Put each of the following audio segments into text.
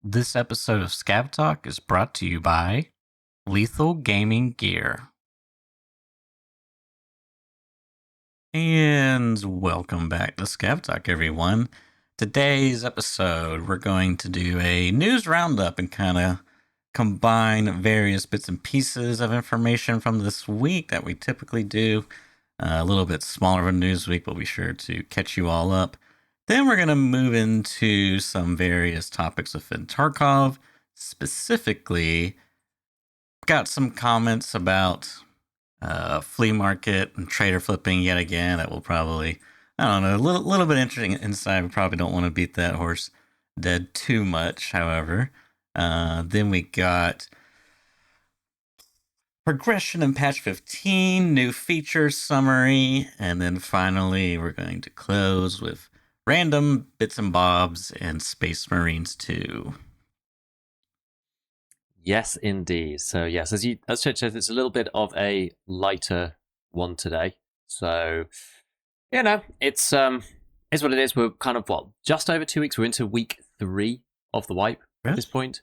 This episode of Scav Talk is brought to you by Lethal Gaming Gear. And welcome back to Scav Talk, everyone. Today's episode, we're going to do a news roundup and kind of combine various bits and pieces of information from this week that we typically do. A little bit smaller of a news week, but we'll be sure to catch you all up. Then we're going to move into some various topics within Tarkov. Specifically, got some comments about flea market and trader flipping yet again. That will probably, I don't know, a little bit interesting inside. We probably don't want to beat that horse dead too much, however. Then we got progression in patch 15, new features summary, and then finally we're going to close with random bits and bobs and Space Marines 2. Yes, indeed. So yes, as Church says, it's a little bit of a lighter one today. So it's what it is. We're kind of just over 2 weeks. We're into week 3 of the wipe at this point.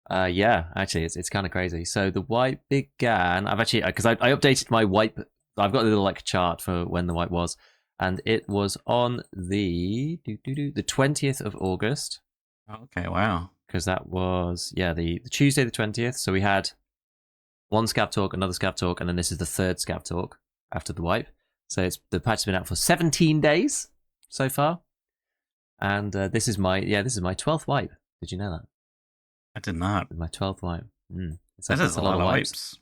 Yeah, actually, it's kind of crazy. So the wipe began. I've actually because I updated my wipe. I've got a little chart for when the wipe was. And it was on the 20th of August. Okay, wow. Because that was, the Tuesday the 20th. So we had one Scav Talk, another Scav Talk, and then this is the third Scav Talk after the wipe. So the patch has been out for 17 days so far. And this is my 12th wipe. Did you know that? I did not. My 12th wipe. That is a lot of wipes.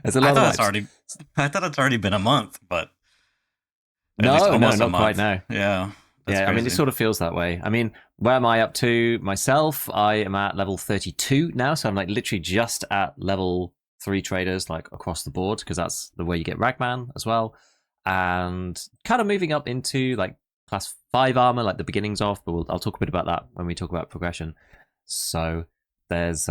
It's a lot of wipes. I thought it's already been a month, but no, not quite now. Yeah. Yeah, I mean, it sort of feels that way. I mean, where am I up to myself? I am at level 32 now, so I'm literally just at level 3 traders, across the board, because that's the way you get Ragman as well. And kind of moving up into class 5 armor, the beginnings of, but I'll talk a bit about that when we talk about progression. So there's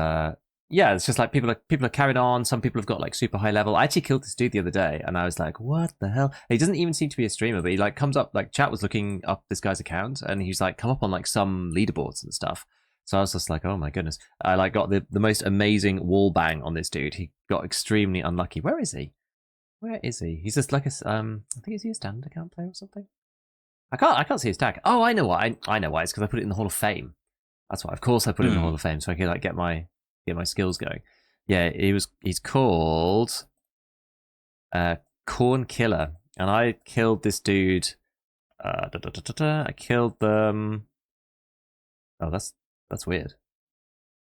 it's just people are carried on. Some people have got super high level. I actually killed this dude the other day, and I was like, "What the hell?" He doesn't even seem to be a streamer, but he comes up. Chat was looking up this guy's account, and he's come up on some leaderboards and stuff. So I was just like, "Oh my goodness!" I got the most amazing wall bang on this dude. He got extremely unlucky. Where is he? Where is he? He's just I think is he a standard account player or something? I can't see his tag. Oh, I know why. I know why. It's because I put it in the Hall of Fame. That's why. Of course, I put it in the Hall of Fame so I could get my skills going. Yeah, he's called Corn Killer, and I killed this dude. I killed them. Oh, that's weird.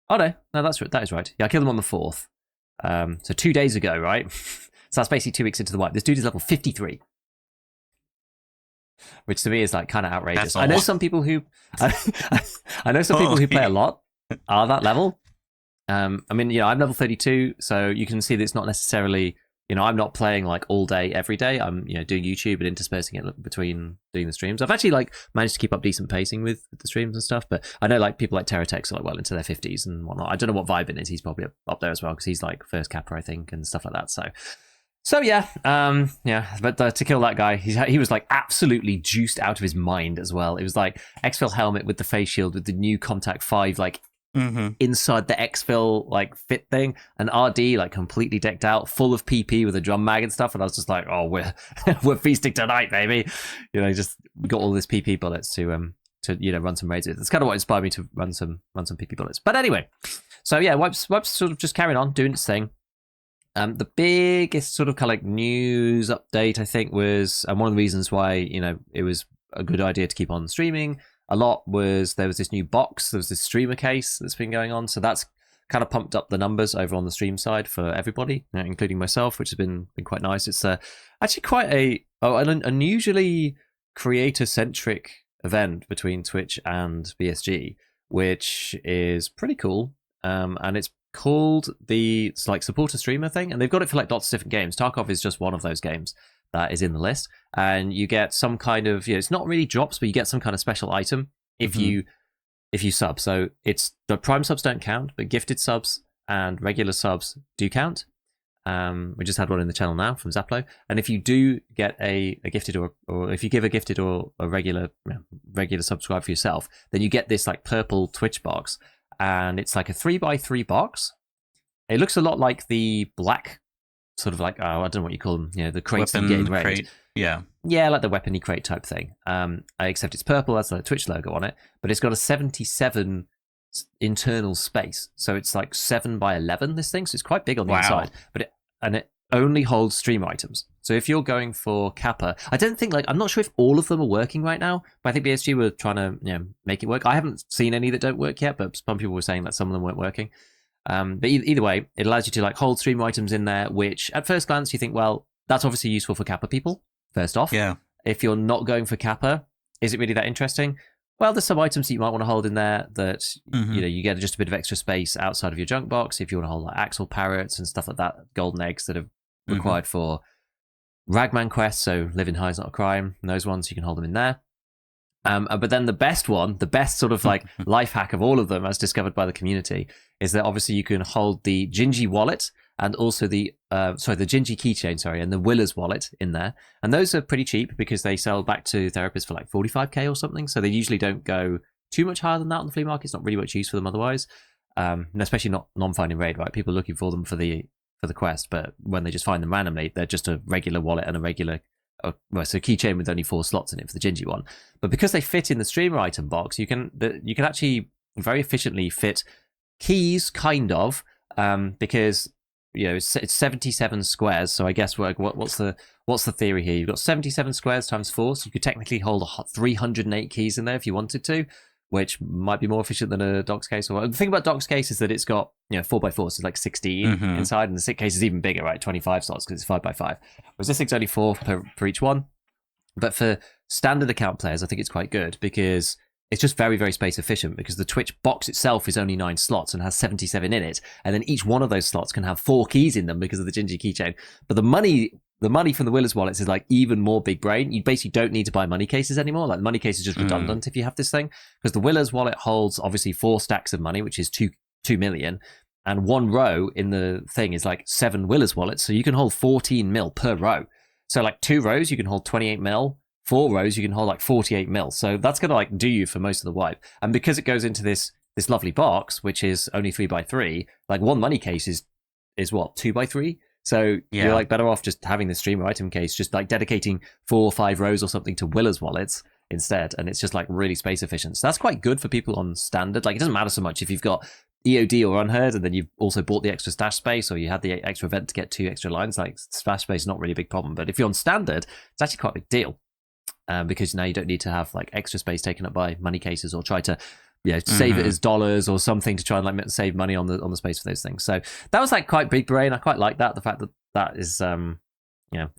Oh no, that is right. Yeah, I killed him on the 4th. So 2 days ago, right? So that's basically 2 weeks into the wipe. This dude is level 53. Which to me is kind of outrageous. I know some people who I know some people who play a lot are that level. I mean, I'm level 32, so you can see that it's not necessarily, I'm not playing all day every day. I'm doing YouTube and interspersing it between doing the streams. I've actually managed to keep up decent pacing with the streams and stuff, but I know people like Terratex are well into their 50s and whatnot. I don't know what Vibin is. He's probably up there as well because he's first capper, I think, and stuff like that. So yeah, but to kill that guy, he was absolutely juiced out of his mind as well. It was exfil helmet with the face shield with the new Contact 5 inside the exfil fit thing, and RD completely decked out, full of PP with a drum mag and stuff. And I was just like, oh, we're feasting tonight, baby. Just got all this PP bullets to run some raids with. That's kind of what inspired me to run some PP bullets. But anyway, so yeah, wipes sort of just carrying on doing its thing. The biggest sort of news update, I think, was, and one of the reasons why it was a good idea to keep on streaming a lot, was there was this new box. There was this streamer case that's been going on, so that's kind of pumped up the numbers over on the stream side for everybody, including myself, which has been quite nice. It's actually quite an unusually creator-centric event between Twitch and BSG, which is pretty cool, and it's called the supporter streamer thing, and they've got it for lots of different games. Tarkov is just one of those games that is in the list, and you get some kind of it's not really drops, but you get some kind of special item if you sub. So it's the prime subs don't count, but gifted subs and regular subs do count. We just had one in the channel now from Zaplo. And if you do get a gifted or if you give a gifted or a regular subscribe for yourself, then you get this like purple Twitch box, and it's like a 3x3 box. It looks a lot like the black sort of like, I don't know what you call them, the crates weapon you get in raid. crate. Yeah, like the weapony crate type thing. Except it's purple. That's the Twitch logo on it, but it's got a 77 internal space, so it's like 7x11. This thing, so it's quite big on the inside, but it only holds stream items. So if you're going for Kappa, I don't think I'm not sure if all of them are working right now, but I think BSG were trying to make it work. I haven't seen any that don't work yet, but some people were saying that some of them weren't working. But either way, it allows you to like hold stream items in there, which at first glance you think, well, that's obviously useful for Kappa people. First off, if you're not going for Kappa, is it really that interesting? Well, there's some items that you might want to hold in there that you get just a bit of extra space outside of your junk box. If you want to hold like axle parrots and stuff like that, golden eggs that are required for Ragman quests, so living high is not a crime, and those ones you can hold them in there. But then the best sort of like life hack of all of them, as discovered by the community, is that obviously you can hold the Gingy wallet and also the Gingy keychain, and the Willer's wallet in there. And those are pretty cheap because they sell back to therapists for like 45k or something. So they usually don't go too much higher than that on the flea market. It's not really much use for them otherwise, and especially not non-finding raid, right? People are looking for them for the quest, but when they just find them randomly, they're just a regular wallet and a regular. So keychain with only 4 slots in it for the Gingy one. But because they fit in the streamer item box, you can actually very efficiently fit keys, kind of, because it's 77 squares. So I guess what's the theory here? You've got 77 squares times 4, so you could technically hold 308 keys in there if you wanted to, which might be more efficient than a docs case. Or the thing about docs case is that it's got 4x4, so it's like 16 inside, and the SICK case is even bigger, right? 25 slots because it's 5x5. Whereas this thing's only 4 per each one. But for standard account players, I think it's quite good because it's just very, very space efficient, because the Twitch box itself is only 9 slots and has 77 in it, and then each one of those slots can have 4 keys in them because of the Gingy keychain. But the money from the Willer's wallets is like even more big brain. You basically don't need to buy money cases anymore. Like the money case is just redundant if you have this thing, because the Willer's wallet holds obviously 4 stacks of money, which is 2 million, and 1 row in the thing is like 7 Willer's wallets, so you can hold 14 mil per row. So like 2 rows you can hold 28 mil, 4 rows you can hold like 48 mil. So that's gonna like do you for most of the wipe. And because it goes into this lovely box, which is only 3x3, like one money case is what, 2x3. So you're like better off just having the streamer item case, just like dedicating 4 or 5 rows or something to Willer's wallets instead, and it's just like really space efficient. So that's quite good for people on standard. Like it doesn't matter so much if you've got EOD or unheard, and then you've also bought the extra stash space, or you had the extra event to get 2 extra lines. Like stash space is not really a big problem, but if you're on standard, it's actually quite a big deal, because now you don't need to have like extra space taken up by money cases, or try to save it as dollars or something to try and like save money on the space for those things. So that was like quite big brain. I quite like that. The fact that is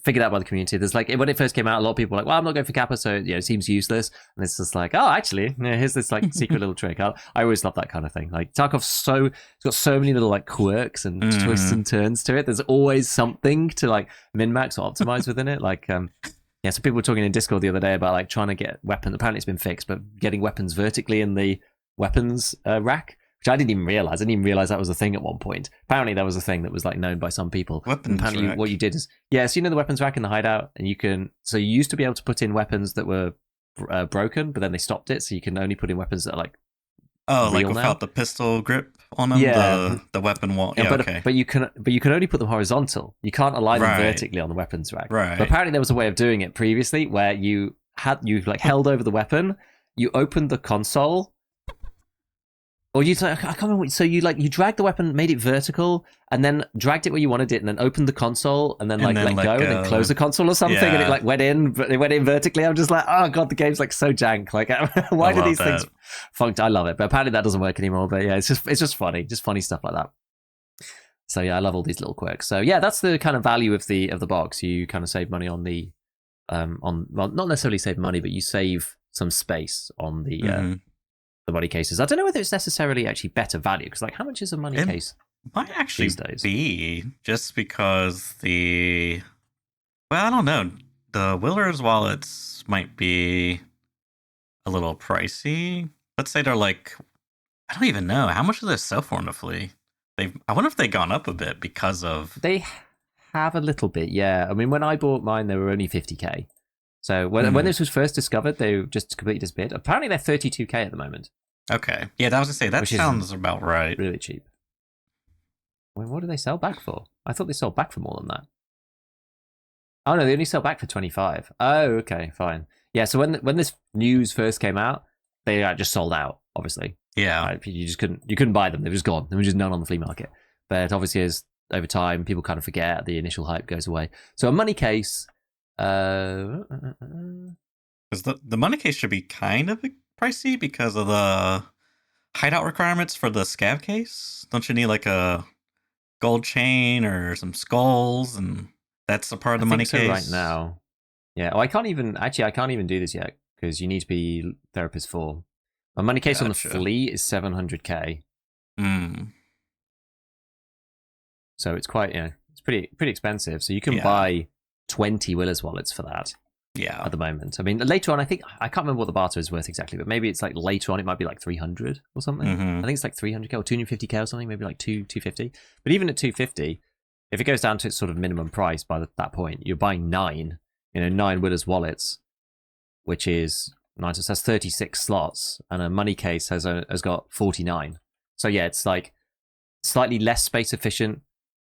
figured out by the community. There's like, when it first came out, a lot of people were like, well, I'm not going for Kappa, so it seems useless. And it's just like, oh, actually, here's this like secret little trick. I always love that kind of thing. Like Tarkov's it's got so many little like quirks and twists and turns to it. There's always something to like min-max or optimize within it. Like so people were talking in Discord the other day about like trying to get weapons. Apparently it's been fixed, but getting weapons vertically in the weapons rack, which I didn't even realize. I didn't even realize that was a thing at one point. Apparently that was a thing that was like known by some people. Weapons apparently rack. What you did is, so the weapons rack in the hideout, and you used to be able to put in weapons that were broken, but then they stopped it, so you can only put in weapons that are like like without the pistol grip on them, the weapon wall. But you can only put them horizontal. You can't align them vertically on the weapons rack. Right. But apparently there was a way of doing it previously where you like held over the weapon, you opened the console, or I can't remember. So you dragged the weapon, made it vertical, and then dragged it where you wanted it, and then opened the console, and then let go, and then closed the console or something, and it like went in vertically. I'm just like, oh god, the game's like so jank. Like, why do these things funked? I love it, but apparently that doesn't work anymore. But it's just funny stuff like that. So I love all these little quirks. So that's the kind of value of the box. You kind of save money on the well, not necessarily save money, but you save some space on the money cases. I don't know whether it's necessarily actually better value, because like, how much is a money case? Might actually be, just because I don't know, the Willer's wallets might be a little pricey. Let's say they're like, I don't even know, how much do they sell for in the flea? I wonder if they've gone up a bit because of have a little bit, yeah. I mean, when I bought mine, they were only 50k. So when this was first discovered, they just completely disappeared. Apparently, they're 32k at the moment. Okay. Yeah, that was to say, that sounds about right. Really cheap. Well, what do they sell back for? I thought they sold back for more than that. Oh, no, they only sell back for 25. Oh, okay, fine. Yeah, so when this news first came out, they just sold out, obviously. Yeah. You just couldn't buy them. They were just gone. There was just none on the flea market. But obviously, as over time, people kind of forget, the initial hype goes away. So a money case... Because the money case should be kind of pricey because of the hideout requirements for the scav case. Don't you need like a gold chain or some skulls, and that's a part of the money case right now. Yeah. Oh, I can't even do this yet because you need to be therapist 4. My money case on the flea is 700k. So it's quite, it's pretty expensive. So you can buy 20 Willis wallets for that. Yeah. At the moment. I mean, later on, I can't remember what the barter is worth exactly, but maybe it's like later on, it might be like 300 or something. I think it's like 300k or 250k or something, maybe like 250. But even at 250, if it goes down to its sort of minimum price by that point, you're buying 9 Willis wallets, which is 9, so it has 36 slots, and a money case has got 49. So yeah, it's like slightly less space efficient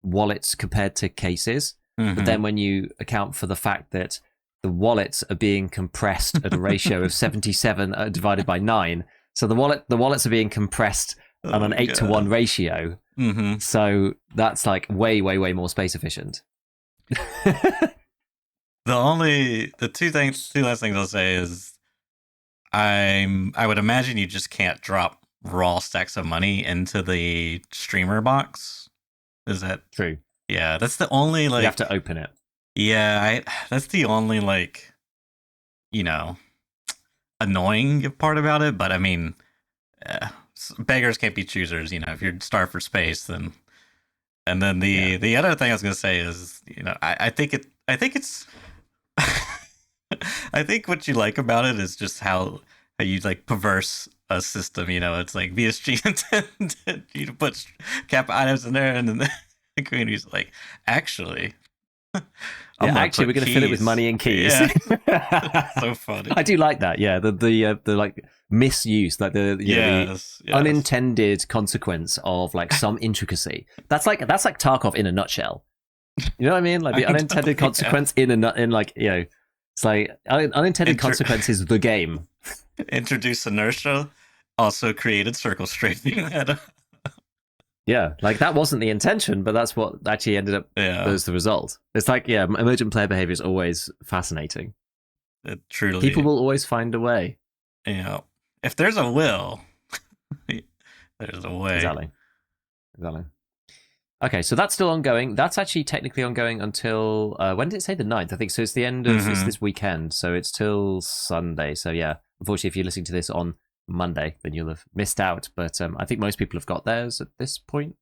wallets compared to cases. But then when you account for the fact that the wallets are being compressed at a ratio of 77 divided by 9, so the wallets are being compressed on an 8-to-1 ratio. So that's like way more space efficient. The two last things I'll say is I would imagine you just can't drop raw stacks of money into the streamer box. Is that true? Yeah, that's the only like you have to open it. Yeah, that's the only like annoying part about it. But I mean, beggars can't be choosers. If you're starved for space, then. And then the other thing I was gonna say is, I think it's I think what you like about it is just how you like perverse a system. It's like VSG intended you to put cap items in there, and then the community's like, actually. We're going to fill it with money and keys. Yeah. So funny. I do like that. Yeah, the like misuse, like the unintended consequence of like some intricacy. That's like Tarkov in a nutshell. You know what I mean? Like the unintended consequence in like it's like unintended consequence is the game. Introduce inertia, also created circle straightening. Yeah, like that wasn't the intention, but that's what actually ended up as the result. It's like, emergent player behavior is always fascinating. It truly. People will always find a way. Yeah. If there's a will, there's a way. Exactly. Okay, so that's still ongoing. That's actually technically ongoing until, when did it say? The 9th, I think. So it's the end of it's this weekend. So it's till Sunday. So yeah, unfortunately, if you're listening to this on Monday, then you'll have missed out. But I think most people have got theirs at this point.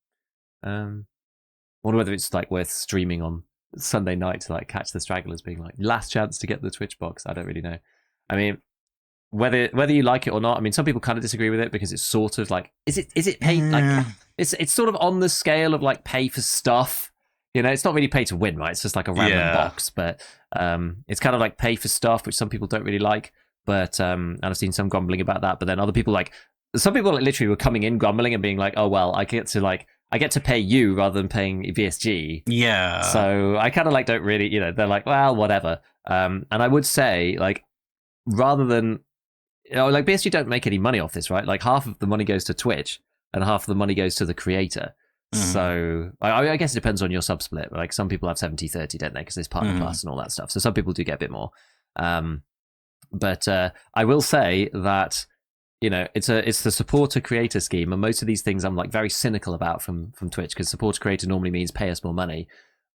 Wonder whether it's like worth streaming on Sunday night to like catch the stragglers, being like last chance to get the Twitch box. I don't really know. I mean, whether you like it or not. I mean, some people kind of disagree with it because it's sort of like is it paid like it's sort of on the scale of like pay for stuff. It's not really pay to win, right? It's just like a random box, but it's kind of like pay for stuff, which some people don't really like. But and I've seen some grumbling about that. But then other people some people literally were coming in grumbling and being like, "Oh well, I get to pay you rather than paying VSG." Yeah. So I kind of like don't really, they're like, well, whatever. And I would say like rather than like VSG don't make any money off this, right? Like half of the money goes to Twitch and half of the money goes to the creator. So I guess it depends on your sub split. Like some people have 70-30, don't they? Because there's partner plus and all that stuff. So some people do get a bit more. But I will say that it's the supporter creator scheme, and most of these things I'm like very cynical about from Twitch because supporter creator normally means pay us more money.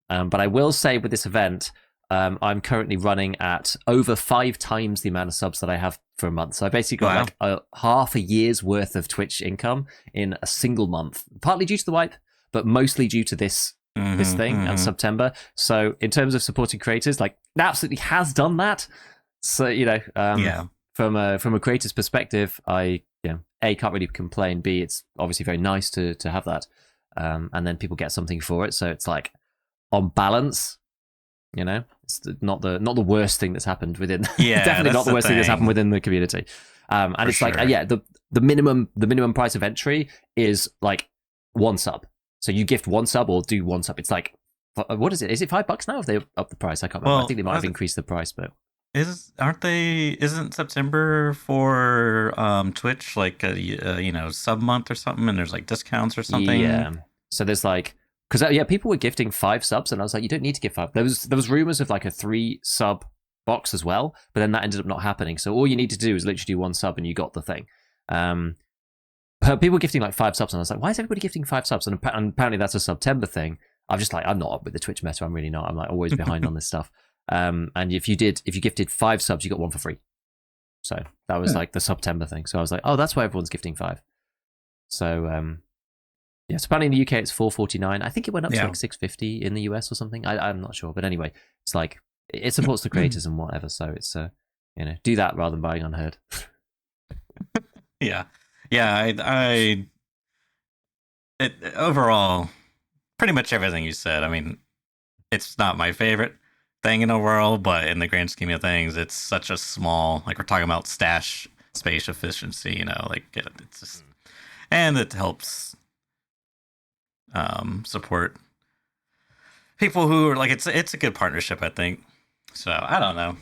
But I will say with this event, I'm currently running at over 5 times the amount of subs that I have for a month. So I basically got like half a year's worth of Twitch income in a single month, partly due to the wipe, but mostly due to this thing and September. So in terms of supporting creators, like it absolutely has done that. So from a creator's perspective, I A, can't really complain. B, it's obviously very nice to have that, and then people get something for it. So it's like on balance, it's not the worst thing that's happened within. Yeah, definitely not the worst thing that's happened within the community. And For it's sure. like the minimum price of entry is like 1 sub. So you gift 1 sub or do 1 sub. It's like, what is it? Is it $5 now? If they up the price, I can't remember. I think they might have increased the price, but isn't September for Twitch like a sub month or something, and there's like discounts or something? Yeah. So there's like, because people were gifting 5 subs, and I was like, you don't need to give 5. There was rumors of like a 3 sub box as well, but then that ended up not happening. So all you need to do is literally do 1 sub, and you got the thing. People were gifting like 5 subs, and I was like, why is everybody gifting 5 subs? And apparently that's a September thing. I'm just like, I'm not up with the Twitch meta. I'm really not. I'm like always behind on this stuff. And if you gifted 5 subs, you got 1 for free. So that was like the September thing. So I was like, oh, that's why everyone's gifting 5. So so apparently in the UK it's $4.49. I think it went up to like $6.50 in the US or something. I'm not sure, but anyway, it's like it supports the creators and whatever. So it's do that rather than buying unheard. Yeah. Overall, pretty much everything you said. I mean, it's not my favorite thing in the world, but in the grand scheme of things, it's such a small, like we're talking about stash space efficiency, like it's just, and it helps support people who are like, it's a good partnership, I think. So I don't know.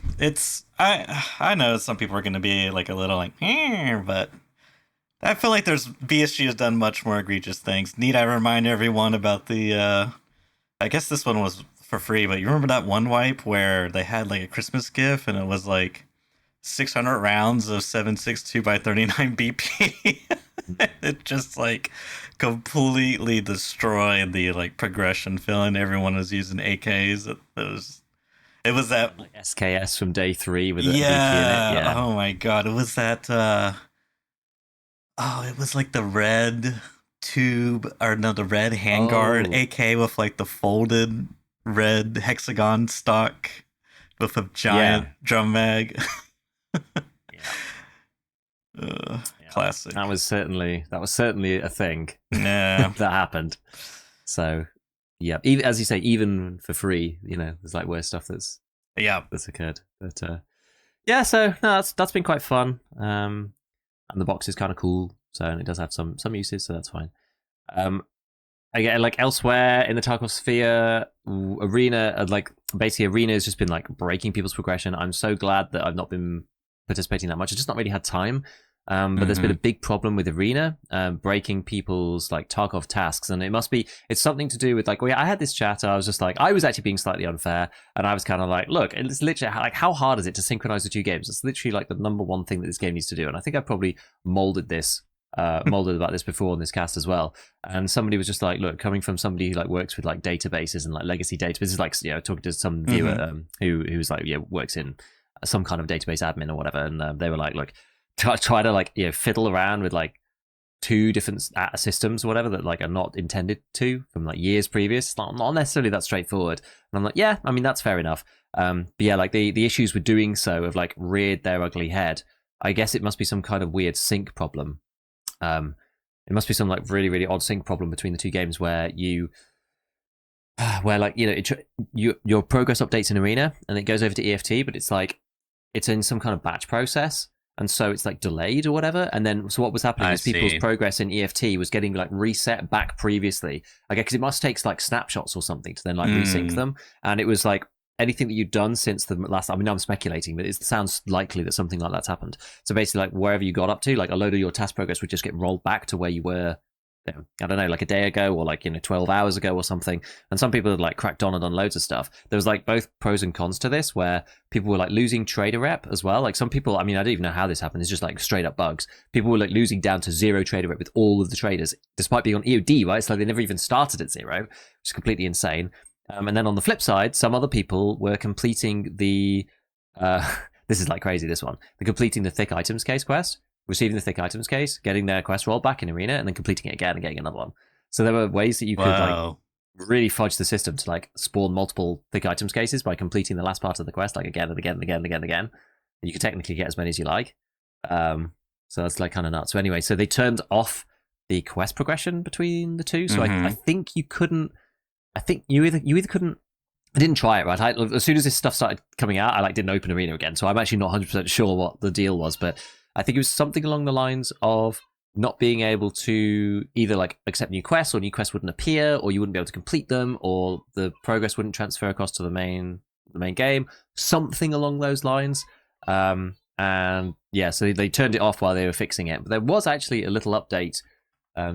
I know some people are going to be like a little like, but I feel like BSG has done much more egregious things. Need I remind everyone about the, I guess this one was for free, but you remember that one wipe where they had like a Christmas gift and it was like 600 rounds of 7.62 by 39 BP? It just like completely destroyed the like progression feeling. Everyone was using AKs. It was that like SKS from day 3 with yeah, BP in it. Yeah. Oh my god, it was that it was like the red tube, or no, the red handguard AK with like the folded red hexagon stock with a giant drum mag. Classic. That was certainly a thing. Yeah. that happened. So yeah, even, as you say, even for free, there's like worse stuff that's occurred. But so no, that's been quite fun. And the box is kind of cool, so and it does have some uses, so that's fine. Again, like elsewhere in the Tarkov sphere, Arena, basically Arena has just been like breaking people's progression. I'm so glad that I've not been participating that much. I've just not really had time. But there's been a big problem with Arena breaking people's like Tarkov tasks, and it's something to do with like, I had this chat. I was just like, I was actually being slightly unfair, and I was kind of like, look, it's literally like, how hard is it to synchronize the 2 games? It's literally like the number one thing that this game needs to do, and I think I probably molded about this before on this cast as well. And somebody was just like, look, coming from somebody who like works with like databases and like legacy databases, like talking to some viewer who's like works in some kind of database admin or whatever, and they were like, look, try to like fiddle around with like 2 different systems or whatever that like are not intended to from like years previous. It's not necessarily that straightforward. And I'm like, yeah, I mean that's fair enough. But yeah, like the issues with doing so have like reared their ugly head. I guess it must be some kind of weird sync problem. It must be some like really, really odd sync problem between the 2 games where like your progress updates in Arena and it goes over to EFT, but it's like it's in some kind of batch process, and so it's like delayed or whatever. And then so what was happening is people's progress in EFT was getting like reset back previously. I guess because it must take like snapshots or something to then like resync them, and it was like anything that you've done since the last, I mean, I'm speculating, but it sounds likely that something like that's happened. So basically, like wherever you got up to, like a load of your task progress would just get rolled back to where you were, I don't know, like a day ago or like 12 hours ago or something. And some people had like cracked on and done loads of stuff. There was like both pros and cons to this, where people were like losing trader rep as well. Like some people, I mean, I don't even know how this happened. It's just like straight up bugs. People were like losing down to 0 trader rep with all of the traders, despite being on EOD, right? It's like they never even started at 0, which is completely insane. And then on the flip side, some other people were completing the, this is like crazy, this one. They're completing the thick items case quest, receiving the thick items case, getting their quest roll back in Arena, and then completing it again and getting another one. So there were ways that you could like really fudge the system to like spawn multiple thick items cases by completing the last part of the quest, like again and again and again and again and again. And you could technically get as many as you like. So that's like kind of nuts. So anyway, so they turned off the quest progression between the 2. So I think you couldn't, I think you either couldn't I didn't try it, right? As soon as this stuff started coming out, I like didn't open Arena again. So I'm actually not 100% sure what the deal was, but I think it was something along the lines of not being able to either like accept new quests, or new quests wouldn't appear, or you wouldn't be able to complete them, or the progress wouldn't transfer across to the main game. Something along those lines. And yeah, so they turned it off while they were fixing it. But there was actually a little update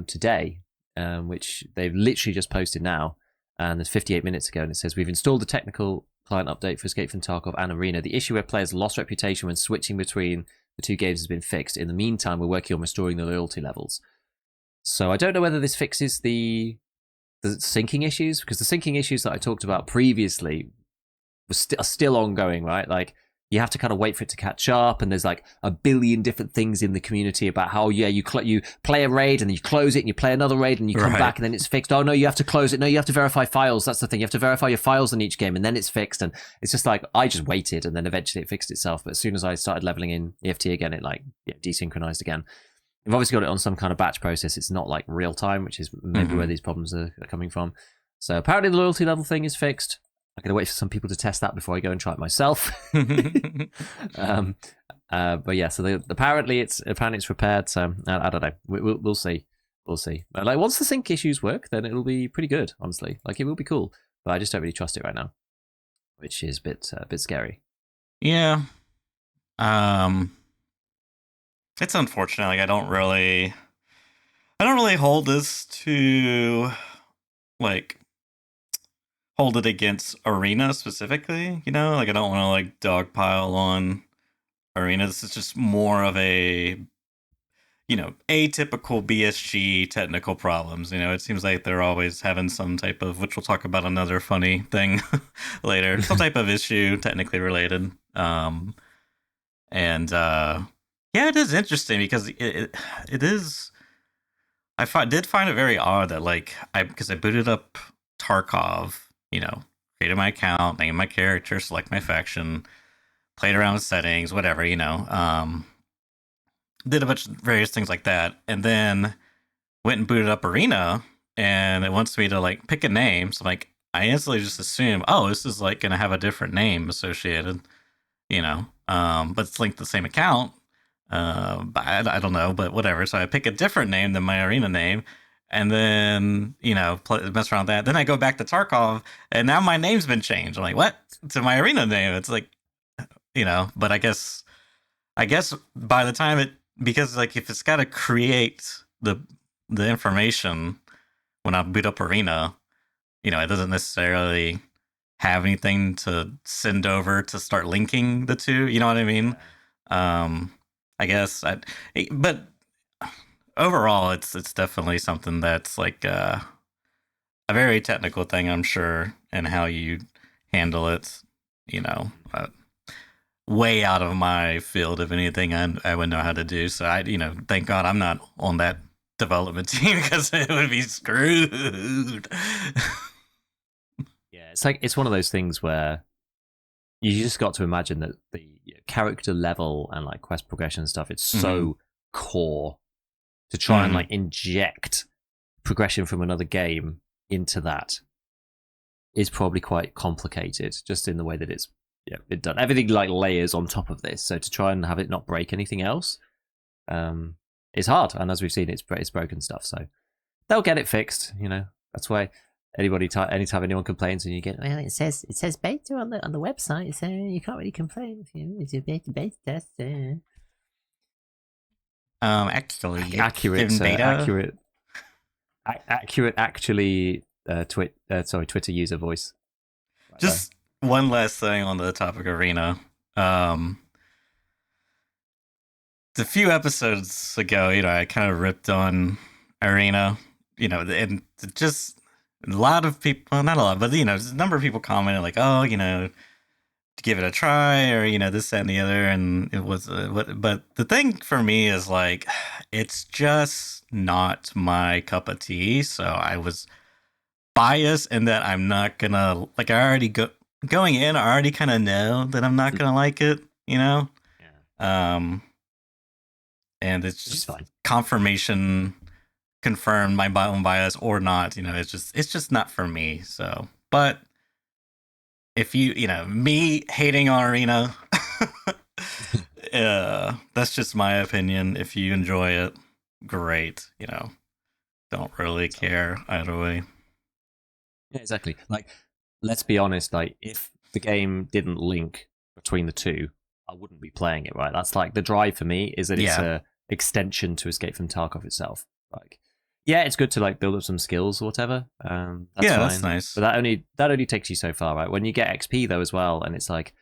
today, which they've literally just posted now. And there's 58 minutes ago, and it says, we've installed the technical client update for Escape from Tarkov and Arena. The issue where players lost reputation when switching between the two games has been fixed. In the meantime, we're working on restoring the loyalty levels. So I don't know whether this fixes the syncing issues, because the syncing issues that I talked about previously are still ongoing, right? Like, you have to kind of wait for it to catch up, and there's like a billion different things in the community about how, yeah, you play a raid and then you close it and you play another raid and you come back and then it's fixed. Oh no, you have to close it. No, you have to verify files. That's the thing. You have to verify your files in each game and then it's fixed. And it's just like, I just waited and then eventually it fixed itself. But as soon as I started leveling in EFT again, it like desynchronized again. We've obviously got it on some kind of batch process. It's not like real time, which is maybe where these problems are coming from. So apparently the loyalty level thing is fixed. I'm going to wait for some people to test that before I go and try it myself. But yeah, so apparently it's repaired. So I don't know. We'll see. We'll see. But like, once the sync issues work, then it'll be pretty good. Honestly, like, it will be cool. But I just don't really trust it right now, which is a bit scary. Yeah. It's unfortunate. Like, I don't really hold this to like. Hold it against Arena specifically, you know? Like, I don't want to like dogpile on Arena. This is just more of a, atypical BSG technical problems. You know, it seems like they're always having some type of, which we'll talk about another funny thing later, some type of issue technically related. And yeah, it is interesting because it is. Did find it very odd that because I booted up Tarkov, created my account, named my character, select my faction, played around with settings, whatever, did a bunch of various things like that, and then went and booted up Arena, and it wants me to like pick a name. So like, I instantly just assume, oh, this is like gonna have a different name associated, but it's linked to the same account. But I don't know, but whatever. So I pick a different name than my Arena name. And then, mess around with that. Then I go back to Tarkov, and now my name's been changed. I'm like, what? To my Arena name. It's like, but I guess by the time because like, if it's got to create the information when I boot up Arena, it doesn't necessarily have anything to send over to start linking the two. You know what I mean? I guess but overall, it's definitely something that's like a very technical thing, I'm sure, and how you handle it. Way out of my field of anything I would know how to do. So thank God I'm not on that development team, because it would be screwed. Yeah, it's one of those things where you just got to imagine that the character level and like quest progression and stuff, it's so core. To try and like inject progression from another game into that is probably quite complicated, just in the way that it's been done. Everything like layers on top of this, so to try and have it not break anything else, is hard. And as we've seen, it's broken stuff. So they'll get it fixed. That's why anytime anyone complains and you get, well, it says beta on the website, so you can't really complain if it's a beta test. Actually, actually, Twitter user voice. Just one last thing on the topic of Arena. A few episodes ago, I kind of ripped on Arena, and just a lot of people, well, not a lot, but a number of people commented like, oh, to give it a try, or this, that, and the other, and it was but the thing for me is like, it's just not my cup of tea. So I was biased in that I'm not gonna like, I already going in, I already kind of know that I'm not gonna like it, and it's just fine. Confirmation confirmed my own bias or not, it's just not for me. So, but if me hating on Arena, that's just my opinion. If you enjoy it, great. Don't really care either way. Yeah, exactly. Like, let's be honest. Like, if the game didn't link between the two, I wouldn't be playing it. Right? That's like the drive for me is that it's a extension to Escape from Tarkov itself. Like, yeah, it's good to like build up some skills or whatever. That's fine. That's nice. But that only takes you so far, right? When you get XP though as well, and it's like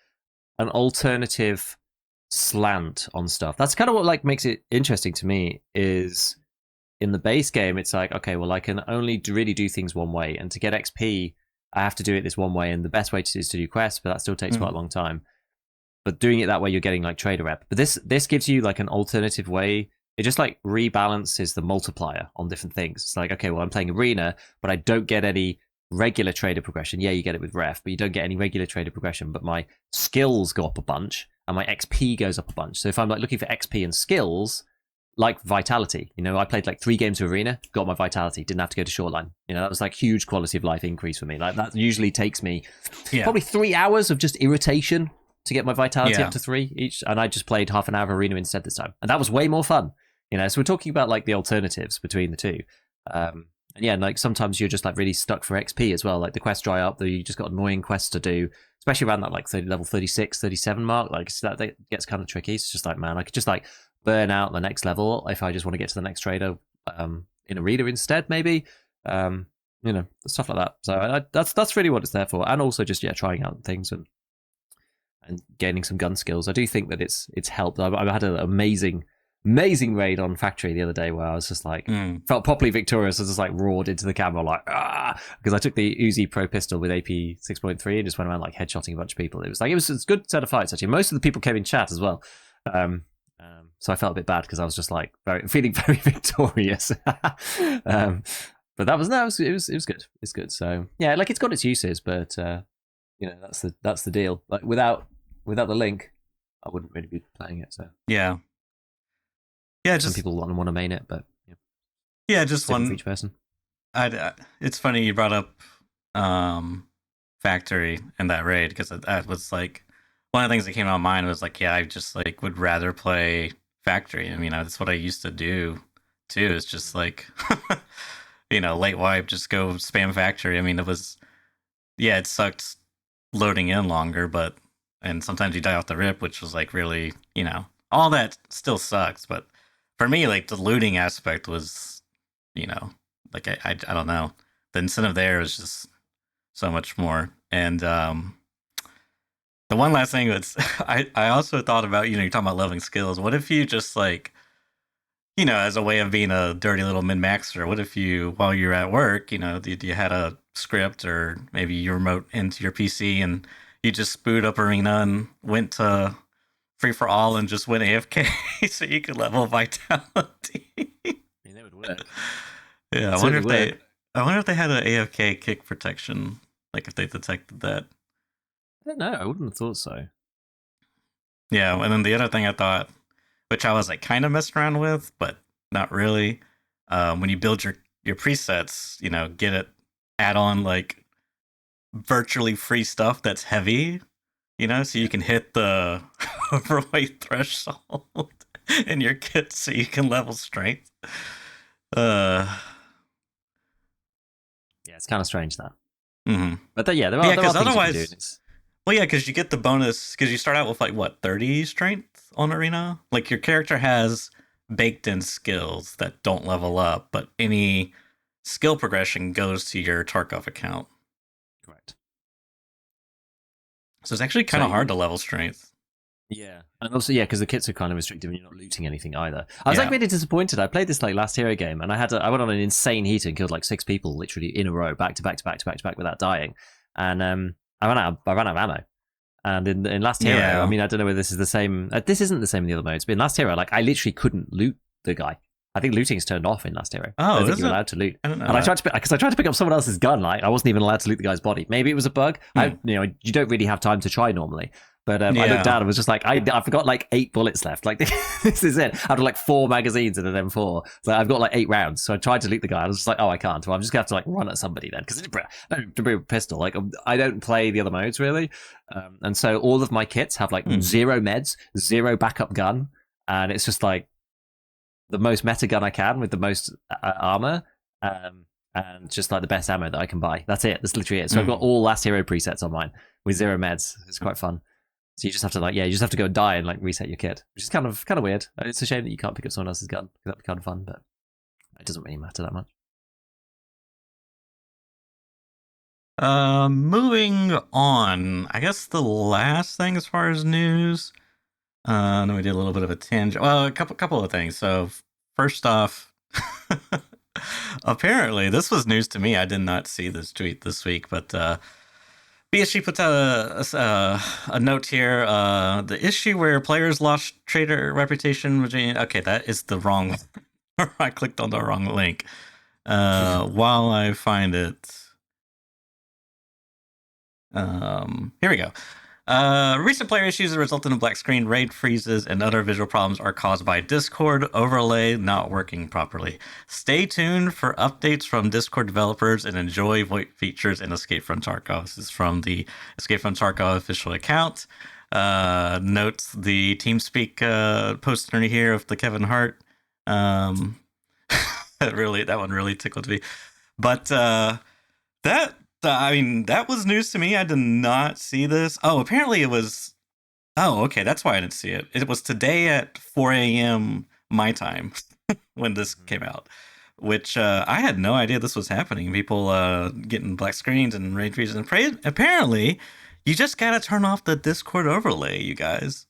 an alternative slant on stuff. That's kind of what like makes it interesting to me. Is in the base game, it's like, okay, well, I can only really do things one way, and to get XP, I have to do it this one way, and the best way is to do quests, but that still takes quite a long time. But doing it that way, you're getting like trader rep. But this gives you like an alternative way. It just like rebalances the multiplier on different things. It's like, okay, well, I'm playing Arena, but I don't get any regular trader progression. Yeah, you get it with ref, but you don't get any regular trader progression. But my skills go up a bunch, and my XP goes up a bunch. So if I'm like looking for XP and skills, like vitality, I played like 3 games of Arena, got my vitality, didn't have to go to Shoreline. That was like huge quality of life increase for me. Like that usually takes me probably 3 hours of just irritation to get my vitality up to 3 each, and I just played half an hour of Arena instead this time, and that was way more fun. So we're talking about like the alternatives between the two, and like sometimes you're just like really stuck for XP as well. Like the quests dry up, you just got annoying quests to do, especially around that like level 36, 37 mark. Like that gets kind of tricky. It's just like, man, I could just like burn out the next level if I just want to get to the next trader in Arena instead, maybe. Stuff like that. So that's really what it's there for, and also just trying out things and gaining some gun skills. I do think that it's helped. I had an amazing raid on Factory the other day where I was just like felt properly victorious. I just like roared into the camera like because I took the Uzi Pro pistol with AP 6.3 and just went around like headshotting a bunch of people. It was a good set of fights actually. Most of the people came in chat as well. So I felt a bit bad because I was just like feeling very victorious. But it was good. It's good. So yeah, like it's got its uses, but that's the deal. Like without the link, I wouldn't really be playing it. So yeah. Some people want to main it, but just one for each person. It's funny you brought up Factory and that raid because that was like one of the things that came to my mind was like, I just like would rather play Factory. I mean, that's what I used to do too. It's just like, late wipe, just go spam Factory. I mean, it sucked loading in longer, and sometimes you die off the rip, which was like really, all that still sucks. But for me, like the looting aspect was, like I don't know, the incentive there was just so much more. And the one last thing was I also thought about, you're talking about leveling skills. What if you just like, as a way of being a dirty little min-maxer, what if you, while you're at work, you had a script or maybe you remote into your PC and you just boot up Arena and went to free for all and just went AFK so you could level vitality. I mean, that would work. Yeah, I wonder if they had an AFK kick protection, like if they detected that. I don't know. I wouldn't have thought so. Yeah, and then the other thing I thought, which I was like kind of messing around with, but not really, when you build your presets, get it, add on like virtually free stuff that's heavy, so you can hit the overweight threshold in your kit so you can level strength. Yeah, it's kind of strange that. Mm-hmm. But there are things otherwise, you can do. Well, yeah, because you get the bonus, because you start out with, 30 strength on Arena? Like, your character has baked-in skills that don't level up, but any skill progression goes to your Tarkov account. Correct. So it's actually kind of hard to level strength. Yeah. And also, because the kits are kind of restrictive and you're not looting anything either. I was really disappointed. I played this last hero game and I went on an insane heater and killed 6 people literally in a row, back to back without dying. And I ran out of ammo. And in Last Hero, I mean, I don't know whether this is the same. This isn't the same in the other modes, but in Last Hero, I literally couldn't loot the guy. I think looting's turned off in Last Hero. Oh, I don't think you're allowed to loot. I tried to pick up someone else's gun. I wasn't even allowed to loot the guy's body. Maybe it was a bug. You don't really have time to try normally. But I looked down and was just like, I forgot like 8 bullets left. Like, this is it. Out of like 4 magazines in an M4. So I've got like 8 rounds. So I tried to loot the guy. I was just like, oh, I can't. Well, I'm just going to have to like run at somebody then. Because to bring a pistol, like I don't play the other modes really. And so all of my kits have like 0 meds, 0 backup gun. And it's just like the most meta gun I can with the most armor. And just like the best ammo that I can buy. That's it. That's literally it. So I've got all last hero presets on mine with 0 meds. It's quite fun. So you just have to you just have to go and die and like reset your kit, which is kind of weird. It's a shame that you can't pick up someone else's gun. That'd be kind of fun, but it doesn't really matter that much. Moving on. I guess the last thing as far as news. Then we did a little bit of a tangent. Well, a couple of things. So first off, apparently this was news to me. I did not see this tweet this week, but BSG put a note here. The issue where players lost trader reputation. Okay, that is the wrong. I clicked on the wrong link. While I find it, here we go. Recent player issues that result in a black screen, raid freezes, and other visual problems are caused by Discord overlay not working properly. Stay tuned for updates from Discord developers and enjoy VoIP features in Escape from Tarkov. This is from the Escape from Tarkov official account. Notes the TeamSpeak post underneath here of the Kevin Hart. That one really tickled me. But that was news to me. I did not see this. Oh, apparently it was... Oh, okay, that's why I didn't see it. It was today at 4 a.m. my time when this came out, which I had no idea this was happening. People getting black screens and raid freezes. And apparently, you just gotta turn off the Discord overlay, you guys,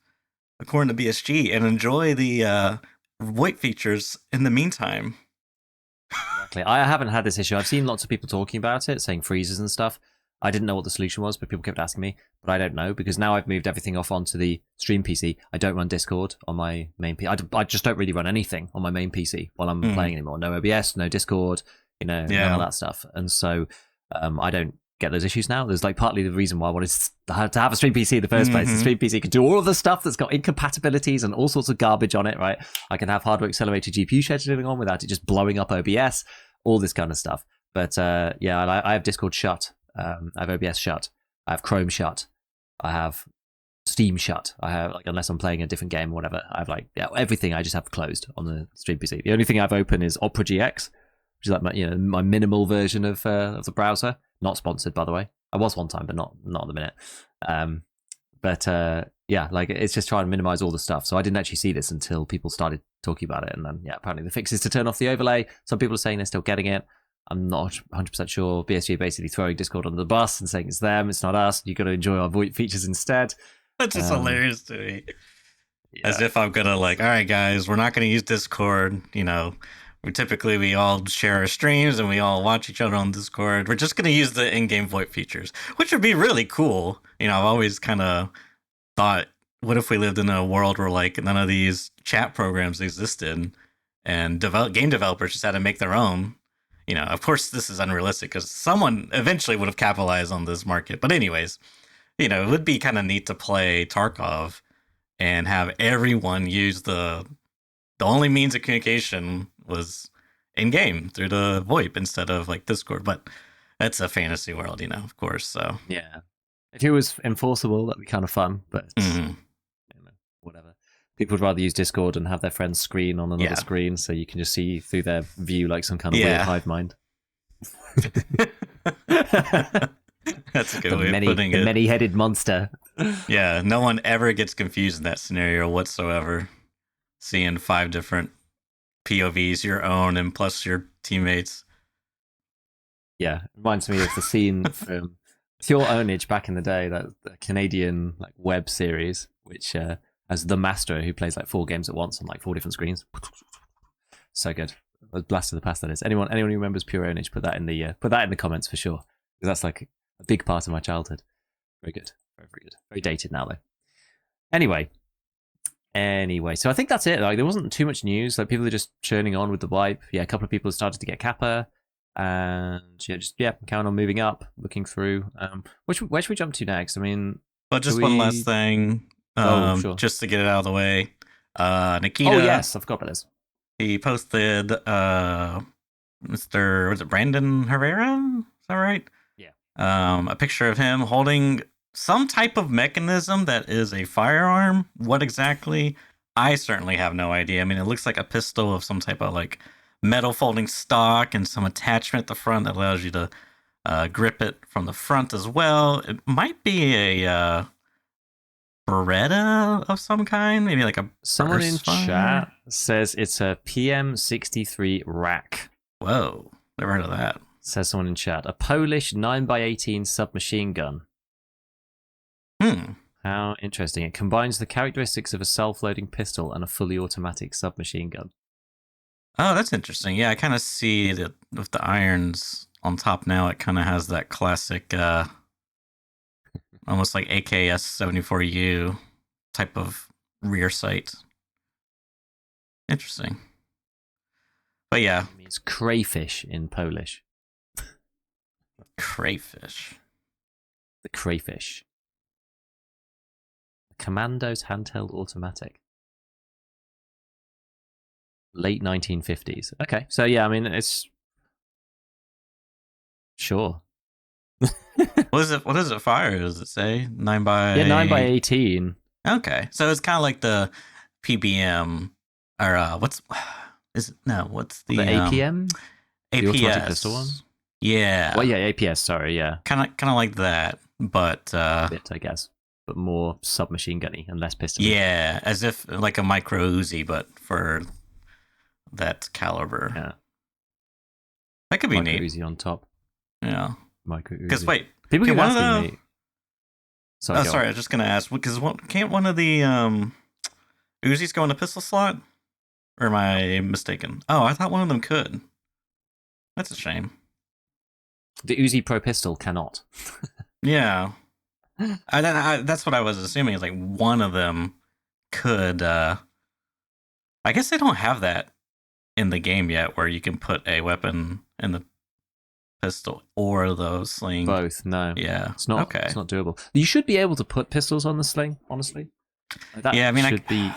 according to BSG, and enjoy the VoIP features in the meantime. Exactly. I haven't had this issue. I've seen lots of people talking about it, saying freezes and stuff. I didn't know what the solution was, but people kept asking me. But I don't know, because now I've moved everything off onto the stream PC. I don't run Discord on my main PC. I just don't really run anything on my main PC while I'm playing anymore. No OBS, no Discord, none of that stuff. And so I don't get those issues now. There's like partly the reason why I wanted to have a stream PC in the first place. The stream PC can do all of the stuff that's got incompatibilities and all sorts of garbage on it, right? I can have hardware accelerated GPU scheduling on without it just blowing up OBS, all this kind of stuff. But I have Discord shut. I have OBS shut. I have Chrome shut. I have Steam shut. I have unless I'm playing a different game or whatever, I have everything I just have closed on the stream PC. The only thing I've open is Opera GX, which is like my minimal version of the browser. Not sponsored, by the way. I was one time, but not at the minute. It's just trying to minimize all the stuff. So I didn't actually see this until people started talking about it. And then, apparently the fix is to turn off the overlay. Some people are saying they're still getting it. I'm not 100% sure. BSG basically throwing Discord under the bus and saying it's them, it's not us. You've got to enjoy our VoIP features instead. That's just hilarious to me. Yeah. As if I'm going to all right, guys, we're not going to use Discord. We all share our streams and we all watch each other on Discord. We're just going to use the in-game VoIP features, which would be really cool. I've always kind of thought, what if we lived in a world where none of these chat programs existed and game developers just had to make their own? Of course, this is unrealistic because someone eventually would have capitalized on this market. But anyways, it would be kind of neat to play Tarkov and have everyone use the only means of communication was in-game through the VoIP instead of Discord. But that's a fantasy world, of course. So yeah, if it was enforceable, that'd be kind of fun. But whatever. People would rather use Discord and have their friend's screen on another screen, so you can just see through their view like some kind of weird hive mind. That's a good way of putting it. The many-headed monster. Yeah, no one ever gets confused in that scenario whatsoever. Seeing 5 different POVs, your own, and plus your teammates. Yeah, it reminds me of the scene from Pure Ownage back in the day, that the Canadian web series, which has the master who plays 4 games at once on 4 different screens. So good. A blast of the past, that is. Anyone who remembers Pure Ownage, put that in the comments for sure, because that's a big part of my childhood. Very good, very, very good. Very dated now though. Anyway, so I think that's it. There wasn't too much news. People are just churning on with the wipe. Yeah, a couple of people have started to get Kappa, and count on moving up, looking through. Where should we jump to next? I mean, But just one last thing, sure. just to get it out of the way. Nikita. Oh yes, I forgot about this. He posted Mr. Was it Brandon Herrera? Is that right? Yeah. A picture of him holding some type of mechanism that is a firearm. What exactly? I certainly have no idea. I mean, it looks like a pistol of some type of like metal folding stock and some attachment at the front that allows you to grip it from the front as well. It might be a Beretta of some kind, maybe like a someone in fire? Chat says it's a PM63 rack. Whoa, never heard of that. Says someone in chat. A Polish 9x18 submachine gun. How interesting. It combines the characteristics of a self-loading pistol and a fully automatic submachine gun. Oh, that's interesting. Yeah, I kind of see that with the irons on top now, it kind of has that classic, almost like AKS 74U type of rear sight. Interesting. But yeah. It means crayfish in Polish. Crayfish. The crayfish. Commandos handheld automatic. Late 1950s. Okay, so yeah, I mean, it's... Sure. What does it fire? Does it say 9x? Yeah, 9x18. Okay, so it's kind of like the PBM, or what's the APM? APS. The automatic pistol one? Yeah. Well, yeah, APS, sorry, yeah. Kind of like that, but a bit, I guess. But more submachine gunny and less pistol. Yeah, as if like a micro Uzi, but for that caliber. Yeah. That could be micro neat. Uzi on top. Yeah. Micro Uzi. Because wait, people keep asking me. Sorry, I was just gonna ask because can't one of the Uzis go in a pistol slot? Or am I mistaken? Oh, I thought one of them could. That's a shame. The Uzi Pro pistol cannot. Yeah. That's what I was assuming. Is like one of them could. I guess they don't have that in the game yet, where you can put a weapon in the pistol or the sling. Both, no. Yeah, it's not. Okay. It's not doable. You should be able to put pistols on the sling. Honestly, that should be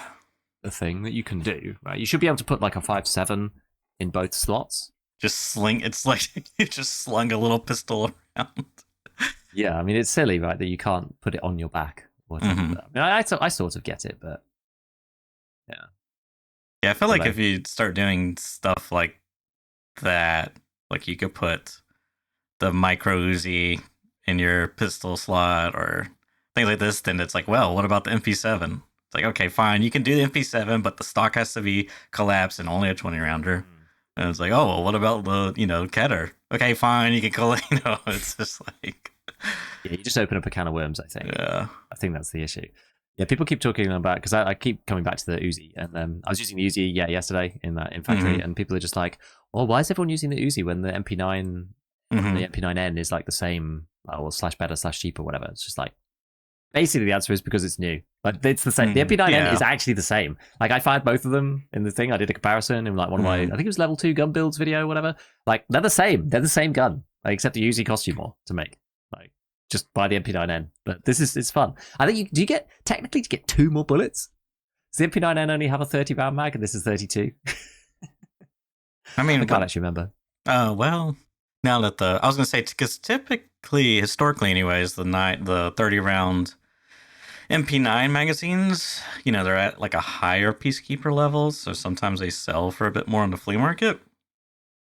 a thing that you can do. Right? You should be able to put like a 5.7 in both slots. Just sling. It's like you just slung a little pistol around. Yeah, I mean, it's silly, right, that you can't put it on your back. Mm-hmm. I mean, I sort of get it, but yeah. Yeah, I feel like if you start doing stuff like that, like you could put the micro Uzi in your pistol slot or things like this, then it's like, well, what about the MP7? It's like, okay, fine, you can do the MP7, but the stock has to be collapsed and only a 20 rounder. And it's like, oh, well, what about the, Keter? Okay, fine, you can it's just like... Yeah, you just open up a can of worms, I think. Yeah. I think that's the issue. Yeah, people keep talking about, because I keep coming back to the Uzi, and I was using the Uzi, yesterday in factory, and people are just like, oh, why is everyone using the Uzi when the MP9, the MP9N is like the same, or / better / cheaper, whatever. It's just like, basically the answer is because it's new. Like, it's the same. The MP9N is actually the same. Like, I fired both of them in the thing. I did a comparison in like one of my, I think it was level 2 gun builds video, whatever. Like, they're the same. They're the same gun. Like, except the Uzi costs you more to make. Like, just buy the MP9N. But it's fun. I think do you get 2 more bullets? Does the MP9N only have a 30 round mag and this is 32? I mean, I can't actually remember. Well, now that I was going to say, because typically, historically anyways, the 30 round MP9 magazines, they're at like a higher Peacekeeper level, so sometimes they sell for a bit more on the flea market.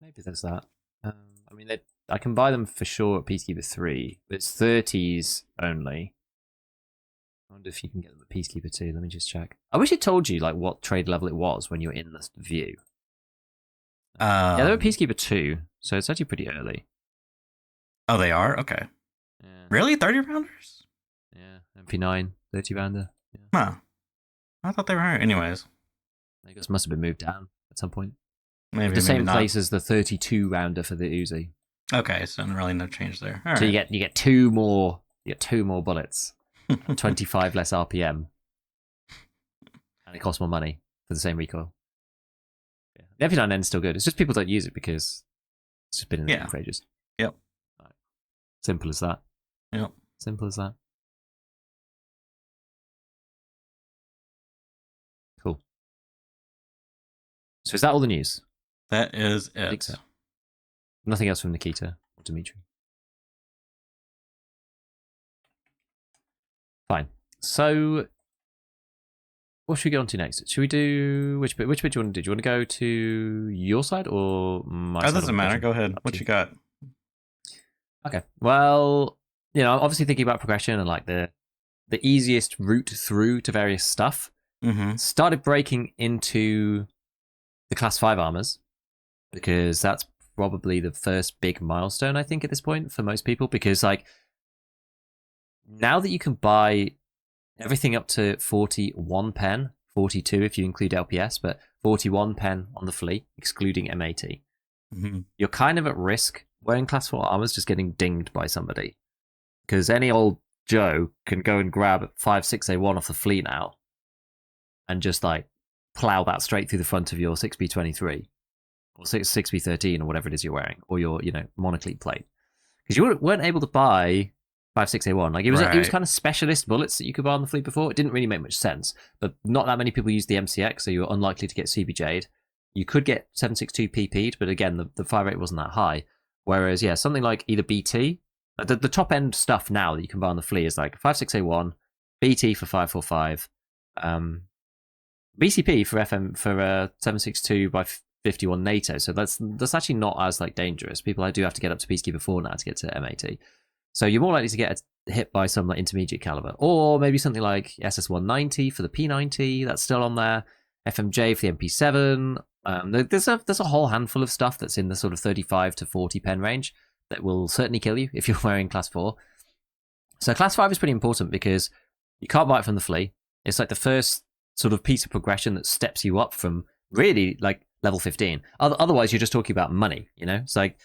Maybe there's that. I mean, I can buy them for sure at Peacekeeper 3, but it's 30s only. I wonder if you can get them at Peacekeeper 2. Let me just check. I wish it told you like what trade level it was when you were in the view. Yeah, they're at Peacekeeper 2, so it's actually pretty early. Oh, they are? Okay. Yeah. Really? 30 rounders? Yeah, MP9, 30 rounder. Yeah. Huh. I thought they were higher. Anyways. I guess must have been moved down at some point. Maybe the same place as the 32 rounder for the Uzi. Okay, so really no change there. All so right. you get 2 more. You get 2 more bullets, 25 less RPM, and it costs more money for the same recoil. Yeah. The MP9N is still good. It's just people don't use it because it's just been in the game for ages. Yep. Simple as that. Yep. Simple as that. So is that all the news? That is it. I think so. Nothing else from Nikita or Dimitri. Fine. So what should we get on to next? Should we do which bit? Which bit do you want to do? Do you want to go to your side or my side? That doesn't matter. Go ahead. What you got? Okay. Well, I'm obviously thinking about progression and like the easiest route through to various stuff. Mm-hmm. Started breaking into the class 5 armors because that's probably the first big milestone, I think, at this point for most people. Because like now that you can buy everything up to 41 pen, 42 if you include LPS, but 41 pen on the flea, excluding MAT, you're kind of at risk wearing class 4 armors just getting dinged by somebody. Because any old Joe can go and grab 5.6A1 off the flea now and just like plow that straight through the front of your 6B23 or 6B13 or whatever it is you're wearing, or your monoclete plate. Because you weren't able to buy 5.6A1. Like it was kind of specialist bullets that you could buy on the fleet before. It didn't really make much sense, but not that many people used the MCX, so you were unlikely to get CBJ'd. You could get 7.62 PP'd, but again, the fire rate wasn't that high. Whereas, yeah, something like either BT, the top end stuff now that you can buy on the flea is like 5.6A1, BT for 5.45, BCP for FM for 7.62 by 51 NATO. So that's actually not as like dangerous. People do have to get up to Peacekeeper 4 now to get to MAT. So you're more likely to get hit by some like intermediate caliber, or maybe something like SS190 for the P90 that's still on there, FMJ for the MP7. There's a whole handful of stuff that's in the sort of 35 to 40 pen range that will certainly kill you if you're wearing class 4. So class 5 is pretty important because you can't buy it from the flea. It's like the first sort of piece of progression that steps you up from really like level 15. Otherwise, you're just talking about money, It's like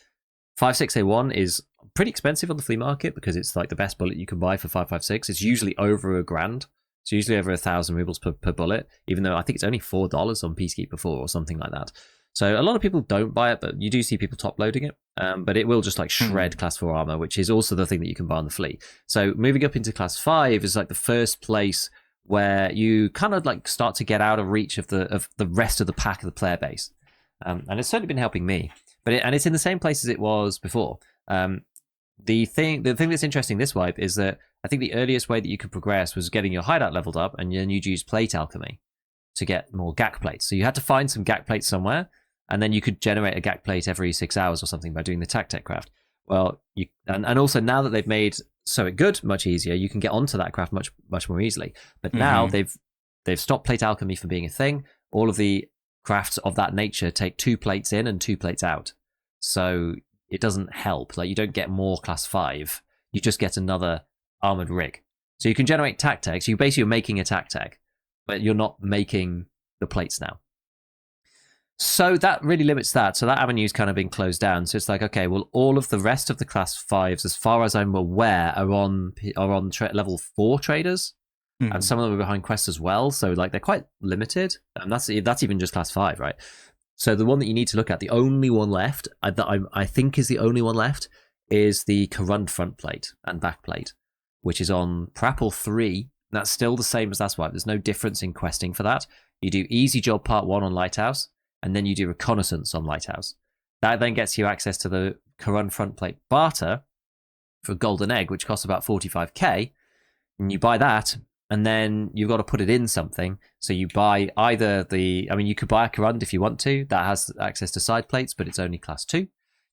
5.6A1 is pretty expensive on the flea market because it's like the best bullet you can buy for 5.56. It's usually over $1,000. It's usually over 1,000 rubles per bullet, even though I think it's only $4 on Peacekeeper 4 or something like that. So a lot of people don't buy it, but you do see people top loading it. But it will just like shred class 4 armor, which is also the thing that you can buy on the flea. So moving up into class 5 is like the first place where you kind of like start to get out of reach of the rest of the pack of the player base. And it's certainly been helping me. But it's in the same place as it was before. The thing that's interesting this wipe is that I think the earliest way that you could progress was getting your hideout leveled up, and then you'd use plate alchemy to get more GAC plates. So you had to find some GAC plates somewhere, and then you could generate a GAC plate every 6 hours or something by doing the tech craft. Well, and also now that they've made It Good much easier, you can get onto that craft much more easily. But now they've stopped plate alchemy from being a thing. All of the crafts of that nature take 2 plates in and 2 plates out. So it doesn't help. Like you don't get more class 5. You just get another armored rig. So you can generate tactics. You basically are making a tactic, but you're not making the plates now. So that really limits that. So that avenue's kind of been closed down. So it's like, okay, well, all of the rest of the class 5s, as far as I'm aware, are on level 4 traders. And some of them are behind quests as well. So like they're quite limited. And that's even just class 5, right? So the one that you need to look at, the only one left, that I think is the only one left, is the Corund front plate and back plate, which is on Prapple 3. That's still the same as last wipe. There's no difference in questing for that. You do Easy Job Part 1 on Lighthouse, and then you do Reconnaissance on Lighthouse. That then gets you access to the Corund front plate barter for Golden Egg, which costs about 45k, and you buy that, and then you've got to put it in something. So you buy either you could buy a Corund if you want to. That has access to side plates, but it's only class 2.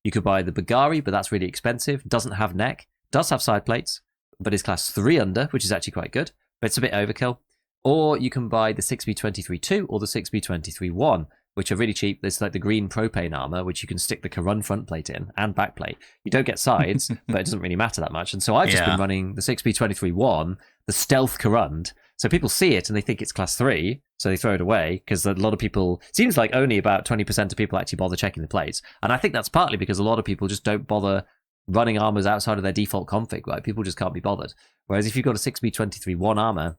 You could buy the Bagari, but that's really expensive. Doesn't have neck. Does have side plates, but is class 3 under, which is actually quite good. But it's a bit overkill. Or you can buy the 6B23-2 or the 6B23-1, which are really cheap. There's like the green propane armor, which you can stick the Corund front plate in and back plate. You don't get sides, but it doesn't really matter that much. And so I've just been running the 6B23-1, the stealth Corund. So people see it and they think it's class 3, so they throw it away because a lot of people, seems like only about 20% of people actually bother checking the plates. And I think that's partly because a lot of people just don't bother running armors outside of their default config, right? People just can't be bothered. Whereas if you've got a 6B23-1 armor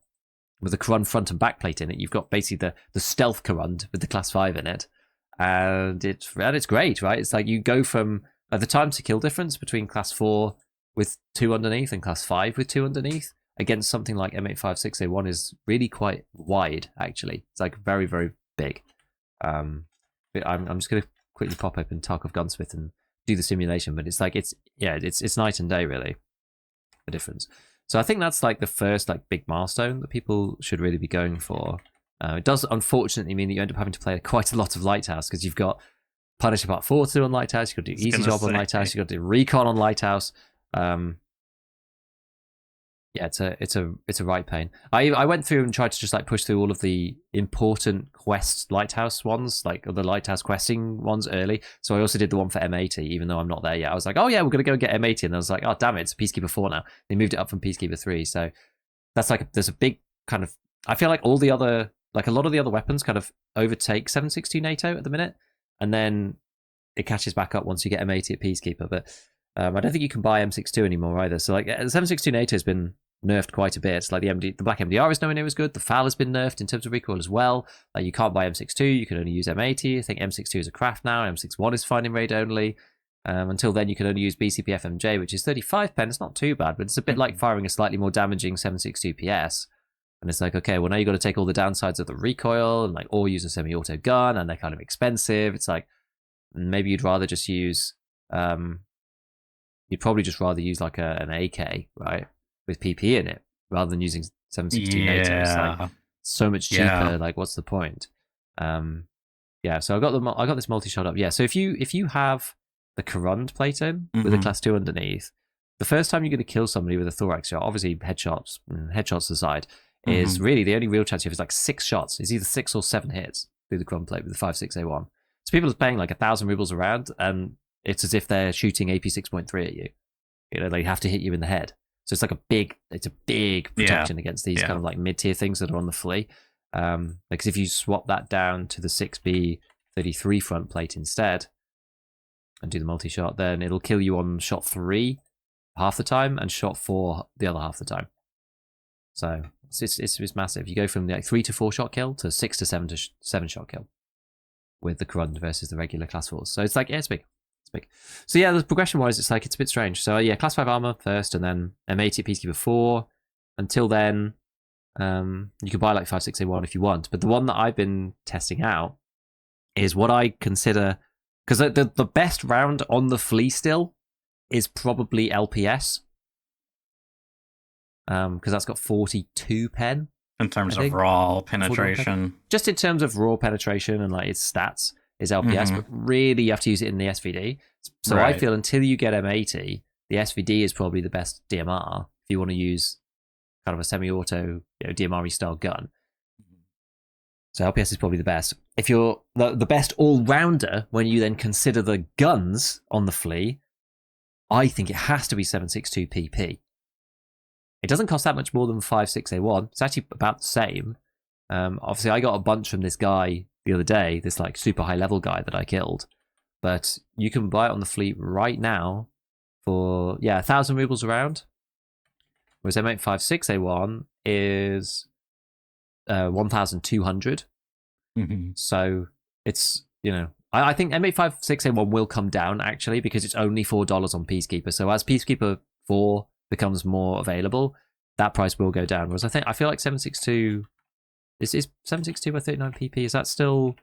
with a Corund front and back plate in it, you've got basically the stealth Corund with the class 5 in it. And it's great, right? It's like you go from the time to kill difference between class 4 with 2 underneath and class 5 with 2 underneath against something like M856A1 is really quite wide, actually. It's like very, very big. I'm just gonna quickly pop open Tarkov Gunsmith and do the simulation, but it's like it's night and day really, the difference. So I think that's like the first like big milestone that people should really be going for. It does unfortunately mean that you end up having to play quite a lot of Lighthouse, because you've got Punisher Part 4 to do on Lighthouse, you've got to do Easy Job on Lighthouse, you've got to do Recon on Lighthouse. Yeah, it's a right pain. I went through and tried to just like push through all of the important quest Lighthouse ones, like the Lighthouse questing ones early. So I also did the one for M80, even though I'm not there yet. I was like, oh yeah, we're gonna go get M80, and I was like, oh damn it, it's Peacekeeper 4 now. They moved it up from Peacekeeper 3, so that's like there's a big kind of. I feel like all the other, like a lot of the other weapons kind of overtake 7.62 NATO at the minute, and then it catches back up once you get M80 at Peacekeeper. But I don't think you can buy M62 anymore either. So like 7.62 NATO has been nerfed quite a bit. It's like the Black MDR is nowhere near as good. The FAL has been nerfed in terms of recoil as well. You can't buy M62. You can only use M80. I think M62 is a craft now. M61 is fine in raid only. Until then, you can only use BCP FMJ, which is 35 pen. It's not too bad, but it's a bit like firing a slightly more damaging 7.62 PS. And it's like, okay, well now you've got to take all the downsides of the recoil and like, or use a semi-auto gun, and they're kind of expensive. It's like, maybe you'd rather just use, you'd probably just rather use like an AK, right, with PP in it, rather than using 7.62 NATO. It's like so much cheaper. Yeah. Like, what's the point? Yeah. So I got this multi-shot up. Yeah. So if you have the Corund plate in with a class 2 underneath, the first time you're going to kill somebody with a thorax shot, obviously headshots aside, is really the only real chance you have is like 6 shots. It's either 6 or 7 hits through the Corund plate with the 5.6A1. So people are paying like 1,000 rubles a round, and it's as if they're shooting AP 6.3 at you. You know, they have to hit you in the head. So it's like a big protection against these kind of like mid-tier things that are on the flea. Because if you swap that down to the 6B33 front plate instead and do the multi-shot, then it'll kill you on shot 3 half the time and shot 4 the other half the time. So it's massive. You go from like 3 to 4 shot kill to 6 to 7 shot kill with the Corund versus the regular class 4s. So it's like, yeah, it's big. It's big. So yeah, the progression wise, it's like, it's a bit strange. So yeah, class 5 armor first, and then M80 Peacekeeper 4. Until then, you can buy like 5.6A1 if you want. But the one that I've been testing out is what I consider, because the best round on the flea still is probably LPS. Because that's got 42 pen. In terms of raw penetration. Just in terms of raw penetration and like its stats is LPS, but really you have to use it in the SVD. So right. I feel until you get M80, the SVD is probably the best DMR if you want to use kind of a semi-auto, DMR-y style gun. So LPS is probably the best. If you're the best all-rounder, when you then consider the guns on the flea, I think it has to be 7.62 PP. It doesn't cost that much more than 5.6A1. It's actually about the same. Obviously, I got a bunch from this guy the other day, this like super high level guy that I killed. But you can buy it on the fleet right now for 1,000 rubles around. Whereas M856A1 is 1,200. So it's, I think M856A1 will come down actually, because it's only $4 on Peacekeeper. So as Peacekeeper 4 becomes more available, that price will go down. Whereas I feel like 7.62 is 7.62 by 39 PP. Is that still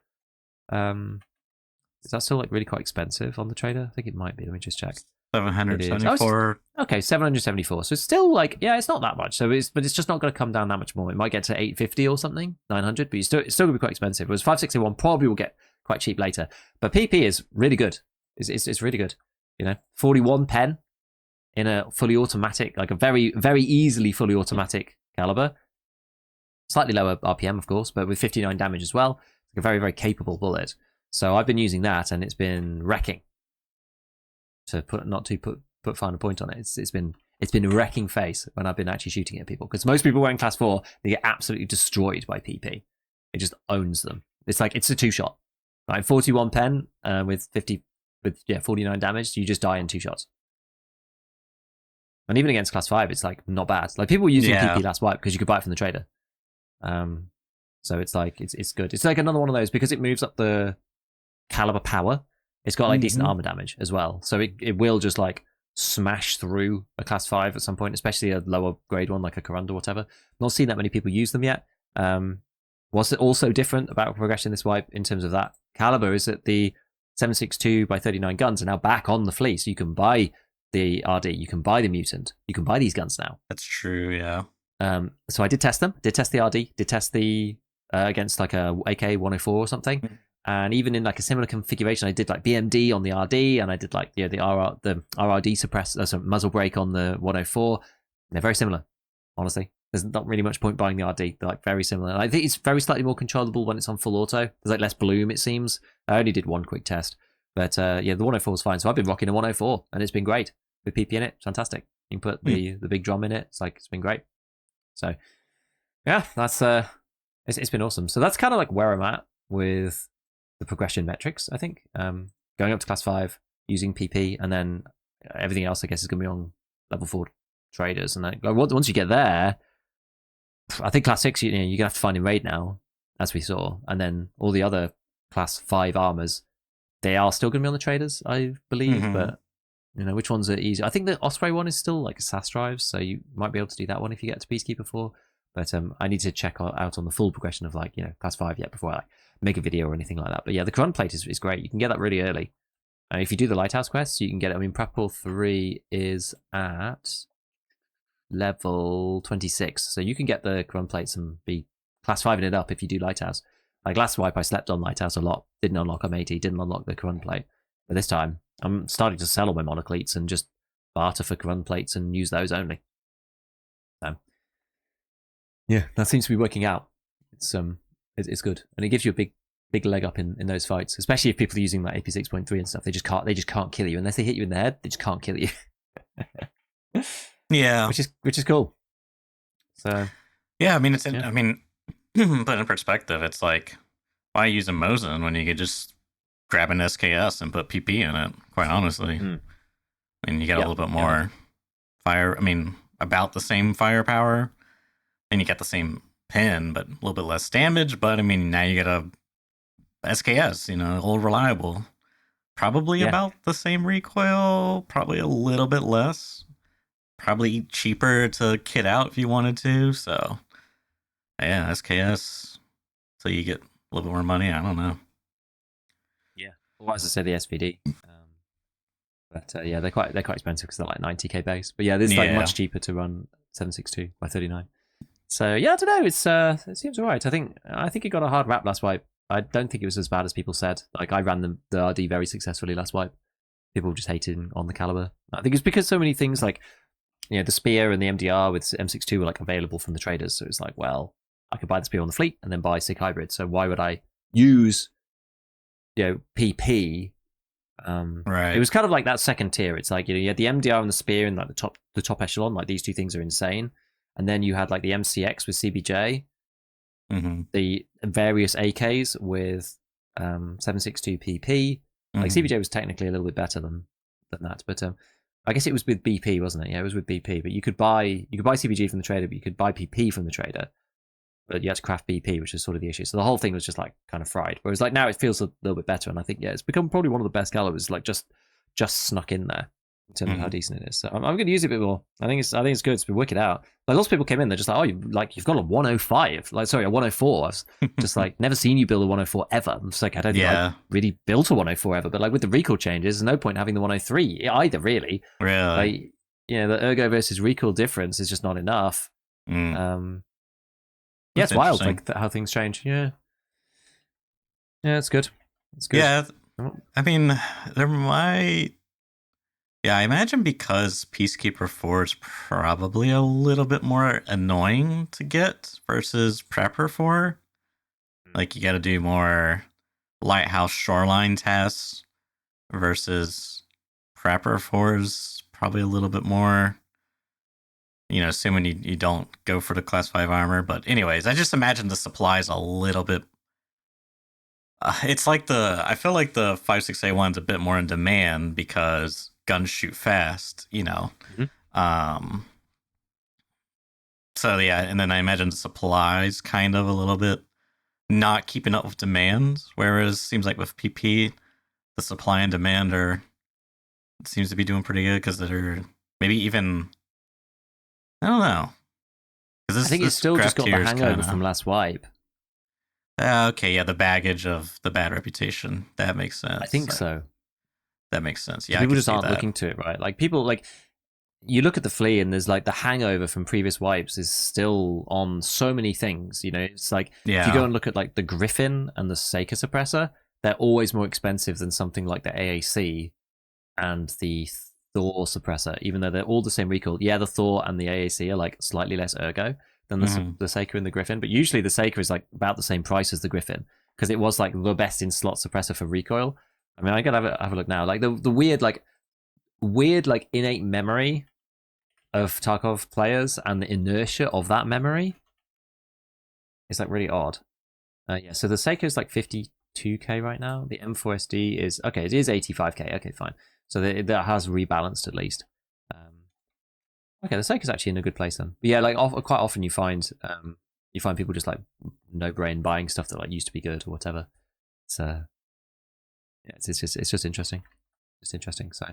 like really quite expensive on the trader? I think it might be. Let me just check. 774. Okay, 774. So it's still like, it's not that much. But it's just not going to come down that much more. It might get to 850 or something, 900, but it's still going to be quite expensive. Whereas 5.61 probably will get quite cheap later. But PP is really good. It's really good. 41 pen in a fully automatic, like a very, very easily fully automatic caliber. Slightly lower RPM, of course, but with 59 damage as well. Like a very, very capable bullet. So I've been using that, and it's been wrecking. To put final point on it, it's been wrecking face when I've been actually shooting at people. Because most people wearing class 4, they get absolutely destroyed by PP. It just owns them. It's like, it's a 2-shot. Right, 41 pen with 49 damage, so you just die in 2 shots. And even against class 5, it's like not bad. Like people were using PP last wipe because you could buy it from the trader. So it's like it's good. It's like another one of those, because it moves up the caliber power. It's got like decent armor damage as well. So it will just like smash through a class 5 at some point, especially a lower grade one like a Corund or whatever. Not seen that many people use them yet. What's also different about progression this wipe in terms of that caliber is that the 7.62 by 39 guns are now back on the fleece. You can buy the RD, you can buy the mutant, you can buy these guns now. That's true, yeah. So I did test them. Did test the RD. Did test the against like a AK 104 or something. Mm-hmm. And even in like a similar configuration, I did like BMD on the RD, and I did like the RRD suppressor, muzzle brake on the 104. They're very similar, honestly. There's not really much point buying the RD. They're like very similar. And I think it's very slightly more controllable when it's on full auto. There's like less bloom, it seems. I only did one quick test, but the 104 is fine. So I've been rocking a 104, and it's been great with PP in it. It's fantastic. You can put the big drum in it. It's been great. So yeah, that's it's been awesome. So that's kind of like where I'm at with the progression metrics, I think. Going up to class 5, using PP, and then everything else, I guess, is going to be on level 4 traders. And once you get there, I think class 6, you're going to have to find in raid now, as we saw. And then all the other class 5 armors, they are still going to be on the traders, I believe. Mm-hmm. But, which ones are easy? I think the Osprey one is still like a SAS drive, so you might be able to do that one if you get to Peacekeeper 4. But I need to check out on the full progression of class 5 yet before I make a video or anything like that. But yeah, the Quran plate is great. You can get that really early. If you do the Lighthouse quests, you can get it. I mean, Prep Pool 3 is at level 26. So you can get the Quran plates and be class 5 and it up if you do Lighthouse. Like last wipe, I slept on Lighthouse a lot. Didn't unlock M80, didn't unlock the Quran plate. But this time, I'm starting to sell all my monocleats and just barter for Quran plates and use those only. Yeah, that seems to be working out. It's good, and it gives you a big leg up in those fights, especially if people are using like AP 6.3 and stuff. They just can't kill you unless they hit you in the head. They just can't kill you. Yeah, which is cool. So yeah, I mean put in perspective, it's like, why use a Mosin when you could just grab an SKS and put PP in it? Quite honestly, I mean, you get a little bit more fire. I mean, about the same firepower. And you get the same pin, but a little bit less damage. But I mean, now you get a SKS, old reliable. Probably about the same recoil, probably a little bit less. Probably cheaper to kit out if you wanted to. So, yeah, SKS. So you get a little bit more money. I don't know. Yeah. Well, as I said, the SVD. But they're quite expensive because they're like 90k base. But yeah, this is like much cheaper to run 7.62 by 39. So yeah, I don't know. It seems alright. I think it got a hard rap last wipe. I don't think it was as bad as people said. Like I ran the RD very successfully last wipe. People just hated on the caliber. I think it's because so many things like the spear and the MDR with M62 were like available from the traders. So it's like, well, I could buy the spear on the fleet and then buy SIG hybrid. So why would I use PP? Right. It was kind of like that second tier. It's like you had the MDR and the spear in like the top echelon. Like these two things are insane. And then you had like the MCX with CBJ, the various AKs with 7.62 PP. Like CBJ was technically a little bit better than that, but I guess it was with BP, wasn't it? Yeah, it was with BP. But you could buy CBG from the trader, but you could buy PP from the trader. But you had to craft BP, which is sort of the issue. So the whole thing was just like kind of fried. Whereas like now it feels a little bit better, and I think it's become probably one of the best calibers. Like just snuck in there. In terms of how decent it is, so I'm going to use it a bit more. I think it's good. It's been working out. Like lots of people came in, they're just like, oh, you've got a 105, a 104. I've just like never seen you build a 104 ever. I'm just like, I don't think I really built a 104 ever. But like with the recoil changes, there's no point having the 103 either. Really. Like, the ergo versus recoil difference is just not enough. It's wild, like how things change. Yeah, it's good. It's good. Yeah, I mean, there might. Yeah, I imagine because Peacekeeper 4 is probably a little bit more annoying to get versus Prepper 4. Like, you got to do more Lighthouse shoreline tests versus Prepper 4 is probably a little bit more, assuming you don't go for the Class 5 armor. But anyways, I just imagine the supply is a little bit... it's like I feel like the 5.6A1's a bit more in demand because... guns shoot fast, So yeah, and then I imagine the supplies kind of a little bit not keeping up with demand, whereas it seems like with PP, the supply and demand seems to be doing pretty good because they're maybe even, I don't know. I think it's still just got the hangover from last wipe. Okay, yeah, the baggage of the bad reputation. That makes sense. I think so. That makes sense. So Yeah, people I can just see aren't that. looking to it, right? Like people like you look at the flea and there's like the hangover from previous wipes is still on so many things. You know, it's like if you go and look at like the Griffin and the Seika suppressor, they're always more expensive than something like the AAC and the Thor suppressor, even though they're all the same recoil. Yeah, the Thor and the AAC are like slightly less ergo than the Seika and the Griffin, but usually the Seika is like about the same price as the Griffin because it was like the best in slot suppressor for recoil. I mean, I gotta have a look now. Like the weird like innate memory of Tarkov players and the inertia of that memory is like really odd. Yeah, so the Seika is like 52k right now. The M4SD is okay. It is 85k. Okay, fine. So that has rebalanced at least. Okay, the Seika is actually in a good place then. But yeah, like quite often you find people just like no brain buying stuff that like used to be good or whatever. It's it's just interesting. It's interesting. So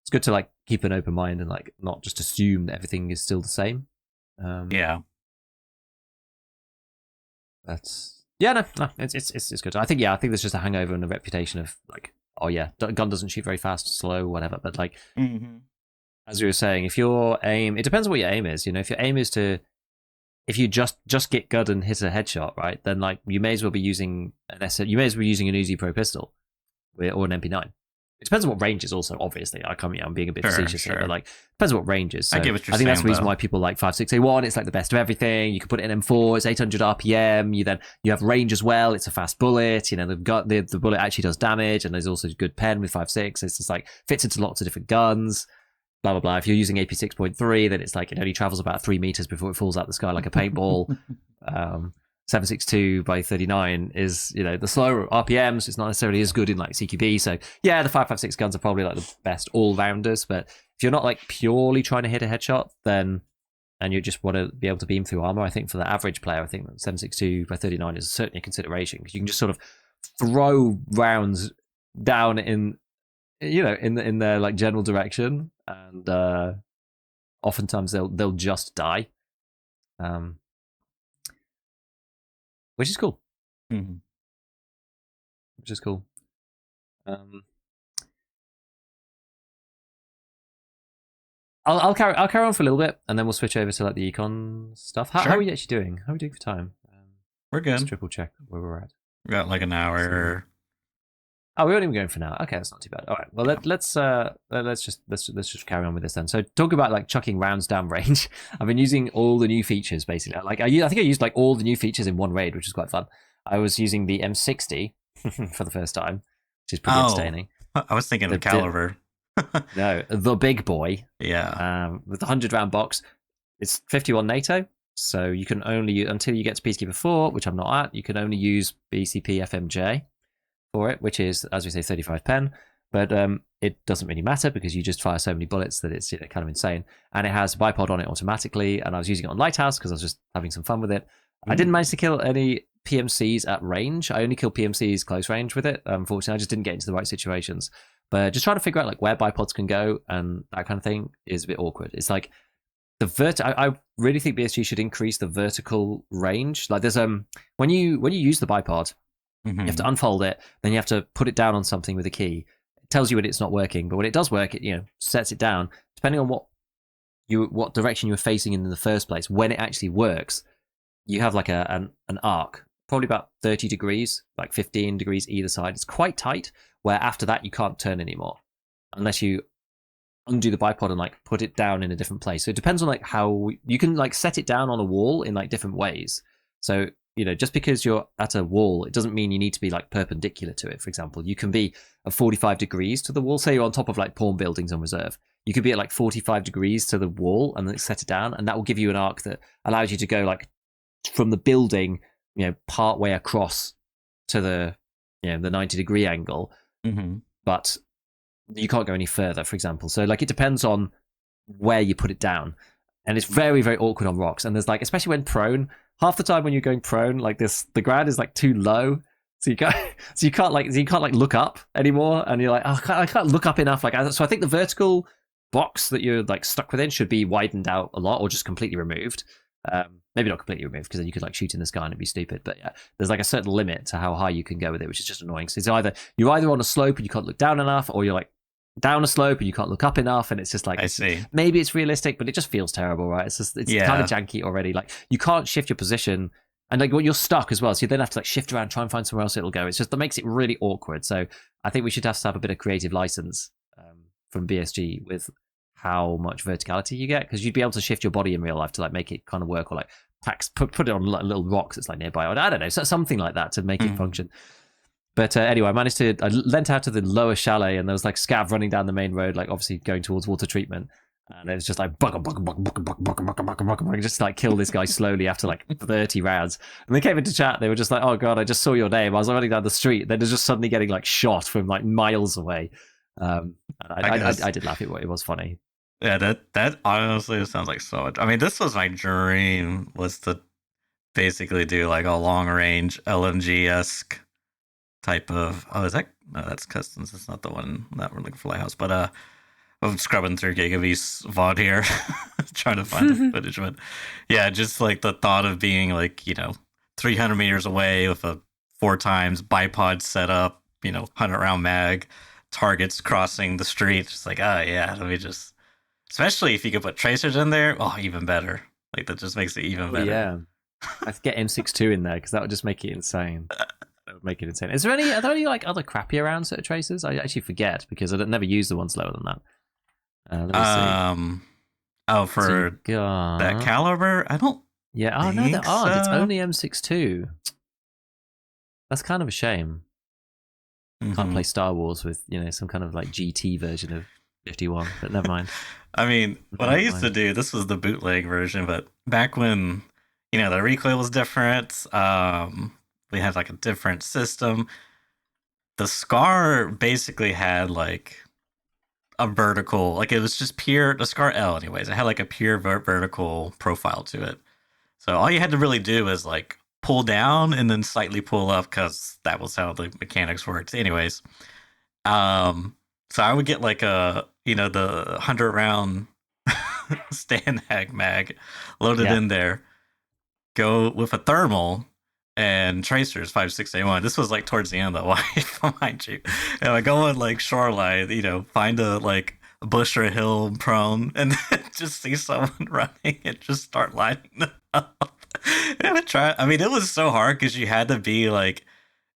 it's good to like keep an open mind and like not just assume that everything is still the same. Yeah. That's no, it's good. I think there's just a hangover and a reputation of like, oh yeah, gun doesn't shoot very fast, slow, whatever. But like, as you were saying, if your aim, it depends on what your aim is. You know, if your aim is to, if you just get good and hit a headshot, right, then like you may as well be using an Uzi Pro pistol or an MP9. It depends on what range is also, obviously. I'm being a bit facetious here, but like, depends on what range is. So I get what you're I think saying, that's the reason why people like 5.6A1. It's like the best of everything. You can put it in M4. It's 800 RPM. You have range as well. It's a fast bullet. You know, the bullet actually does damage, and there's also a good pen with 5.6. It's just like fits into lots of different guns. Blah blah blah. If you're using AP 6.3, then it's like it only travels about 3 meters before it falls out the sky like a paintball. 762 by 39 is, you know, the slower RPMs. It's not necessarily as good in like CQB. So yeah, the 5.56 guns are probably like the best all rounders. But if you're not like purely trying to hit a headshot, then and you just want to be able to beam through armor, I think for the average player, I think 762 by 39 is certainly a consideration because you can just sort of throw rounds down in, you know, in their like general direction, and oftentimes they'll just die. Which is cool. Which is cool. I'll carry on for a little bit, and then we'll switch over to like the econ stuff. How are we actually doing? How are we doing for time? We're good. Let's triple check where we're at. We got like an hour. Oh, we're not even going for now. Okay, that's not too bad. All right. Well, let's just carry on with this then. So, talk about like chucking rounds down range. I've been using all the new features basically. Like I think I used like all the new features in one raid, which is quite fun. I was using the M60 for the first time, which is pretty entertaining. I was thinking the caliber. No, the big boy. Yeah. With the 100-round box, it's 51 NATO. So you can only, until you get to Peacekeeper 4, which I'm not at, you can only use BCP FMJ for it, which is, as we say, 35 pen. But it doesn't really matter because you just fire so many bullets that it's, you know, kind of insane. And it has Bipod on it automatically. And I was using it on Lighthouse because I was just having some fun with it. I didn't manage to kill any PMCs at range. I only killed PMCs close range with it. Unfortunately, I just didn't get into the right situations. But just trying to figure out like where bipods can go and that kind of thing is a bit awkward. It's like I really think BSG should increase the vertical range. Like there's when you use the bipod, you have to unfold it, then you have to put it down on something with a key. It tells you when it's not working, but when it does work, it, you know, sets it down. Depending on what direction you were facing in the first place, when it actually works, you have like an arc, probably about 30 degrees, like 15 degrees either side. It's quite tight, where after that you can't turn anymore unless you undo the bipod and like put it down in a different place. So it depends on like how you can like set it down on a wall in like different ways. So, you know, just because you're at a wall, it doesn't mean you need to be like perpendicular to it. For example, you can be at 45 degrees to the wall. Say you're on top of like pawn buildings on reserve. You could be at like 45 degrees to the wall and then set it down, and that will give you an arc that allows you to go like from the building, you know, part way across to the, you know, the 90-degree angle. But you can't go any further, for example. So like it depends on where you put it down, and it's very, very awkward on rocks. And there's like, especially when prone, half the time when you're going prone like this, the ground is like too low, so you can't like look up anymore, and you're like, oh, I can't look up enough. Like, so I think the vertical box that you're like stuck within should be widened out a lot or just completely removed. maybe not completely removed, because then you could like shoot in the sky and it'd be stupid. But yeah, there's like a certain limit to how high you can go with it, which is just annoying. So you're either on a slope and you can't look down enough, or you're like down a slope and you can't look up enough, and it's just like, I see. Maybe it's realistic, but it just feels terrible, right? It's kind of janky already. Like you can't shift your position, and like you're stuck as well, so you then have to like shift around, try and find somewhere else it'll go. It's just that makes it really awkward. So I think we should have to have a bit of creative license from BSG with how much verticality you get, because you'd be able to shift your body in real life to like make it kind of work, or like put it on like little rocks that's like nearby, or I don't know, something like that to make it function. But anyway, I leant out to the lower chalet, and there was like scav running down the main road, like obviously going towards water treatment. And it was just like, just like kill this guy slowly after like 30 rounds. And they came into chat, they were just like, oh God, I just saw your name. I was running down the street. Then they're just suddenly getting like shot from like miles away. I did laugh. It was funny. Yeah, that honestly sounds like so much. I mean, this was my dream, was to basically do like a long range LMG-esque type of, no, that's customs. That's not the one that we're looking for, Lighthouse. But I'm scrubbing through GigaBeef's VOD here, trying to find the footage. But yeah, just like the thought of being like, 300 meters away with a 4x bipod setup, 100 round mag, targets crossing the street. Just like, let me just, especially if you could put tracers in there, even better. Like that just makes it even better. Yeah, I could get M62 in there, because that would just make it insane. That would make it insane. Are there any like other crappy around set of tracers? I actually forget, because I never use the ones lower than that. Let me see. For that caliber, I don't. Yeah. Oh no, there aren't. It's only M62. That's kind of a shame. Can't play Star Wars with some kind of like GT version of 51, but never mind. I mean, what I used to do, this was the bootleg version, but back when the recoil was different, we had like a different system. The Scar basically had like a vertical, like it was just pure, the Scar L anyways, it had like a pure vertical profile to it. So all you had to really do was like pull down and then slightly pull up, because that was how the mechanics worked anyways. So I would get like the 100 round stand hag mag loaded in there, go with a thermal and tracers 5.6A1. This was like towards the end of the life, mind you. And I go on like shoreline, find a like a bush or a hill prone, and then just see someone running and just start lining them up. And it was so hard, because you had to be like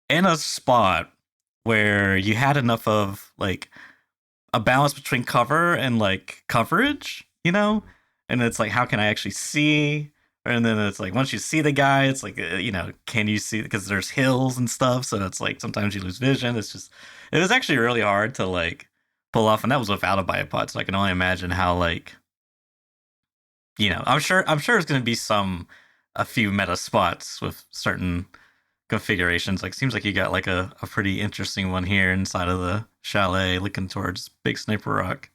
in a spot where you had enough of like a balance between cover and like coverage, and it's like, how can I actually see? And then it's like, once you see the guy, it's like, can you see? Because there's hills and stuff. So it's like, sometimes you lose vision. It was actually really hard to like pull off. And that was without a bipod. So I can only imagine how like, I'm sure it's going to be a few meta spots with certain configurations. Like, seems like you got like a pretty interesting one here inside of the chalet looking towards Big Sniper Rock.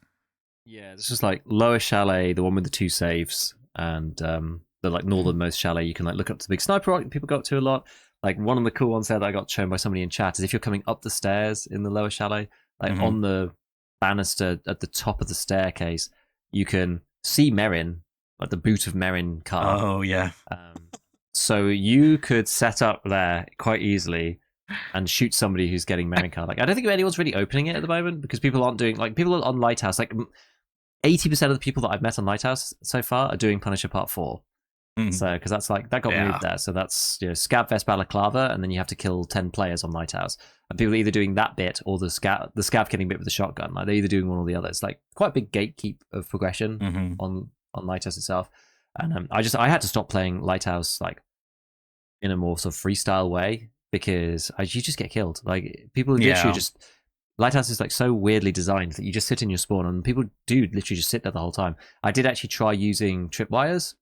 Yeah, this is like lower chalet, the one with the 2 saves, and the like northernmost chalet. You can like look up to the Big Sniper Rock. People go up to a lot. Like one of the cool ones there that I got shown by somebody in chat is if you're coming up the stairs in the lower chalet, like on the banister at the top of the staircase, you can see Merrin, like the boot of Merrin car. Oh yeah. So you could set up there quite easily and shoot somebody who's getting Merrin car. Like I don't think anyone's really opening it at the moment, because people aren't doing, like, people on Lighthouse, like 80% of the people that I've met on Lighthouse so far are doing Punisher Part 4. So, because that's like, that got moved there. So that's, Scab Vest Balaclava, and then you have to kill 10 players on Lighthouse. And people are either doing that bit or the Scav killing bit with the shotgun. Like they're either doing one or the other. It's like quite a big gatekeep of progression on Lighthouse itself. And I had to stop playing Lighthouse like in a more sort of freestyle way, because you just get killed. Like people literally just, Lighthouse is like so weirdly designed that you just sit in your spawn, and people do literally just sit there the whole time. I did actually try using tripwires,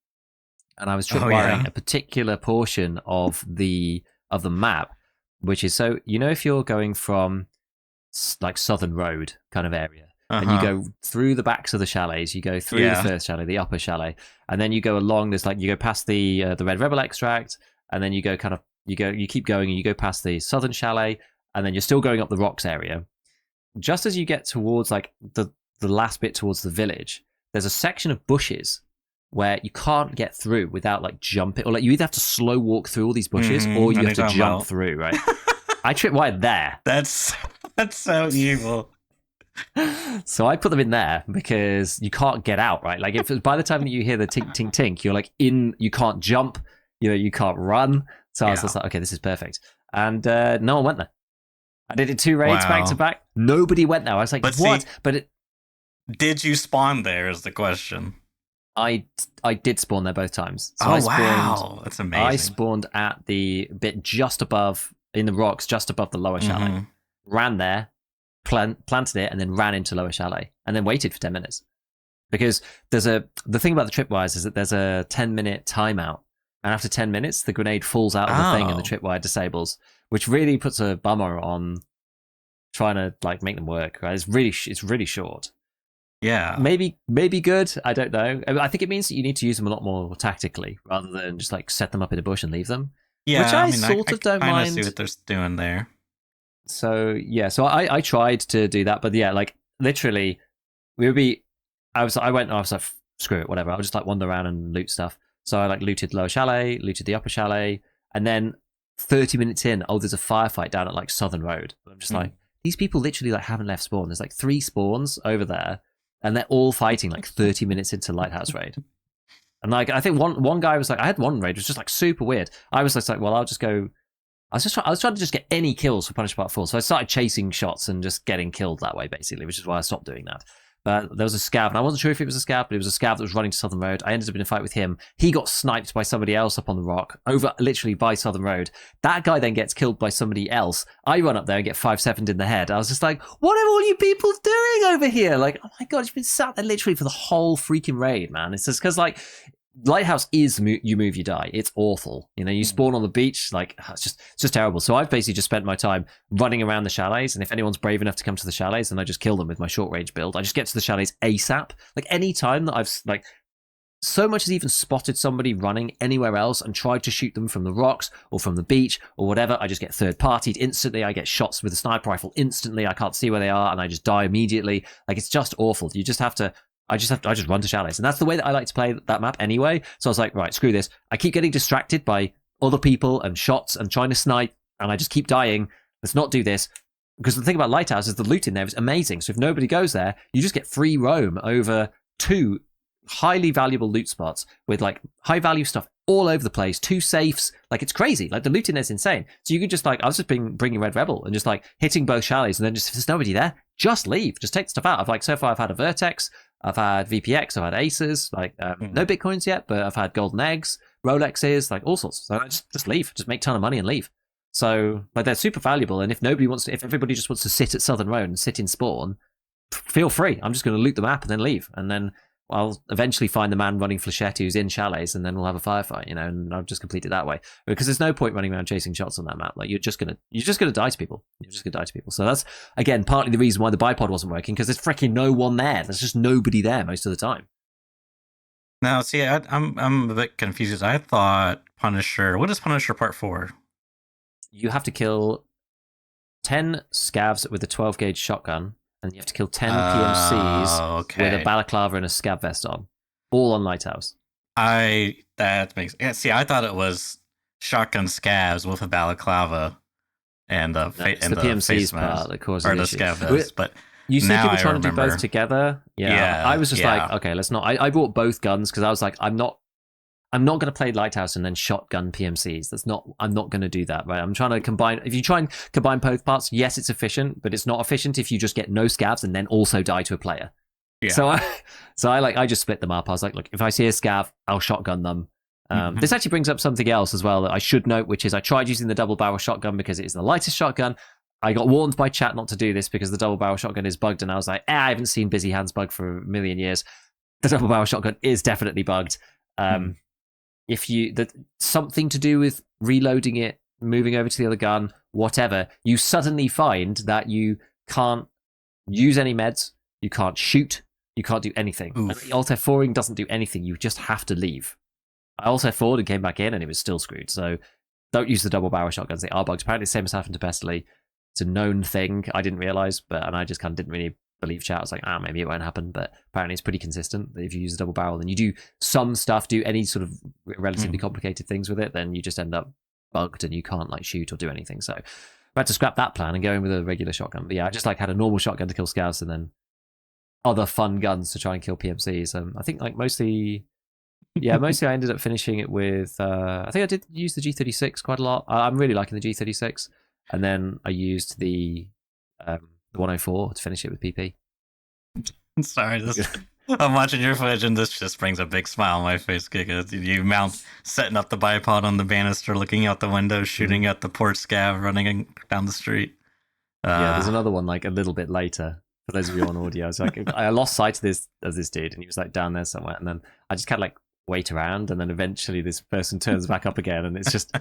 and I was tripwiring a particular portion of the map, which is, so if you're going from like Southern Road kind of area, and you go through the backs of the chalets, you go through the first chalet, the upper chalet, and then you go along this, like you go past the Red Rebel extract, and then you go you keep going and you go past the Southern chalet, and then you're still going up the rocks area. Just as you get towards like the last bit towards the village, there's a section of bushes where you can't get through without like jumping, or like you either have to slow walk through all these bushes or you have to jump through, right? I tripwired there. That's so evil. So I put them in there because you can't get out, right? Like if by the time that you hear the tink tink tink, you're like you can't jump, you can't run. So I was just like, okay, this is perfect. And no one went there. I did it 2 raids back to back. Nobody went there. I was like, what? But did you spawn there is the question. I did spawn there both times. So wow, that's amazing. I spawned at the bit just above, in the rocks, just above the lower chalet. Ran there, planted it, and then ran into lower chalet, and then waited for 10 minutes. Because the thing about the tripwires is that there's a 10-minute timeout, and after 10 minutes, the grenade falls out of the thing and the tripwire disables, which really puts a bummer on trying to like make them work. Right? It's really short. Yeah. Maybe good. I don't know. I think it means that you need to use them a lot more tactically rather than just like set them up in a bush and leave them. Yeah, which I sort of don't mind. I see what they're doing there. So yeah, so I tried to do that, but yeah, like literally, I was like, screw it, whatever. I'll just like wander around and loot stuff. So I like looted lower chalet, looted the upper chalet, and then 30 minutes in, there's a firefight down at like Southern Road. I'm just like, these people literally like haven't left spawn. There's like 3 spawns over there, and they're all fighting like 30 minutes into Lighthouse raid. And like, I think one guy was like, I had one raid, it was just like super weird. I was just like, well, I'll just go. I was trying to just get any kills for Punished Part 4. So I started chasing shots and just getting killed that way, basically, which is why I stopped doing that. But there was a scav, and I wasn't sure if it was a scav, but it was a scav that was running to Southern Road. I ended up in a fight with him. He got sniped by somebody else up on the rock, over literally by Southern Road. That guy then gets killed by somebody else. I run up there and get 5-7'd in the head. I was just like, what are all you people doing over here? Like, oh my God, you've been sat there literally for the whole freaking raid, man. It's just because, like, Lighthouse is you move, you die. It's awful. You spawn on the beach, like it's just terrible. So I've basically just spent my time running around the chalets, and if anyone's brave enough to come to the chalets, then I just kill them with my short range build. I just get to the chalets ASAP. Like any time that I've like so much as even spotted somebody running anywhere else and tried to shoot them from the rocks or from the beach or whatever, I just get third partied instantly. I get shots with a sniper rifle instantly. I can't see where they are, and I just die immediately. Like it's just awful. I just run to chalets. And that's the way that I like to play that map anyway. So I was like, right, screw this. I keep getting distracted by other people and shots and trying to snipe, and I just keep dying. Let's not do this. Because the thing about Lighthouse is the loot in there is amazing. So if nobody goes there, you just get free roam over 2 highly valuable loot spots with like high value stuff all over the place, 2 safes. Like it's crazy. Like the loot in there is insane. So you could just like, I was just bringing Red Rebel and just like hitting both chalets, and then just if there's nobody there, just leave. Just take the stuff out. So far I've had a Vertex, I've had VPX, I've had Aces, like no Bitcoins yet, but I've had golden eggs, Rolexes, like all sorts. So I just leave, just make a ton of money and leave. So like they're super valuable, and if everybody just wants to sit at Southern Road and sit in spawn, feel free. I'm just going to loot the map and then leave, and then I'll eventually find the man running Flechette who's in chalets, and then we'll have a firefight, and I've just completed that way. Because there's no point running around chasing shots on that map. Like you're just gonna die to people. So that's again partly the reason why the bipod wasn't working, because there's freaking no one there. There's just nobody there most of the time. Now, see, I'm a bit confused. I thought Punisher. What is Punisher Part 4? You have to kill 10 scavs with a 12 gauge shotgun. And you have to kill 10 PMCs with a balaclava and a scab vest on. All on Lighthouse. That makes... Yeah, see, I thought it was shotgun scabs with a balaclava and the PMCs face part that causes or the scab vest, but you see people trying to do both together. Yeah. I was just like, okay, let's not... I bought both guns because I was like, I'm not going to play Lighthouse and then shotgun PMCs. I'm not going to do that, right? I'm trying to combine. If you try and combine both parts, yes, it's efficient, but it's not efficient if you just get no scavs and then also die to a player. Yeah. So I just split them up. I was like, look, if I see a scav, I'll shotgun them. This actually brings up something else as well that I should note, which is I tried using the double barrel shotgun because it is the lightest shotgun. I got warned by chat not to do this because the double barrel shotgun is bugged, and I was like, I haven't seen Busy Hands bug for a million years. The double barrel shotgun is definitely bugged. If something to do with reloading it, moving over to the other gun, whatever, you suddenly find that you can't use any meds, you can't shoot, you can't do anything. And the Alt F4ing doesn't do anything, you just have to leave. I Alt F4'd and came back in and it was still screwed. So don't use the double barrel shotguns, they are bugged. Apparently the same has happened to Pestily. It's a known thing, I didn't realise, and I just kind of didn't really believe chat. I was like, maybe it won't happen, but apparently it's pretty consistent. If you use a double barrel and you do some stuff, do any sort of relatively complicated things with it, then you just end up bugged and you can't like shoot or do anything. So I had to scrap that plan and go in with a regular shotgun. But yeah, I just like had a normal shotgun to kill scouts and then other fun guns to try and kill PMCs. I think like mostly I ended up finishing it with I think I did use the G36 quite a lot. I'm really liking the G36, and then I used the 104 to finish it with PP. Sorry, I'm watching your footage and this just brings a big smile on my face, Giga. You mount setting up the bipod on the banister, looking out the window, shooting at the port scav running down the street. Yeah, there's another one like a little bit later. For those of you on audio, I was like, I lost sight of this dude, and he was like down there somewhere, and then I just kind of like wait around, and then eventually this person turns back up again, and it's just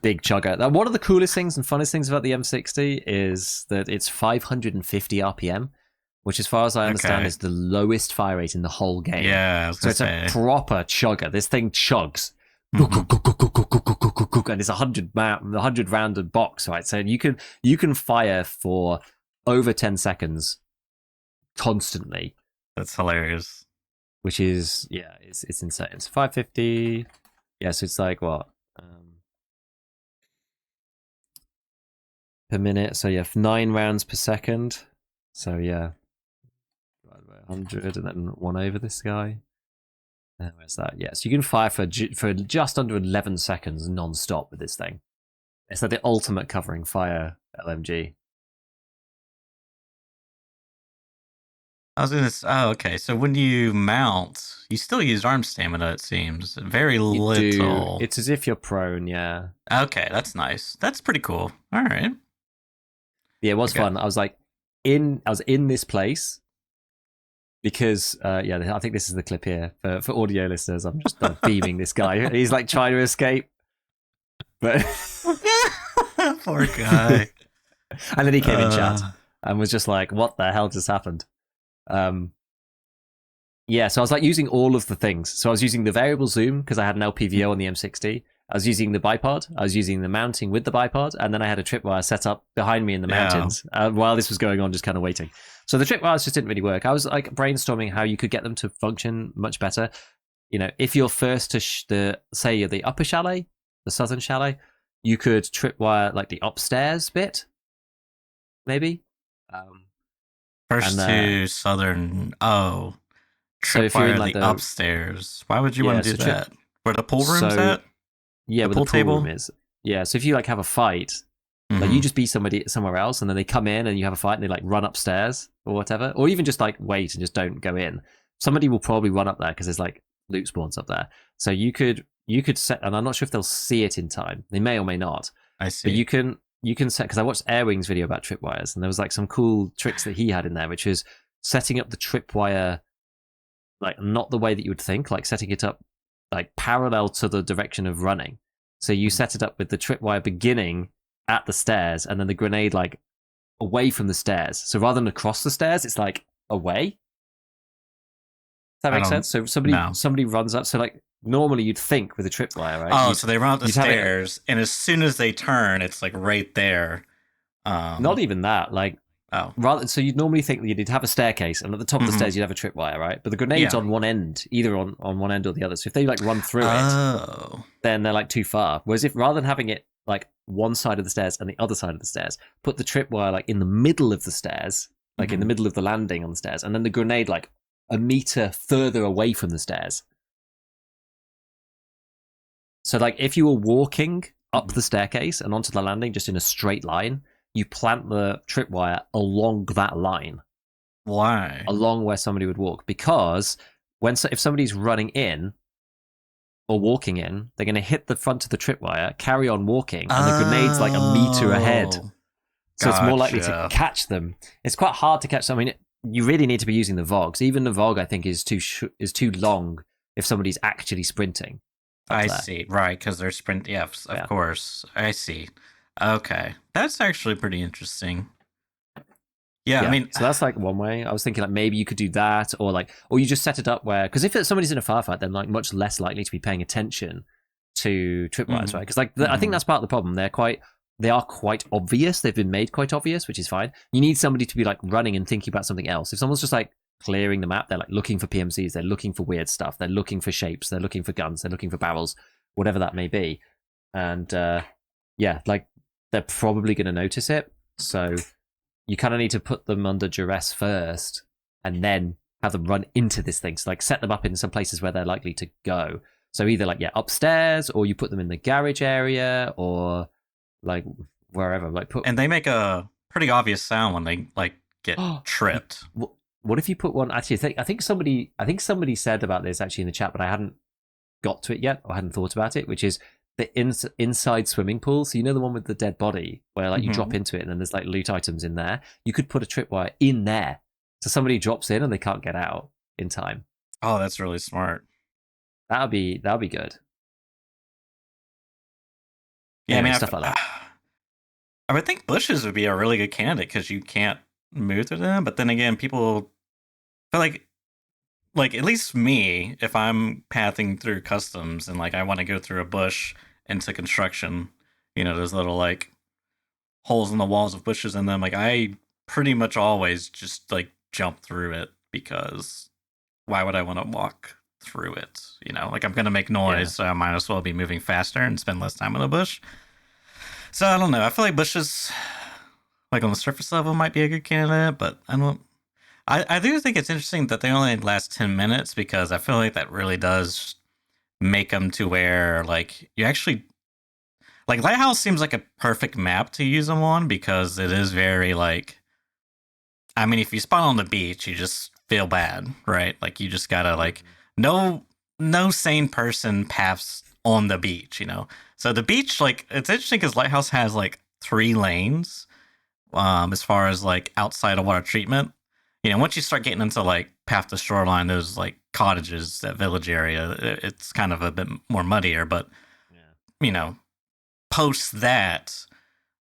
big chugger. Now, one of the coolest things and funnest things about the M60 is that it's 550 RPM, which, as far as I understand, is the lowest fire rate in the whole game. Yeah, so it's a proper chugger. This thing chugs. And it's 100 rounded box, right? So you can fire for over 10 seconds constantly. That's hilarious. Which is it's insane. It's 550. Yeah, so it's like what per minute. So yeah, 9 rounds per second. So yeah, 100 and then 1 over this guy. And where's that? Yeah, so you can fire for just under 11 seconds non-stop with this thing. It's like the ultimate covering fire LMG. I was gonna say, okay. So when you mount, you still use arm stamina, it seems. Very little. It's as if you're prone, yeah. Okay, that's nice. That's pretty cool. All right. Yeah, it was fun. I was in this place because I think this is the clip here for audio listeners. I'm just beaming this guy. He's like trying to escape, but poor guy. And then he came in chat and was just like, "What the hell just happened?" So I was like using all of the things. So I was using the variable zoom because I had an LPVO on the M60. I was using the bipod. I was using the mounting with the bipod, and then I had a tripwire set up behind me in the mountains while this was going on, just kind of waiting. So the tripwires just didn't really work. I was like brainstorming how you could get them to function much better. You know, if you're first to say the upper chalet, the southern chalet, you could tripwire like the upstairs bit, maybe. First to southern. Oh, so if you're in like the upstairs. Why would you want to do that? Where the pool room's at? Yeah, where the pool room is. Yeah, so if you like have a fight, like you just be somebody somewhere else, and then they come in and you have a fight, and they like run upstairs or whatever, or even just like wait and just don't go in. Somebody will probably run up there because there's like loot spawns up there. So you could set, and I'm not sure if they'll see it in time. They may or may not. I see. But you can set, because I watched Airwing's video about tripwires, and there was like some cool tricks that he had in there, which is setting up the tripwire like not the way that you would think, like setting it up like parallel to the direction of running. So you set it up with the tripwire beginning at the stairs, and then the grenade like away from the stairs. So rather than across the stairs, it's like away. Does that make sense? So somebody runs up. So like normally you'd think with a tripwire, right? Oh, so they run up the stairs, and as soon as they turn, it's like right there. Not even that. Like so you'd normally think that you'd have a staircase, and at the top of the stairs you'd have a tripwire, right? But the grenade's on one end, either on one end or the other. So if they like run through it, then they're like too far. Whereas if rather than having it like one side of the stairs and the other side of the stairs, put the tripwire like in the middle of the stairs, like in the middle of the landing on the stairs, and then the grenade like a meter further away from the stairs. So like if you were walking up the staircase and onto the landing just in a straight line, you plant the tripwire along that line. Why? Along where somebody would walk. Because if somebody's running in or walking in, they're going to hit the front of the tripwire, carry on walking, and the grenade's like a meter ahead. So it's more likely to catch them. It's quite hard to catch them. I mean, you really need to be using the VOGs. Even the VOG, I think, is too long if somebody's actually sprinting. I see. Right, because they're sprint. Yes, of course. I see. Okay. That's actually pretty interesting. Yeah, I mean... So that's like one way. I was thinking like maybe you could do that, or you just set it up where... Because if somebody's in a firefight, they're like much less likely to be paying attention to tripwires, right? Because I think that's part of the problem. They're quite they are quite obvious. They've been made quite obvious, which is fine. You need somebody to be like running and thinking about something else. If someone's just like clearing the map, they're like looking for PMCs, they're looking for weird stuff, they're looking for shapes, they're looking for guns, they're looking for barrels, whatever that may be. And yeah, like they're probably going to notice it. So you kind of need to put them under duress first and then have them run into this thing. So like set them up in some places where they're likely to go. So either like, yeah, upstairs, or you put them in the garage area, or like wherever. Like and they make a pretty obvious sound when they like get tripped. What if you put one? Actually, I think somebody said about this actually in the chat, but I hadn't got to it yet, or hadn't thought about it, which is the inside swimming pool. So you know the one with the dead body, where like you drop into it and then there's like loot items in there. You could put a tripwire in there, so somebody drops in and they can't get out in time. Oh, that's really smart. That'll be good. Yeah, anyway, I mean, stuff like that. I would think bushes would be a really good candidate because you can't move through them. But then again, people feel like at least me, if I'm pathing through customs and like I want to go through a bush into construction, you know, there's little like holes in the walls with bushes in them. Like I pretty much always just like jump through it, because why would I want to walk through it? You know, like I'm gonna make noise, so I might as well be moving faster and spend less time in the bush. So I don't know. I feel like bushes, like on the surface level, might be a good candidate, but I don't. I do think it's interesting that they only last 10 minutes, because I feel like that really does make them to where like you actually like Lighthouse seems like a perfect map to use them on, because it is very like, I mean, if you spawn on the beach, you just feel bad, right? Like you just gotta like no sane person paths on the beach, you know. So the beach, like, it's interesting because Lighthouse has like 3 lanes, as far as like outside of water treatment. You know, once you start getting into like past the shoreline, those like cottages, that village area, it's kind of a bit more muddier. But you know, post that,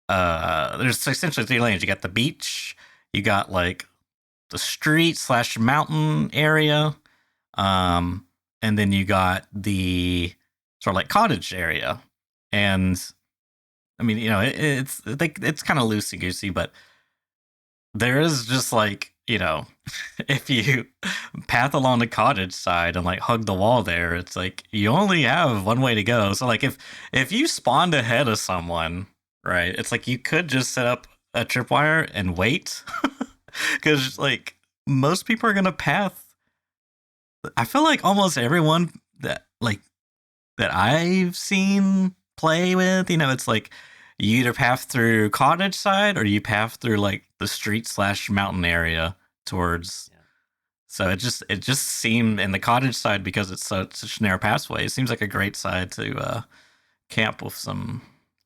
there's essentially 3 lanes. You got the beach, you got like the street / mountain area, and then you got the sort of like cottage area. And I mean, you know, it's kind of loosey goosey, but there is just like, you know, if you path along the cottage side and like hug the wall there, it's like you only have one way to go. So like if you spawned ahead of someone, right, it's like you could just set up a tripwire and wait, because like most people are gonna path. I feel like almost everyone that I've seen play with, you know, it's like you either path through cottage side or you path through like the street / mountain area towards. So it just seemed in the cottage side, because it's such a narrow pathway, it seems like a great side to camp with some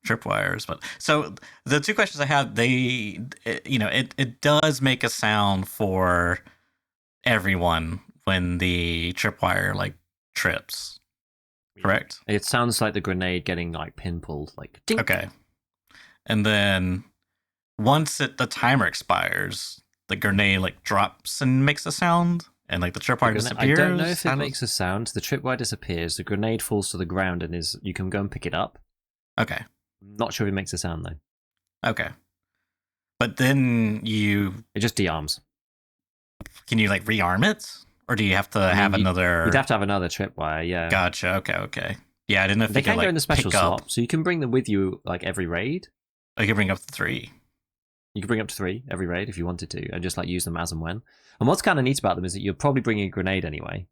tripwires. But so the 2 questions I have, it does make a sound for everyone when the tripwire like trips. Correct. It sounds like the grenade getting like pinpulled, like dink. Okay. And then once the timer expires, the grenade like drops and makes a sound, and like the tripwire disappears. I don't know if it makes a sound. The tripwire disappears, the grenade falls to the ground, and you can go and pick it up. Okay. Not sure if it makes a sound though. Okay. But then it just de-arms. Can you like rearm it? Or do you have to have another? You'd have to have another tripwire, yeah. Gotcha. Okay. Yeah, I didn't know if they can go in the special slot, so you can bring them with you like every raid. I can bring up to 3. You can bring up to 3 every raid if you wanted to, and just like use them as and when. And what's kind of neat about them is that you're probably bringing a grenade anyway.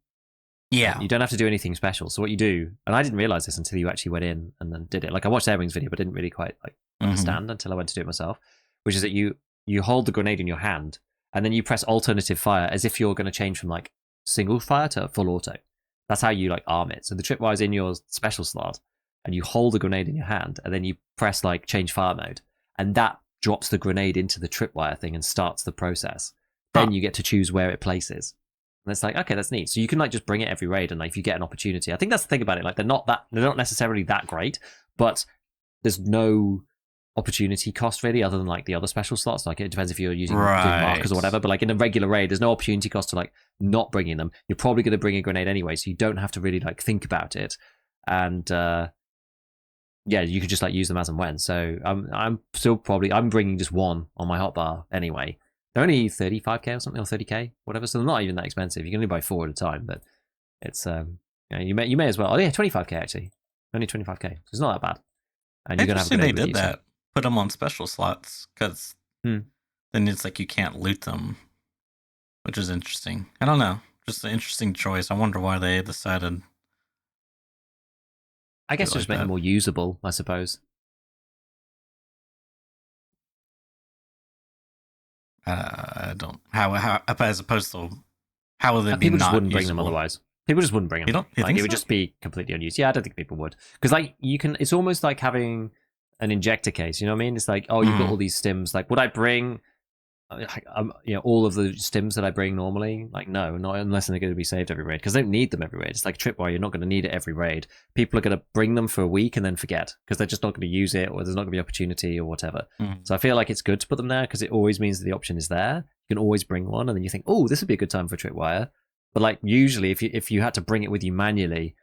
Yeah. You don't have to do anything special. So what you do, and I didn't realize this until you actually went in and then did it. Like I watched Airwing's video, but didn't really quite like understand until I went to do it myself. Which is that you hold the grenade in your hand, and then you press alternative fire as if you're going to change from like single fire to full auto. That's how you like arm it. So the tripwire's in your special slot, and you hold the grenade in your hand, and then you press like change fire mode, and that drops the grenade into the tripwire thing and starts the process. Then you get to choose where it places. And it's like, okay, that's neat. So you can like just bring it every raid, and like if you get an opportunity, I think that's the thing about it. Like they're not necessarily that great, but there's no opportunity cost really, other than like the other special slots. Like it depends if you're using doing markers or whatever. But like in a regular raid, there's no opportunity cost to like not bringing them. You're probably going to bring a grenade anyway, so you don't have to really like think about it. And yeah, you could just like use them as and when. So I'm still probably I'm bringing just one on my hotbar anyway. They're only 35k or something, or 30k, whatever. So they're not even that expensive. You can only buy 4 at a time, but it's you may as well. Oh yeah, 25k actually, only 25k. So it's not that bad. And you're gonna have a good they did that. Put them on special slots because then it's like you can't loot them, which is interesting. I don't know, just an interesting choice. I wonder why they decided. I guess just make them more usable, I suppose. I don't how as opposed to how will they be people not just wouldn't bring usable? them otherwise. People just wouldn't bring them. You don't? You like, think it would just be completely unused. Yeah, I don't think people would, because like you can. It's almost like having an injector case. You know what I mean? It's like, oh, you've got all these stims. Like, would I bring? All of the stims that I bring normally, like no, not unless they're going to be saved every raid, because they don't need them every raid. It's like Tripwire, you're not going to need it every raid. People are going to bring them for a week and then forget because they're just not going to use it, or there's not going to be opportunity or whatever. So I feel like it's good to put them there because it always means that the option is there. You can always bring one, and then you think, oh, this would be a good time for Tripwire. But like usually, if you had to bring it with you manually,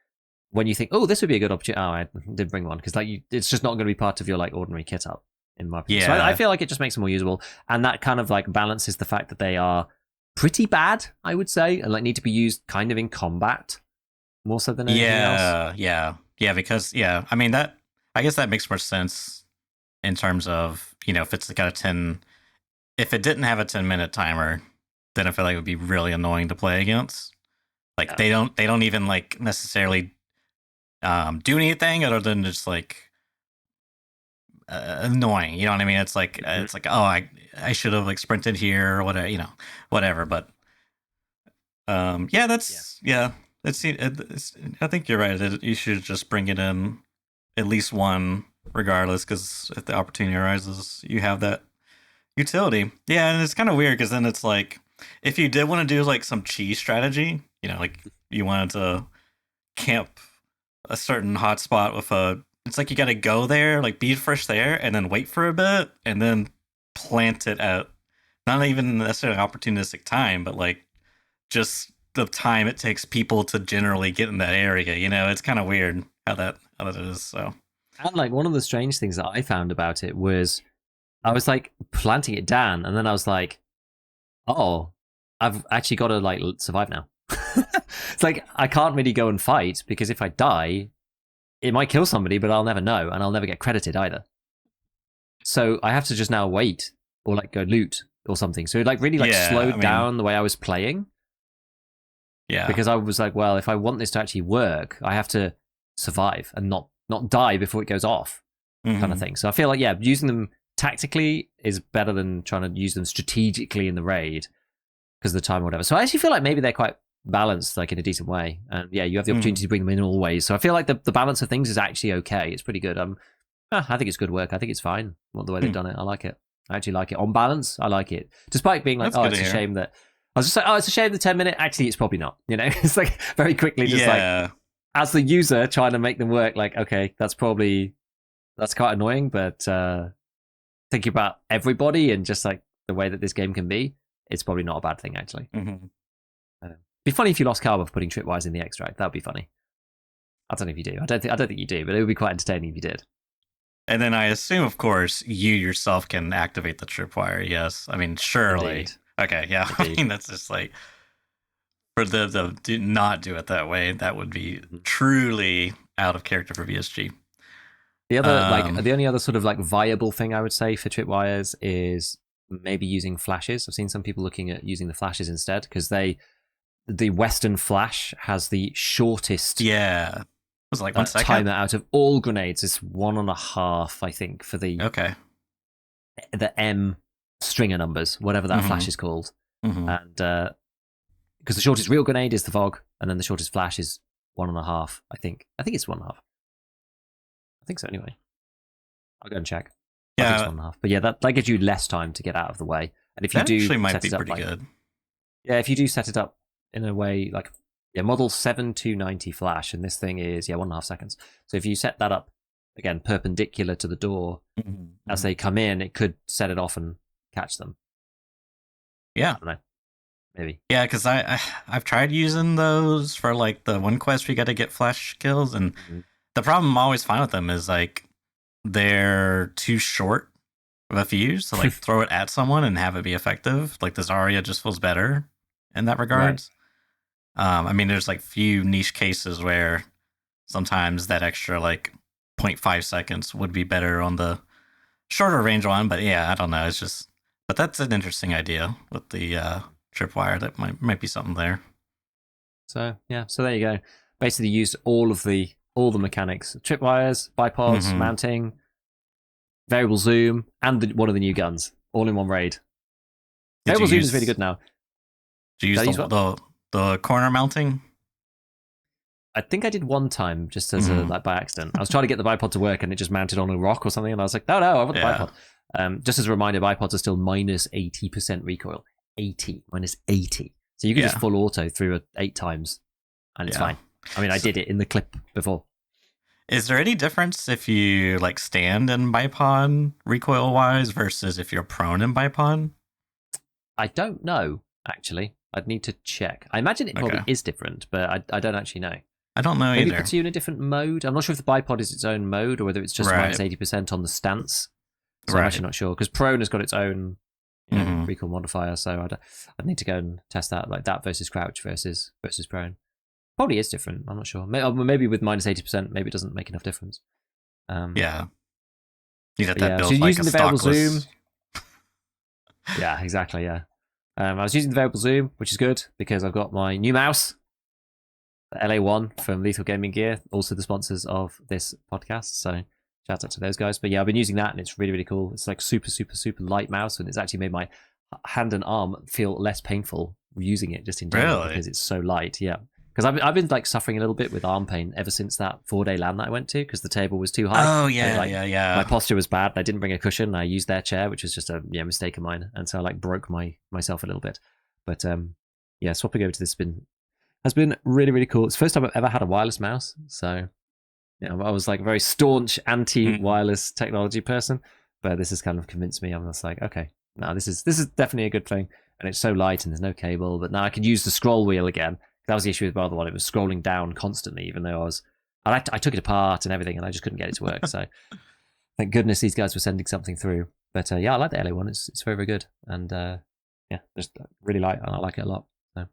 when you think, oh, this would be a good opportunity, oh, I did bring one, because like it's just not going to be part of your like ordinary kit up. In my opinion. Yeah. So I feel like it just makes them more usable, and that kind of like balances the fact that they are pretty bad, I would say, and like need to be used kind of in combat more so than anything else. Yeah. Because I mean that I guess that makes more sense in terms of if it's got a 10. If it didn't have a 10-minute timer, then I feel like it would be really annoying to play against. Like they don't even like necessarily do anything other than just like. Annoying, you know what I mean? It's like oh, I should have like sprinted here or whatever, whatever. But it's I think you're right. You should just bring it in at least one, regardless, because if the opportunity arises, you have that utility. Yeah, and it's kind of weird because then it's like if you did want to do like some cheese strategy, like you wanted to camp a certain hotspot with a. It's like you got to go there, like be first there, and then wait for a bit, and then plant it at not even necessarily an opportunistic time, but like just the time it takes people to generally get in that area. It's kind of weird how that is. So, and like one of the strange things that I found about it was I was like planting it down, and then I was like, oh, I've actually got to like survive now. It's like I can't really go and fight because if I die, it might kill somebody, but I'll never know, and I'll never get credited either. So I have to just now wait, or like go loot or something. So it like really like slowed down the way I was playing. Yeah. Because I was like, well, if I want this to actually work, I have to survive and not die before it goes off, kind of thing. So I feel like using them tactically is better than trying to use them strategically in the raid because of the time or whatever. So I actually feel like maybe they're quite balanced, like in a decent way, and you have the opportunity to bring them in always. So I feel like the balance of things is actually okay. It's pretty good. I think it's good work. I think it's fine. The way they've done it, I like it. I actually like it. On balance, I like it. Despite being like, it's a shame that I was just like, oh, it's a shame the 10-minute. Actually, it's probably not. It's like very quickly, just like as the user trying to make them work. Like, okay, that's quite annoying, but thinking about everybody and just like the way that this game can be, it's probably not a bad thing actually. Be funny if you lost Carver for putting tripwires in the extract. That would be funny. I don't know if you do. I don't think you do, but it would be quite entertaining if you did. And then I assume, of course, you yourself can activate the tripwire. Yes, I mean surely. Indeed. Okay, yeah. Indeed. I mean that's just like for them to not do it that way. That would be truly out of character for VSG. The other the only other sort of like viable thing I would say for tripwires is maybe using flashes. I've seen some people looking at using the flashes instead because the Western flash has the shortest. Yeah, it was like 1 second. Timer out of all grenades. It's 1.5, I think, for the the M stringer numbers, whatever that flash is called, and because the shortest real grenade is the fog, and then the shortest flash is 1.5. I think it's 1.5. I think so anyway. I'll go and check. I think it's 1.5. But yeah, that gives you less time to get out of the way, and if you do, actually might be pretty good. Yeah, if you do set it up in a way like model 7290 flash, and this thing is 1.5 seconds. So if you set that up again perpendicular to the door as they come in, it could set it off and catch them. Yeah, I don't know. Maybe. Yeah, because I've tried using those for like the one quest we got to get flash kills, and the problem I'm always find with them is like they're too short of a fuse to like throw it at someone and have it be effective. Like the Zarya just feels better in that regards. Right. I mean, there's like few niche cases where sometimes that extra like 0.5 seconds would be better on the shorter range one. But yeah, I don't know. It's just, but that's an interesting idea with the tripwire. That might be something there. So yeah, so there you go. Basically, used all the mechanics: tripwires, bipods, mounting, variable zoom, and one of the new guns, all in one raid. Variable zoom is really good now. Do you use the corner mounting? I think I did one time just as like by accident. I was trying to get the bipod to work and it just mounted on a rock or something, and I was like, no, I want the bipod. Just as a reminder, bipods are still minus 80% recoil. 80 minus 80. So you can just full auto through 8 times, and it's fine. I mean, I did it in the clip before. Is there any difference if you like stand in bipod recoil wise versus if you're prone in bipod? I don't know, actually. I'd need to check. I imagine it probably is different, but I don't actually know. I don't know Maybe either. Maybe it puts you in a different mode. I'm not sure if the bipod is its own mode or whether it's just minus 80% on the stance. So I'm actually not sure, because prone has got its own recoil modifier, so I'd need to go and test that, like that versus crouch versus prone. Probably is different. I'm not sure. Maybe with minus 80%, maybe it doesn't make enough difference. Yeah. You got that built so like using a the variable stockless... zoom. Yeah, exactly. Yeah. I was using the variable zoom, which is good because I've got my new mouse, the LA1 from Lethal Gaming Gear, also the sponsors of this podcast. So shout out to those guys. But yeah, I've been using that and it's really, really cool. It's like super, super, super light mouse, and it's actually made my hand and arm feel less painful using it just in general because it's so light. Yeah. Because I've been like suffering a little bit with arm pain ever since that 4-day LAN that I went to, because the table was too high. Oh yeah, My posture was bad. I didn't bring a cushion. I used their chair, which was just a mistake of mine, and so I like broke myself a little bit. But swapping over to this has been really, really cool. It's the first time I've ever had a wireless mouse, so I was like a very staunch anti-wireless technology person, but this has kind of convinced me. I'm just like, okay, no, this is definitely a good thing, and it's so light and there's no cable. But now I can use the scroll wheel again. That was the issue with the other one. It was scrolling down constantly, even though I took it apart and everything, and I just couldn't get it to work. So thank goodness these guys were sending something through. But I like the LA one. It's very, very good, and just really light, and I like it a lot. So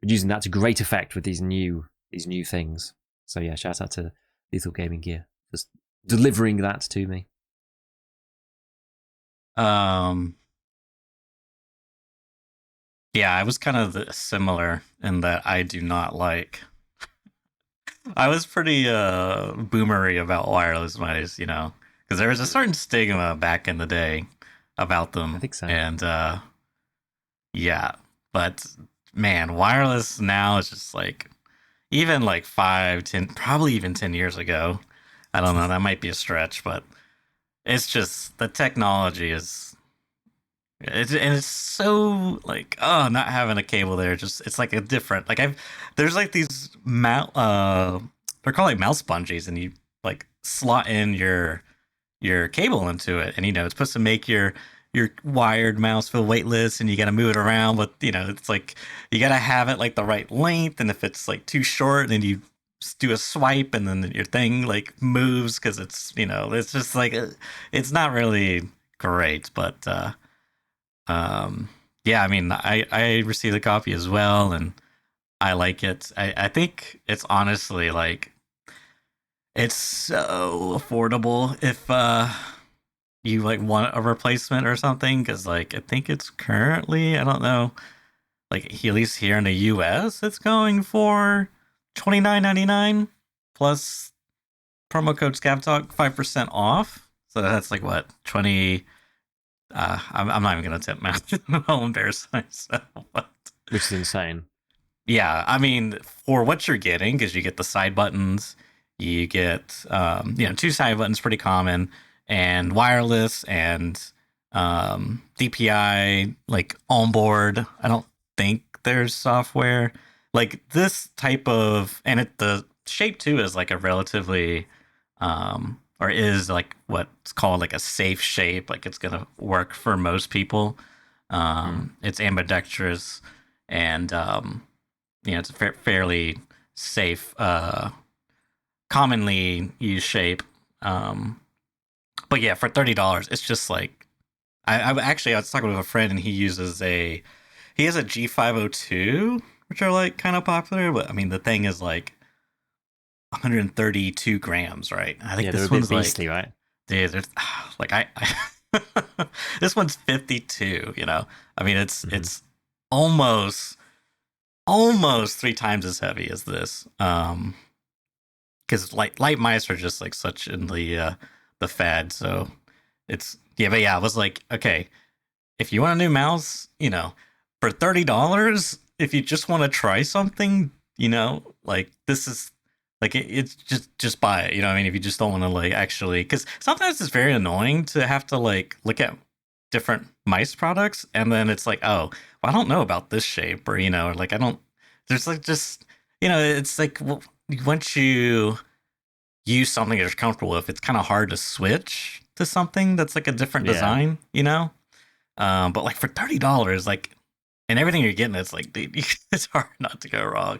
we're using that to great effect with these new things. So yeah, shout out to Lethal Gaming Gear for delivering that to me. Yeah, I was kind of similar in that I do not like... I was pretty boomery about wireless mice, because there was a certain stigma back in the day about them. I think so. And yeah, but man, wireless now is just like, even like 5, 10, probably even 10 years ago. I don't know, that might be a stretch, but it's just, the technology is... It's so like, not having a cable there, just it's like a different, like there's like these they're called like mouse sponges, and you like slot in your cable into it, and it's supposed to make your wired mouse feel weightless, and you got to move it around, but it's like you got to have it like the right length, and if it's like too short, then you do a swipe and then your thing like moves, because it's it's just like it's not really great, but yeah, I mean, I received a copy as well, and I like it. I think it's honestly like, it's so affordable if you like want a replacement or something, because like I think it's currently, I don't know, like at least here in the US it's going for $29.99 plus promo code ScavTalk 5% off. So that's like what, 20. I'm not even gonna tip math. I'll embarrass myself. Which is insane. Yeah, I mean, for what you're getting, because you get the side buttons, you get 2 side buttons, pretty common, and wireless, and DPI like on board. I don't think there's software like this type of, and the shape too is like a relatively or is like what's called like a safe shape, like it's gonna work for most people. It's ambidextrous, and it's a fairly safe, commonly used shape. But yeah, for $30, it's just like I was talking with a friend and he has a G502, which are like kind of popular, but I mean the thing is like 132 grams, right? I think Yeah, they're a this bit one's beastly, like, right? dude, there's like this one's 52. I mean Mm-hmm. it's almost three times as heavy as this. Because light mice are just like such in the fad, so it's yeah, but yeah, I was like, okay, if you want a new mouse, for $30, if you just want to try something, like this is like it's just buy it. I mean, if you just don't want to like actually, because sometimes it's very annoying to have to like look at different mice products, and then it's like, oh, well, I don't know about this shape, or like I don't. There's like just it's like well, once you use something that you're comfortable with, it's kind of hard to switch to something that's like a different Yeah, design. But like for $30, like, and everything you're getting, it's like, dude, it's hard not to go wrong.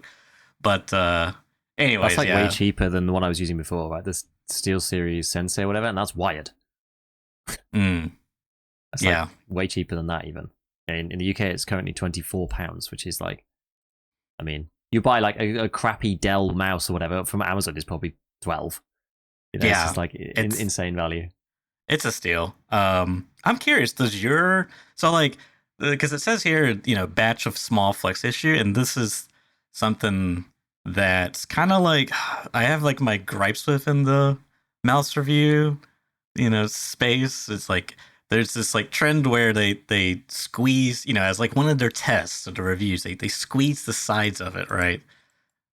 But that's anyways, like way yeah. cheaper than the one I was using before, right? This Steel Series Sensei or whatever, and that's wired. Mm, It's like yeah. way cheaper than that even. In the UK, it's currently £24, which is like, I mean, you buy like a crappy Dell mouse or whatever from Amazon is probably 12. It's Yeah. just like It's insane value. it's a steal. I'm curious, does your so like because it says here, batch of small flex issue, and this is something that's kind of like I have like my gripes with in the mouse review, space. It's like there's this like trend where they squeeze, as like one of their tests or the reviews, they squeeze the sides of it, right?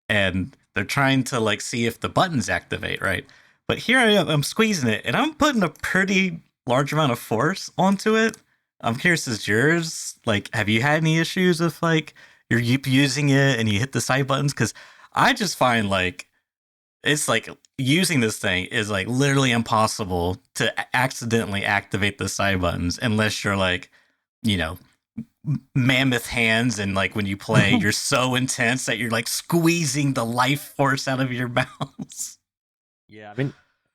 And they're trying to like see if the buttons activate, right? But here I am, I'm squeezing it, and I'm putting a pretty large amount of force onto it. I'm curious, is yours like? Have you had any issues with like you're using it and you hit the side buttons? Because I just find like it's like using this thing is like literally impossible to accidentally activate the side buttons unless you're like, you know, mammoth hands, and like when you play you're so intense that you're like squeezing the life force out of your mouse. Yeah, I mean,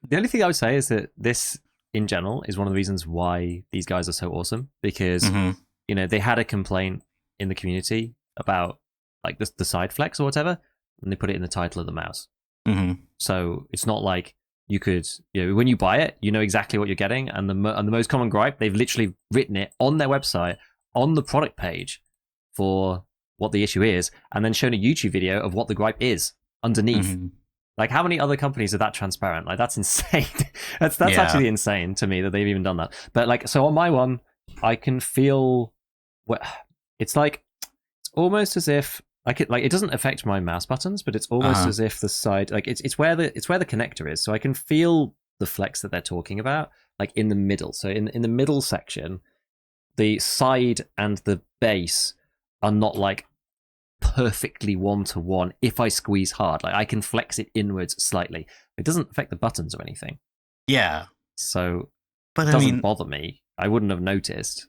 the only thing I would say is that this, in general, is one of the reasons why these guys are so awesome because Mm-hmm. they had a complaint in the community about like the side flex or whatever, and they put it in the title of the mouse. Mm-hmm. So it's not like you could, when you buy it, you know exactly what you're getting. And the most common gripe, they've literally written it on their website on the product page for what the issue is, and then shown a YouTube video of what the gripe is underneath. Mm-hmm. Like, how many other companies are that transparent? Like, that's insane. that's Yeah. actually insane to me that they've even done that. But like, so on my one, I can feel what it's like. It's almost as if like it doesn't affect my mouse buttons, but it's almost Uh-huh. as if the side like it's where the connector is, so I can feel the flex that they're talking about, like in the middle. So in the middle section, the side and the base are not like perfectly one to one. If I squeeze hard, like I can flex it inwards slightly. It doesn't affect the buttons or anything, Yeah. so But it I doesn't mean, bother me. I wouldn't have noticed.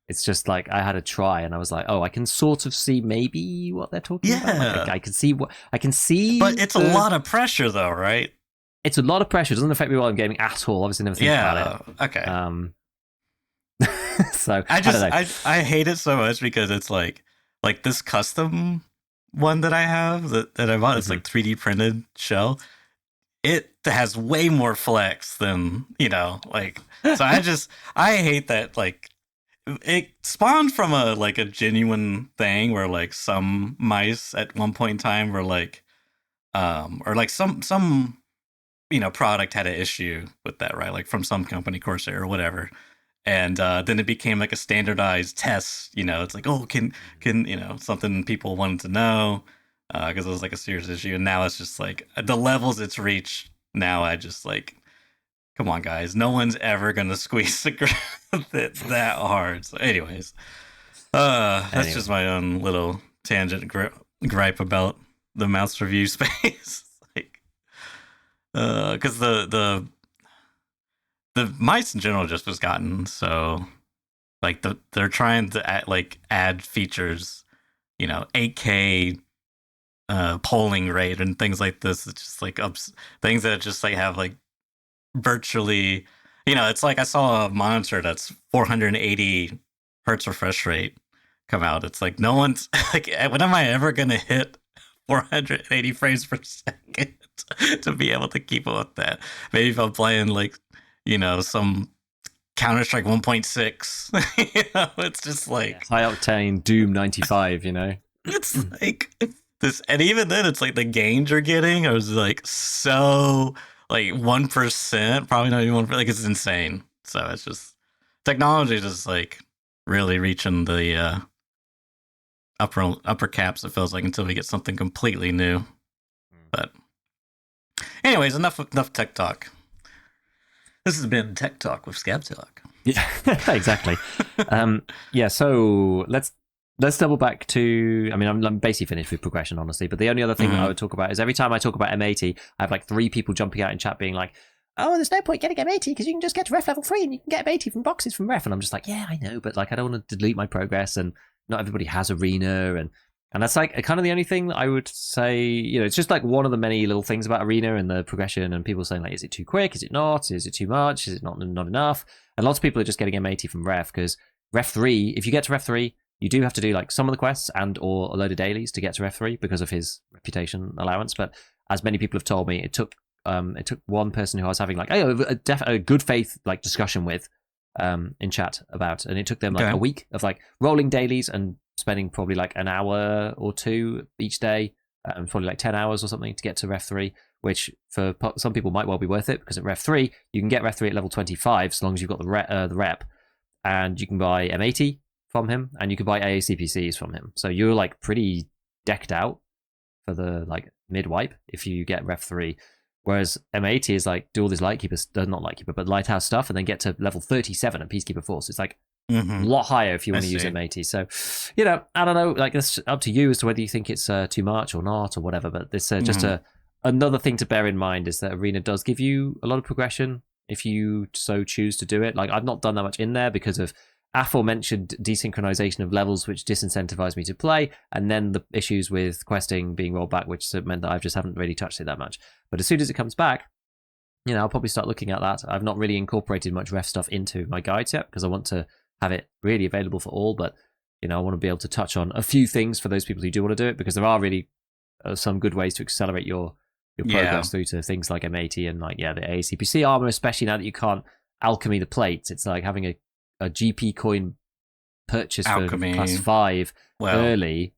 It's just like I had a try, and I was like, "Oh, I can sort of see maybe what they're talking about. Like yeah. I can see what I can see. But it's a lot of pressure though, right? It's a lot of pressure. It doesn't affect me while I'm gaming at all. Obviously, never think about Yeah. it. Okay. So I I don't just know. I hate it so much because it's like this custom one that I have that I bought. It's Mm-hmm. like 3D printed shell. It has way more flex than like. So I hate that. Like it spawned from a genuine thing where like some mice at one point in time were like or like some product had an issue with that, right? Like from some company, Corsair or whatever. And then it became like a standardized test. It's like, oh, can something people wanted to know because it was like a serious issue. And now it's just like the levels it's reached. Now I just like, come on, guys, no one's ever gonna squeeze the ground that hard. So, anyways, that's just Anyway, my own little tangent gripe about the mouse review space. Like, because the mice in general just was gotten so like they're trying to add features, 8K polling rate and things like this. It's just like things that just like have like virtually It's like I saw a monitor that's 480 hertz refresh rate come out. It's like no one's like, when am I ever gonna hit 480 frames per second to be able to keep up with that? Maybe if I'm playing like, some Counter Strike 1.6, it's just like high octane Doom 95. It's like this, and even then, it's like the gains you're getting. I was like so like 1%, probably not even 1%. Like it's insane. So it's just technology, just like really reaching the upper caps. It feels like until we get something completely new. But anyways, enough tech talk. This has been Tech Talk with Scab Talk. Yeah, exactly. So let's double back to. I mean, I'm basically finished with progression, honestly. But the only other thing that I would talk about is every time I talk about M80, I have like 3 people jumping out in chat being like, "Oh, there's no point getting M80 because you can just get to ref level 3 and you can get M80 from boxes from ref." And I'm just like, yeah, I know, but like I don't want to delete my progress, and not everybody has arena, and that's like kind of the only thing that I would say. It's just like one of the many little things about arena and the progression, and people saying like, is it too quick? Is it not? Is it too much? Is it not enough? And lots of people are just getting M80 from ref because ref 3. If you get to ref 3, you do have to do like some of the quests and or a load of dailies to get to ref 3 because of his reputation allowance. But as many people have told me, it took one person who I was having like a good faith like discussion with in chat about, and it took them like a week of like rolling dailies and spending probably like an hour or 2 each day, probably like 10 hours or something to get to ref 3, which for some people might well be worth it because at ref 3 you can get ref 3 at level 25 so long as you've got the rep, and you can buy M80 from him and you can buy AACPCs from him, so you're like pretty decked out for the like mid wipe if you get ref 3. Whereas M80 is like do all this but Lighthouse stuff and then get to level 37 at Peacekeeper Force. It's like a lot higher if you want to use M80. So, I don't know. Like it's up to you as to whether you think it's too much or not or whatever. But this just another thing to bear in mind is that Arena does give you a lot of progression if you so choose to do it. Like I've not done that much in there because of aforementioned desynchronization of levels, which disincentivized me to play, and then the issues with questing being rolled back, which meant that I just haven't really touched it that much. But as soon as it comes back, I'll probably start looking at that. I've not really incorporated much ref stuff into my guides yet because I want to have it really available for all. But I want to be able to touch on a few things for those people who do want to do it, because there are really some good ways to accelerate your progress through to things like M80 and like the AACPC armor, especially now that you can't alchemy the plates. It's like having a GP coin purchase alchemy for class 5 early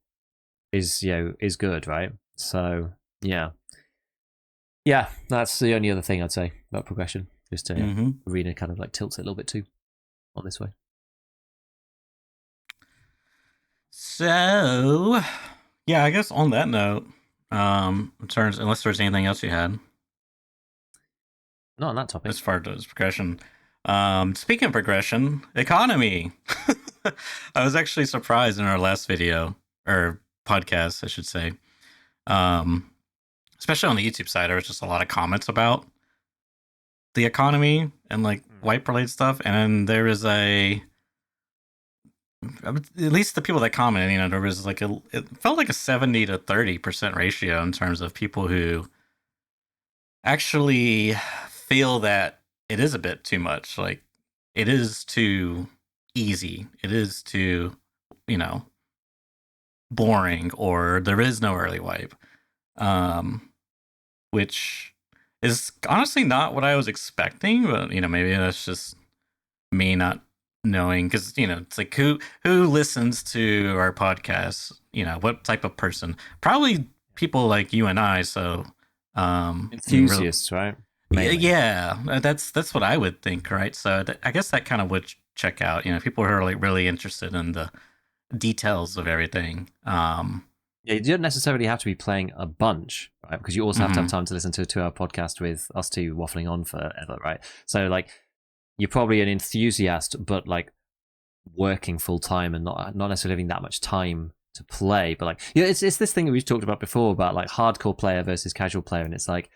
is good, right? So yeah, that's the only other thing I'd say about progression. Just Arena kind of like tilts it a little bit too on this way. So yeah, I guess on that note, unless there's anything else you had, not on that topic as far as progression. Speaking of progression, economy. I was actually surprised in our last video or podcast, I should say. Especially on the YouTube side, there was just a lot of comments about the economy and like wipe related stuff. And there is at least the people that commented, there was like it felt like a 70 to 30% ratio in terms of people who actually feel that it is a bit too much. Like it is too easy. It is too, boring, or there is no early wipe. Which is honestly not what I was expecting, but maybe that's just me not knowing, because it's like who listens to our podcast, what type of person? Probably people like you and I, so enthusiasts, right? Mainly. Yeah, that's what I would think, right? So I guess that kind of would check out, people who are like really interested in the details of everything. Yeah, you don't necessarily have to be playing a bunch, right? Because you also have to have time to listen to our podcast with us two waffling on forever, right? So like, you're probably an enthusiast, but like working full time and not necessarily having that much time to play. But like, it's this thing that we've talked about before about like hardcore player versus casual player, and it's like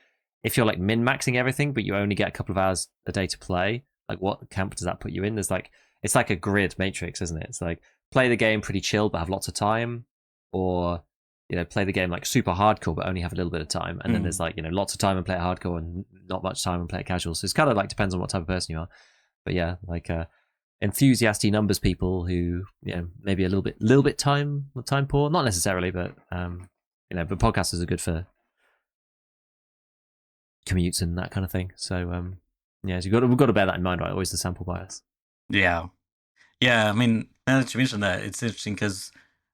if you're like min maxing everything, but you only get a couple of hours a day to play, like what camp does that put you in? There's like, it's like a grid matrix, isn't it? It's like play the game pretty chill but have lots of time, or play the game like super hardcore but only have a little bit of time, and then there's like lots of time and play it hardcore and not much time and play it casual. So it's kind of like depends on what type of person you are. But yeah, like enthusiasty numbers people who maybe a little bit time poor, not necessarily, but but podcasters are good for commutes and that kind of thing. So so we've got to bear that in mind, right? Always the sample bias. Yeah. I mean, now that you mentioned that, it's interesting because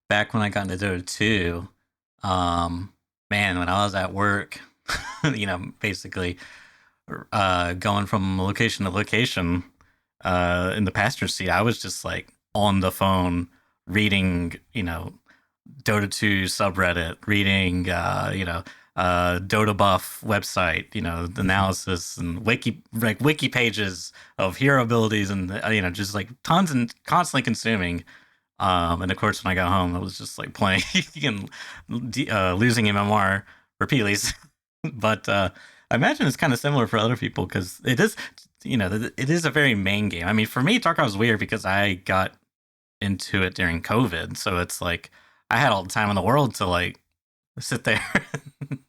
back when I got into Dota 2, man, when I was at work, basically going from location to location in the passenger seat, I was just like on the phone reading, Dota 2 subreddit, reading, Dota Buff website, the analysis and wiki pages of hero abilities and just like tons and constantly consuming. And of course, when I got home, I was just like playing and losing MMR repeatedly. But I imagine it's kind of similar for other people because it is, it is a very main game. I mean, for me, Tarkov was weird because I got into it during COVID, so it's like I had all the time in the world to like sit there and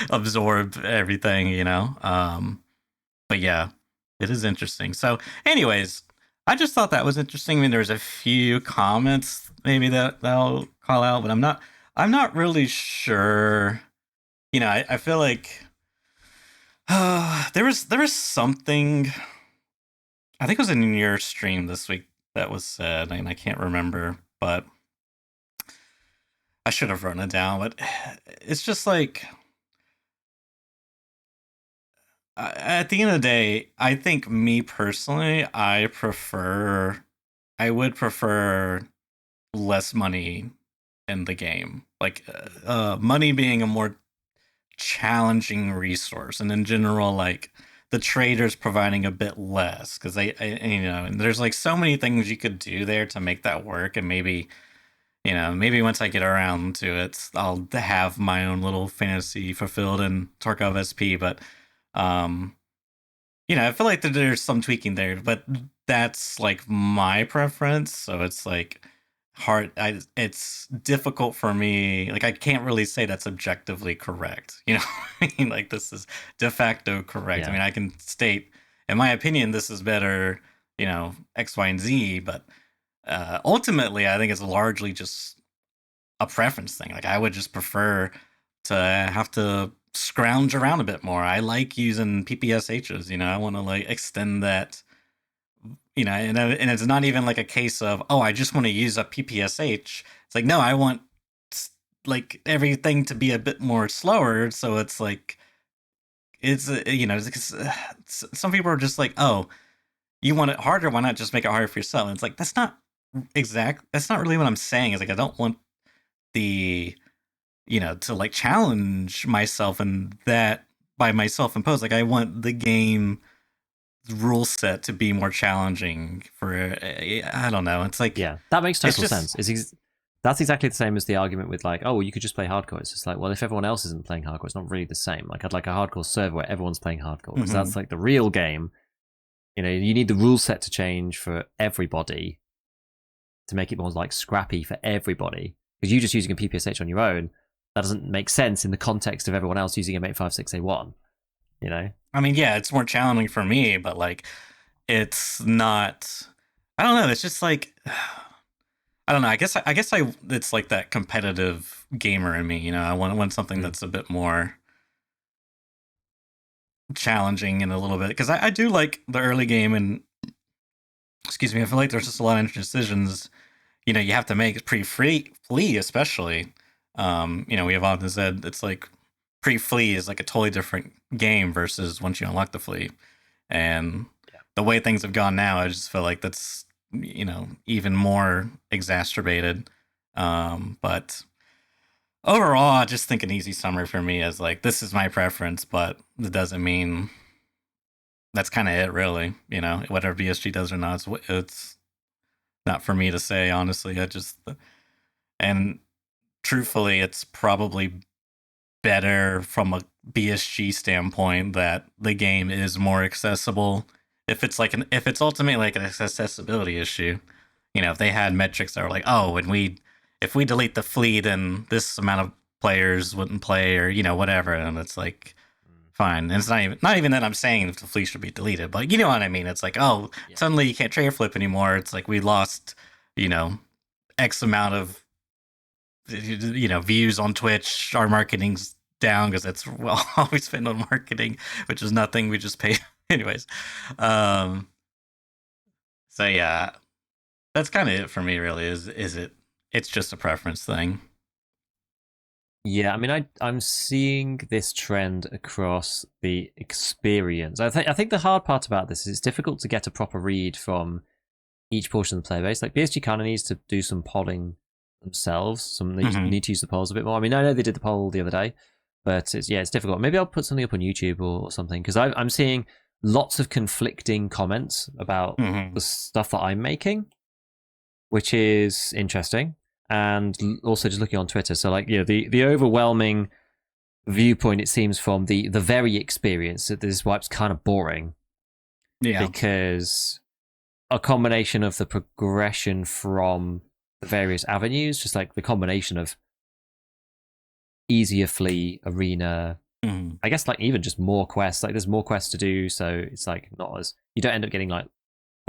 absorb everything, but yeah, it is interesting. So anyways, I just thought that was interesting. I mean, there's a few comments maybe that I'll call out, but I'm not really sure. I feel like there was something, I think it was in your stream this week that was said, and I can't remember, but I should have written it down. But it's just like, at the end of the day, I think me personally, I would prefer less money in the game. Like money being a more challenging resource, and in general, like the traders providing a bit less because and there's like so many things you could do there to make that work, and maybe once I get around to it, I'll have my own little fantasy fulfilled in Tarkov SP. But I feel like that there's some tweaking there, but that's like my preference. So it's like hard. It's difficult for me. Like I can't really say that's objectively correct. I mean, like this is de facto correct. Yeah. I mean, I can state, in my opinion, this is better. X, Y, and Z. But ultimately, I think it's largely just a preference thing. Like I would just prefer to have to scrounge around a bit more. I like using PPSHs. I want to like extend that. And it's not even like a case of, oh, I just want to use a PPSH. It's like, no, I want like everything to be a bit more slower. So it's like, it's some people are just like, oh, you want it harder, why not just make it harder for yourself? And it's like, that's not really what I'm saying. Is like, I don't want the to like challenge myself and that by myself impose. Like I want the game rule set to be more challenging for I don't know. It's like, yeah, that makes total sense. That's exactly the same as the argument with like, oh, well, you could just play hardcore. It's just like, well, if everyone else isn't playing hardcore, it's not really the same. Like I'd like a hardcore server where everyone's playing hardcore because that's like the real game. You need the rule set to change for everybody to make it more like scrappy for everybody. Because you just using a PPSH on your own, that doesn't make sense in the context of everyone else using M856A1. I mean, yeah, it's more challenging for me, but like, it's not. I don't know. It's just like, I don't know. I guess it's like that competitive gamer in me. I want something that's a bit more challenging in a little bit because I do like the early game, and excuse me, I feel like there's just a lot of decisions you have to make pre-flea, especially. We have often said it's like pre-flea is like a totally different game versus once you unlock the flea, and the way things have gone now, I just feel like that's even more exacerbated. But overall, I just think an easy summary for me is like, this is my preference, but it doesn't mean that's kind of it, really. Whatever BSG does or not, it's not for me to say, honestly. And truthfully, it's probably better from a BSG standpoint that the game is more accessible. If it's ultimately like an accessibility issue, if they had metrics that were like, oh, if we delete the flea, then this amount of players wouldn't play or whatever, and it's like fine. And it's not even that I'm saying the fleet should be deleted, but you know what I mean. It's like, oh, suddenly you can't trailer flip anymore. It's like we lost X amount of views on Twitch. Our marketing's down because that's all we spend on marketing, which is nothing. We just pay anyways. So yeah, that's kind of it for me. Really, it's just a preference thing. Yeah, I mean, I'm seeing this trend across the experience. I think the hard part about this is it's difficult to get a proper read from each portion of the player base. Like BSG kind of needs to do some polling themselves. They need to use the polls a bit more. I mean, I know they did the poll the other day, but it's difficult. Maybe I'll put something up on YouTube or something, because I'm seeing lots of conflicting comments about the stuff that I'm making, which is interesting. And also just looking on Twitter, so like the overwhelming viewpoint, it seems, from the very experience that this wipe's kind of boring. Yeah, because a combination of the progression from the various avenues, just like the combination of easier flee, arena, I guess like even just more quests. Like there's more quests to do, so it's like not as, you don't end up getting like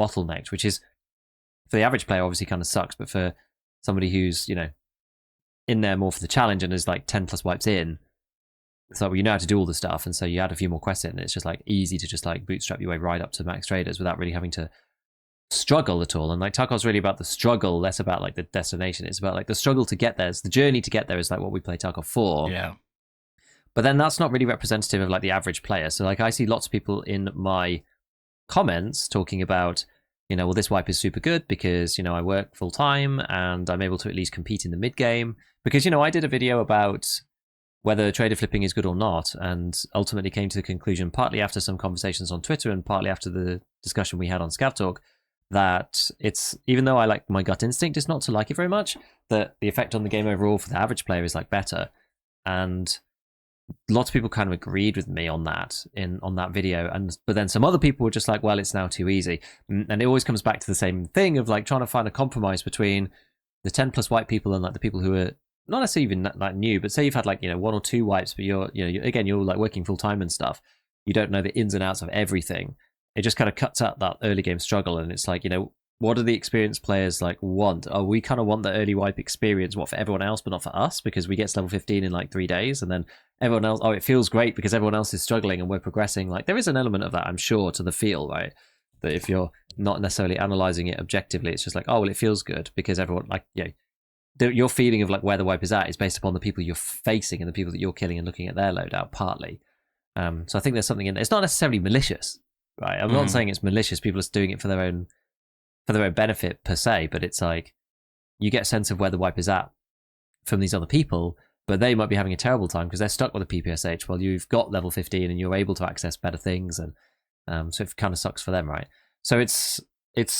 bottlenecked, which is for the average player obviously kind of sucks, but for somebody who's in there more for the challenge and is like 10 plus wipes in, it's like, well, you know how to do all the stuff, and so you add a few more quests in, and it's just like easy to just like bootstrap your way right up to max traders without really having to struggle at all. And like Tarkov's really about the struggle, less about like the destination. It's about like the struggle to get there. It's the journey to get there is like what we play Tarkov for. Yeah. But then that's not really representative of like the average player. So like I see lots of people in my comments talking about, well, this wipe is super good because, I work full time and I'm able to at least compete in the mid game. Because, I did a video about whether trader flipping is good or not, and ultimately came to the conclusion, partly after some conversations on Twitter and partly after the discussion we had on Scav Talk, that it's, even though I like my gut instinct is not to like it very much, that the effect on the game overall for the average player is like better. And lots of people kind of agreed with me on that on that video, but then some other people were just like, well, it's now too easy. And it always comes back to the same thing of like trying to find a compromise between the 10 plus white people and like the people who are not necessarily even like new, but say you've had like 1 or 2 wipes, but you're like working full time and stuff, you don't know the ins and outs of everything. It just kind of cuts out that early game struggle, and it's like, what do the experienced players like want? Oh, we kind of want the early wipe experience, what, for everyone else, but not for us, because we get to level 15 in like 3 days, and then everyone else, oh, it feels great because everyone else is struggling and we're progressing. Like there is an element of that, I'm sure, to the feel, right? That if you're not necessarily analyzing it objectively, it's just like, oh, well, it feels good because everyone, like, your feeling of like where the wipe is at is based upon the people you're facing and the people that you're killing and looking at their loadout partly. So I think there's something in it. It's not necessarily malicious, right? I'm not saying it's malicious. People are doing it for their own benefit per se, but it's like you get a sense of where the wipe is at from these other people, but they might be having a terrible time because they're stuck with a PPSH while you've got level 15 and you're able to access better things, and so it kind of sucks for them, right? So it's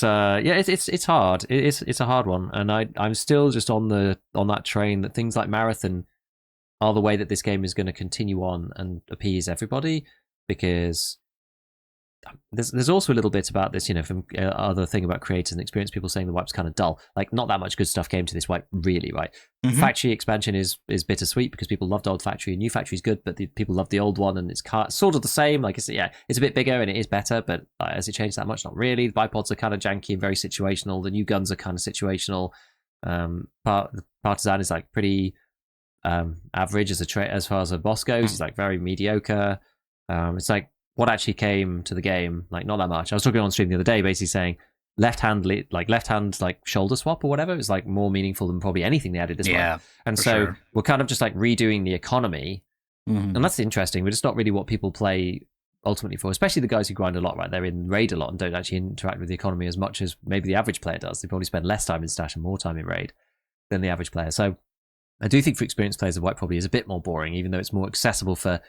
hard. It's a hard one, and I'm still just on that train that things like Marathon are the way that this game is going to continue on and appease everybody, because there's also a little bit about this, from other thing about creators and experience, people saying the wipe's kind of dull. Like, not that much good stuff came to this wipe, really, right? Factory expansion is bittersweet because people loved old factory. New factory is good, but people love the old one, and it's sort of the same. Like, it's a bit bigger and it is better, but has it changed that much? Not really. The bipods are kind of janky and very situational. The new guns are kind of situational. The partisan is like pretty average as far as a boss goes. It's like very mediocre. It's like, what actually came to the game, like, not that much. I was talking on stream the other day, basically saying left hand shoulder swap or whatever is like more meaningful than probably anything they added this month. And so we're kind of just like redoing the economy, and that's interesting, but it's not really what people play ultimately for, especially the guys who grind a lot, right? They're in raid a lot and don't actually interact with the economy as much as maybe the average player does. They probably spend less time in stash and more time in raid than the average player. So I do think for experienced players, the wipe probably is a bit more boring, even though it's more accessible for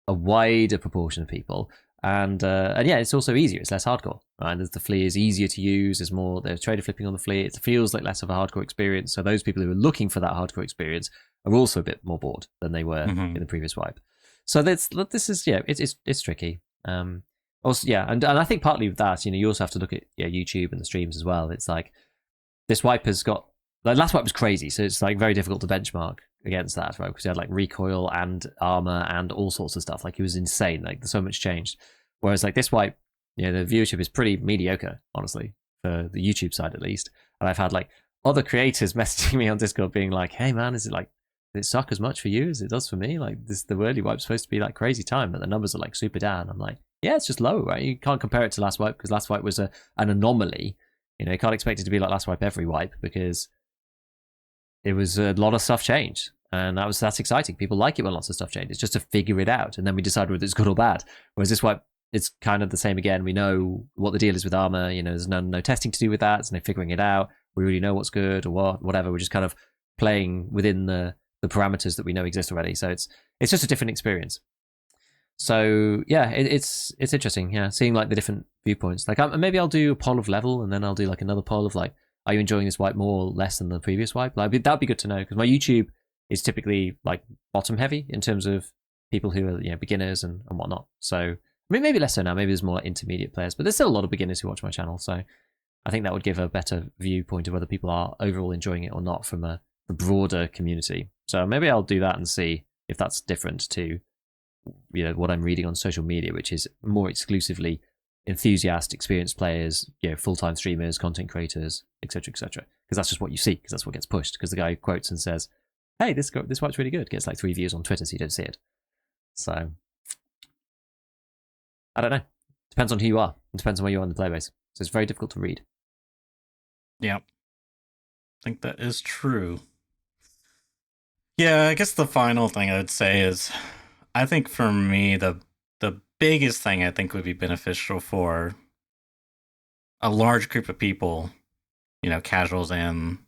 a wider proportion of people, and it's also easier. It's less hardcore, right? The flee is easier to use. There's trader flipping on the flee. It feels like less of a hardcore experience. So those people who are looking for that hardcore experience are also a bit more bored than they were in the previous wipe. So this is it's tricky. Also, and I think partly with that, you also have to look at YouTube and the streams as well. It's like this wipe has got, like, last wipe was crazy, so it's like very difficult to benchmark against that, right? Because he had like recoil and armor and all sorts of stuff. Like, he was insane. Like, so much changed. Whereas like this wipe, the viewership is pretty mediocre, honestly, for the YouTube side at least. And I've had like other creators messaging me on Discord being like, "Hey man, does it suck as much for you as it does for me? Like, the early wipe's supposed to be like crazy time, but the numbers are like super down." I'm like, yeah, it's just low, right? You can't compare it to last wipe because last wipe was an anomaly. You can't expect it to be like last wipe every wipe because it was a lot of stuff changed, and that's exciting. People like it when lots of stuff changes, just to figure it out, and then we decide whether it's good or bad. Whereas this wipe, it's kind of the same again. We know what the deal is with armor. There's no testing to do with that. There's no figuring it out. We really know what's good or whatever. We're just kind of playing within the parameters that we know exist already. So it's just a different experience. So yeah, it's interesting. Yeah, seeing like the different viewpoints. Like, maybe I'll do a poll of level, and then I'll do like another poll of like, are you enjoying this wipe more or less than the previous wipe? Like, that'd be good to know, because my YouTube is typically like bottom heavy in terms of people who are beginners and whatnot. So I mean, maybe less so now. Maybe there's more intermediate players, but there's still a lot of beginners who watch my channel. So I think that would give a better viewpoint of whether people are overall enjoying it or not from the broader community. So maybe I'll do that and see if that's different to what I'm reading on social media, which is more exclusively enthusiast, experienced players, full-time streamers, content creators, etc., etc. Because that's just what you see, because that's what gets pushed. Because the guy quotes and says, "Hey, this wipe's really good," gets like 3 views on Twitter, so you don't see it. So I don't know. Depends on who you are. It depends on where you are in the playbase. So it's very difficult to read. Yeah, I think that is true. Yeah, I guess the final thing I would say is, I think for me, the biggest thing I think would be beneficial for a large group of people, casuals and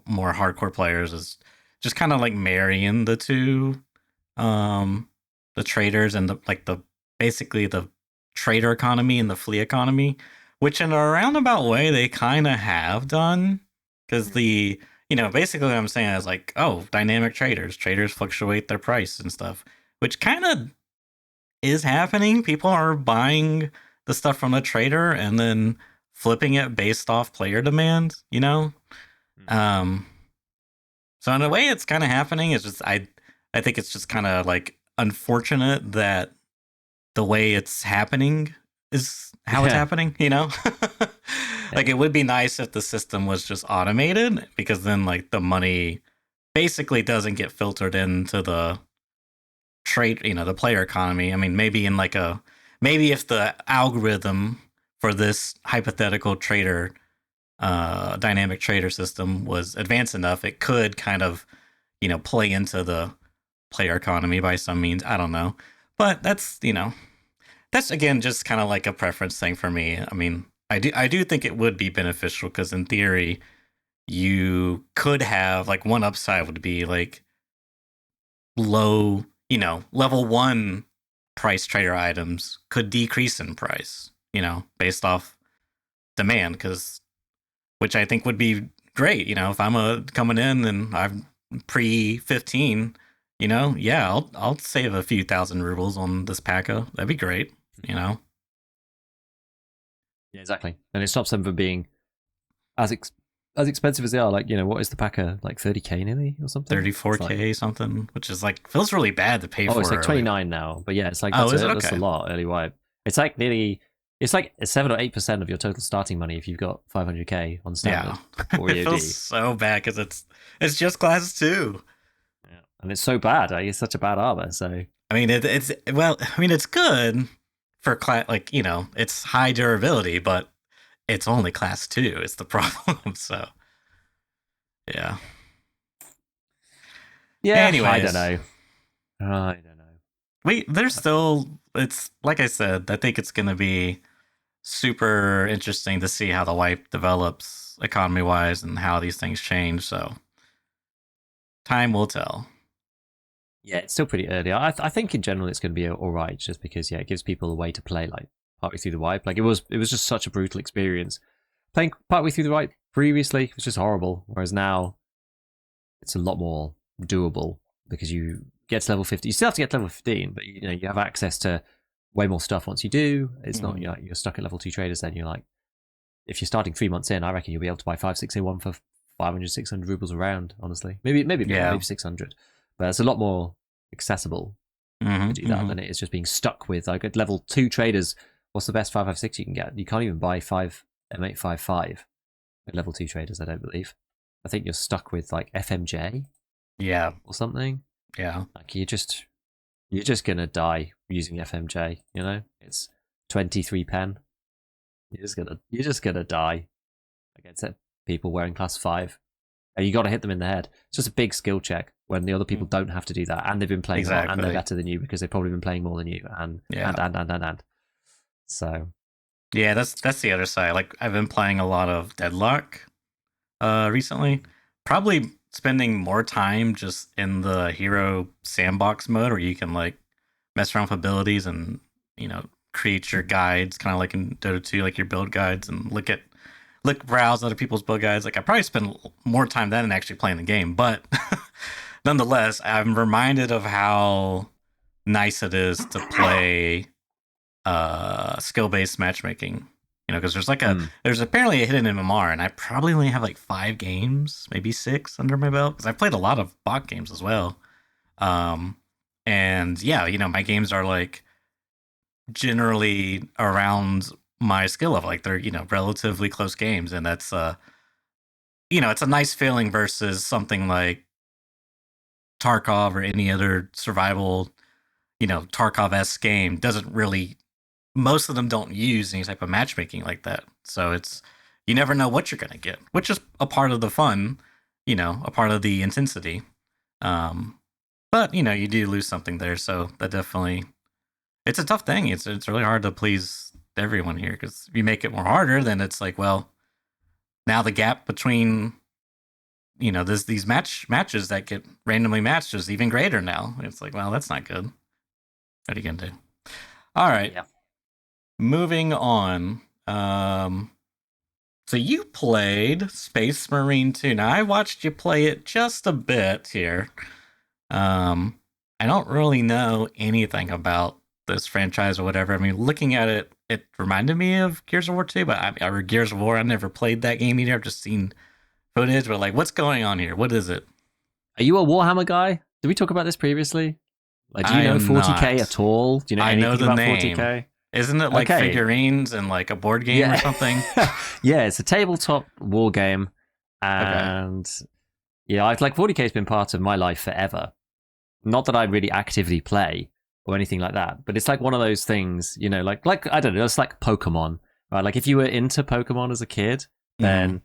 more hardcore players, is just kind of like marrying the two, the traders and basically the trader economy and the flea economy, which in a roundabout way they kind of have done, because basically what I'm saying is like, oh, dynamic traders fluctuate their price and stuff, which kind of is happening. People are buying the stuff from the trader and then flipping it based off player demand, So in a way it's kind of happening. It's just, I think it's just kind of like unfortunate that the way it's happening is how it's happening, Like, it would be nice if the system was just automated, because then like the money basically doesn't get filtered into the trade, the player economy. I mean, maybe if the algorithm for this hypothetical trader, dynamic trader system was advanced enough, it could kind of, play into the player economy by some means. I don't know. But that's again just kind of like a preference thing for me. I mean, I do think it would be beneficial, because in theory, you could have like one upside would be like low, level 1 price trader items could decrease in price, based off demand, which I think would be great. If I'm coming in and I'm pre-15, I'll save a few thousand rubles on this P.A.K.A. That'd be great, Yeah, exactly. And it stops them from being as expensive as they are. Like, what is the P.A.K.A. like, 30k nearly or something? 34k something, which is like, feels really bad to pay for. Oh, it's like 29 now, but yeah, it's like that's a lot early wipe. It's like it's like 7 or 8% of your total starting money if you've got 500k on standard. Yeah, it feels so bad because it's just class 2. Yeah, and it's so bad. It's such a bad armor. So I mean, it's good for class, like, it's high durability, but it's only class 2. It's the problem. So yeah. Anyways, I don't know. There's still, it's like I said, I think it's going to be super interesting to see how the wipe develops economy wise and how these things change. So time will tell. Yeah, it's still pretty early. I think in general it's going to be all right, just because it gives people a way to play like partway through the wipe. Like, it was just such a brutal experience playing partway through the wipe previously. It was just horrible. Whereas now it's a lot more doable, because you get to level 50. You still have to get to level 15, but you have access to way more stuff once you do. It's not you're stuck at level 2 traders. Then you're like, if you're starting 3 months in, I reckon you'll be able to buy 5, 6 in one for 500, 600 rubles around, honestly. Maybe more, maybe 600. But it's a lot more accessible to do that than it is just being stuck with, like, at level 2 traders. What's the best 556 you can get? You can't even buy 5 M855 at level 2 traders, I don't believe. I think you're stuck with, like, FMJ. Yeah. Or something. Yeah. Like, you're just gonna die using FMJ, you know? It's 23 pen. You're just gonna die against people wearing class 5. And you got to hit them in the head. It's just a big skill check when the other people don't have to do that, and they've been playing more, and they're better than you because they've probably been playing more than you, and. So. Yeah, that's the other side. Like, I've been playing a lot of Deadlock recently. Probably spending more time just in the hero sandbox mode, where you can, like, mess around with abilities and, you know, create your guides, kind of like in Dota 2, like your build guides, and browse other people's build guides. Like, I probably spend more time then than actually playing the game, but nonetheless, I'm reminded of how nice it is to play skill-based matchmaking. You know, because there's apparently a hidden MMR, and I probably only have like 5 games, maybe 6 under my belt, because I've played a lot of bot games as well. And yeah, you know, my games are like generally around my skill level. Like, they're, you know, relatively close games, and that's you know, it's a nice feeling versus something like Tarkov or any other survival, you know, Tarkov-esque game. Doesn't really, most of them don't use any type of matchmaking like that. So it's, you never know what you're gonna get, which is a part of the fun, you know, a part of the intensity. But, you know, you do lose something there, so that definitely, it's a tough thing. It's really hard to please everyone here, because if you make it more harder, then it's like, well, now the gap between, you know, these matches that get randomly matched is even greater now. It's like, well, that's not good. What are you gonna do? All right. Yeah. Moving on. So you played Space Marine 2. Now, I watched you play it just a bit here. I don't really know anything about this franchise or whatever. I mean, looking at it, it reminded me of Gears of War 2, or Gears of War. I never played that game either. I've just seen footage, but, like, what's going on here? What is it? Are you a Warhammer guy? Did we talk about this previously? Like, do you know 40k not. at all? Do you know anything about name. 40k? Isn't it like figurines and like a board game or something? Yeah, it's a tabletop war game. And yeah, like 40k has been part of my life forever. Not that I really actively play or anything like that, but it's like one of those things, you know, like I don't know, it's like Pokemon, right? Like, if you were into Pokemon as a kid, then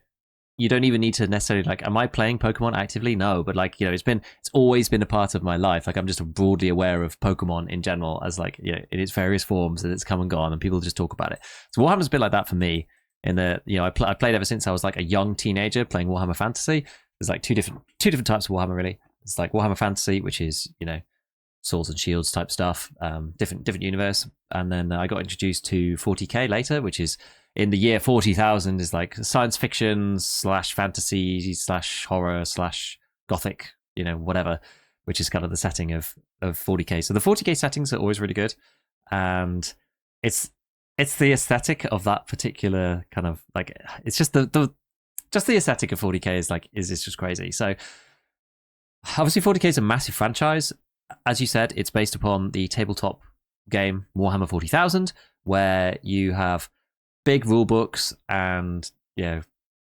you don't even need to necessarily, like, am I playing Pokemon actively? No, but, like, you know, it's always been a part of my life. Like, I'm just broadly aware of Pokemon in general as, like, you know, in its various forms, and it's come and gone, and people just talk about it. So Warhammer's a bit like that for me. In the, you know, I played ever since I was like a young teenager playing Warhammer Fantasy. There's like two different types of Warhammer, really. It's like Warhammer Fantasy, which is, you know, swords and shields type stuff, different universe, and then I got introduced to 40k later, which is in the year 40,000, is like science fiction / fantasy / horror / gothic, you know, whatever, which is kind of the setting of 40k. So the 40k settings are always really good, and it's the aesthetic of that particular kind of, like, it's just the aesthetic of 40k is just crazy. So obviously 40k is a massive franchise. As you said, it's based upon the tabletop game Warhammer 40,000, where you have big rule books and, you know,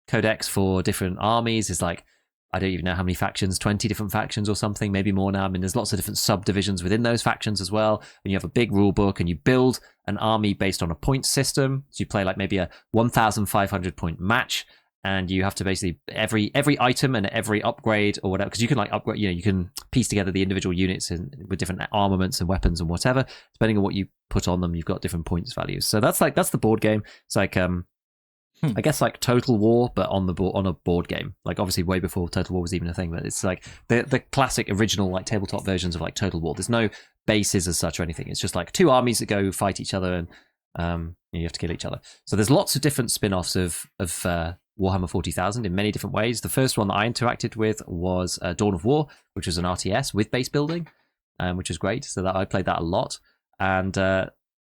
codex for different armies. Is like, I don't even know how many factions, 20 different factions or something, maybe more now. I mean, there's lots of different subdivisions within those factions as well. And you have a big rule book, and you build an army based on a point system. So you play like maybe a 1,500 point match, and you have to basically every item and every upgrade or whatever, because you can, like, upgrade, you know, you can piece together the individual units with different armaments and weapons and whatever. Depending on what you put on them, you've got different points values. So that's the board game. It's like I guess like Total War, but on a board game. Like, obviously way before Total War was even a thing, but it's like the classic original, like, tabletop versions of, like, Total War. There's no bases as such or anything. It's just like two armies that go fight each other, and you have to kill each other. So there's lots of different spin-offs of Warhammer 40,000 in many different ways. The first one that I interacted with was Dawn of War, which was an RTS with base building, which was great. So that I played that a lot. And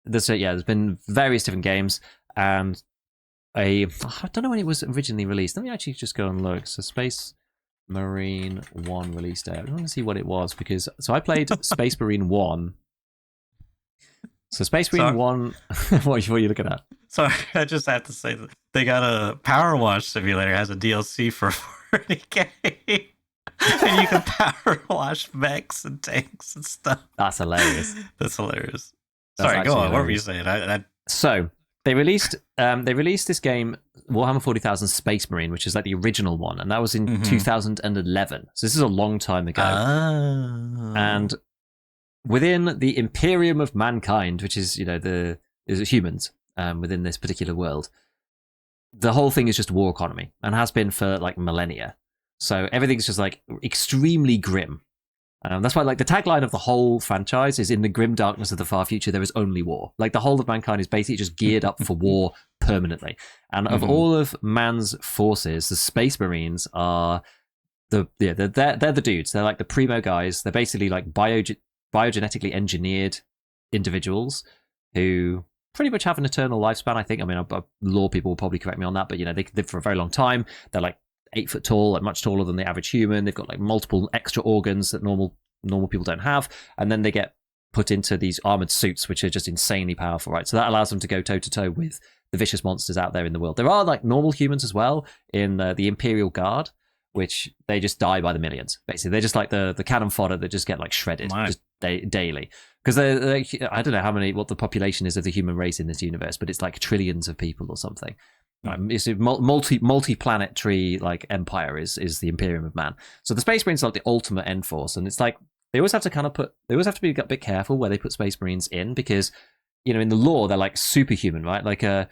there's been various different games, and I don't know when it was originally released. Let me actually just go and look. So Space Marine 1 release date. I want to see what it was because I played Space Marine 1. So Space Marine 1 what are you looking at? Sorry, I just have to say that they got a Power Wash simulator has a DLC for 40k. And you can power wash mechs and tanks and stuff. That's hilarious. That's hilarious. Sorry, go on. Hilarious. What were you saying? So they released this game, Warhammer 40,000 Space Marine, which is like the original one, and that was in 2011. So this is a long time ago. Oh. And within the Imperium of Mankind, which is is humans within this particular world, the whole thing is just war economy and has been for like millennia. So everything's just like extremely grim. That's why like the tagline of the whole franchise is in the grim darkness of the far future, there is only war. Like the whole of mankind is basically just geared up for war permanently. And of all of man's forces, the Space Marines are they're the dudes. They're like the primo guys. They're basically like biogenetically engineered individuals who pretty much have an eternal lifespan, I think. I mean, lore people will probably correct me on that, but they can live for a very long time. They're like 8 foot tall, like much taller than the average human. They've got like multiple extra organs that normal people don't have, and then they get put into these armored suits, which are just insanely powerful, right? So that allows them to go toe to toe with the vicious monsters out there in the world. There are like normal humans as well in the Imperial Guard, which they just die by the millions. Basically, they're just like the cannon fodder that just get like shredded just daily. Because I don't know what the population is of the human race in this universe, but it's like trillions of people or something. It's a multi-planetary like empire is the Imperium of Man. So the Space Marines are like the ultimate end force, and it's like they always have to be a bit careful where they put Space Marines in, because in the lore they're like superhuman, right? Like a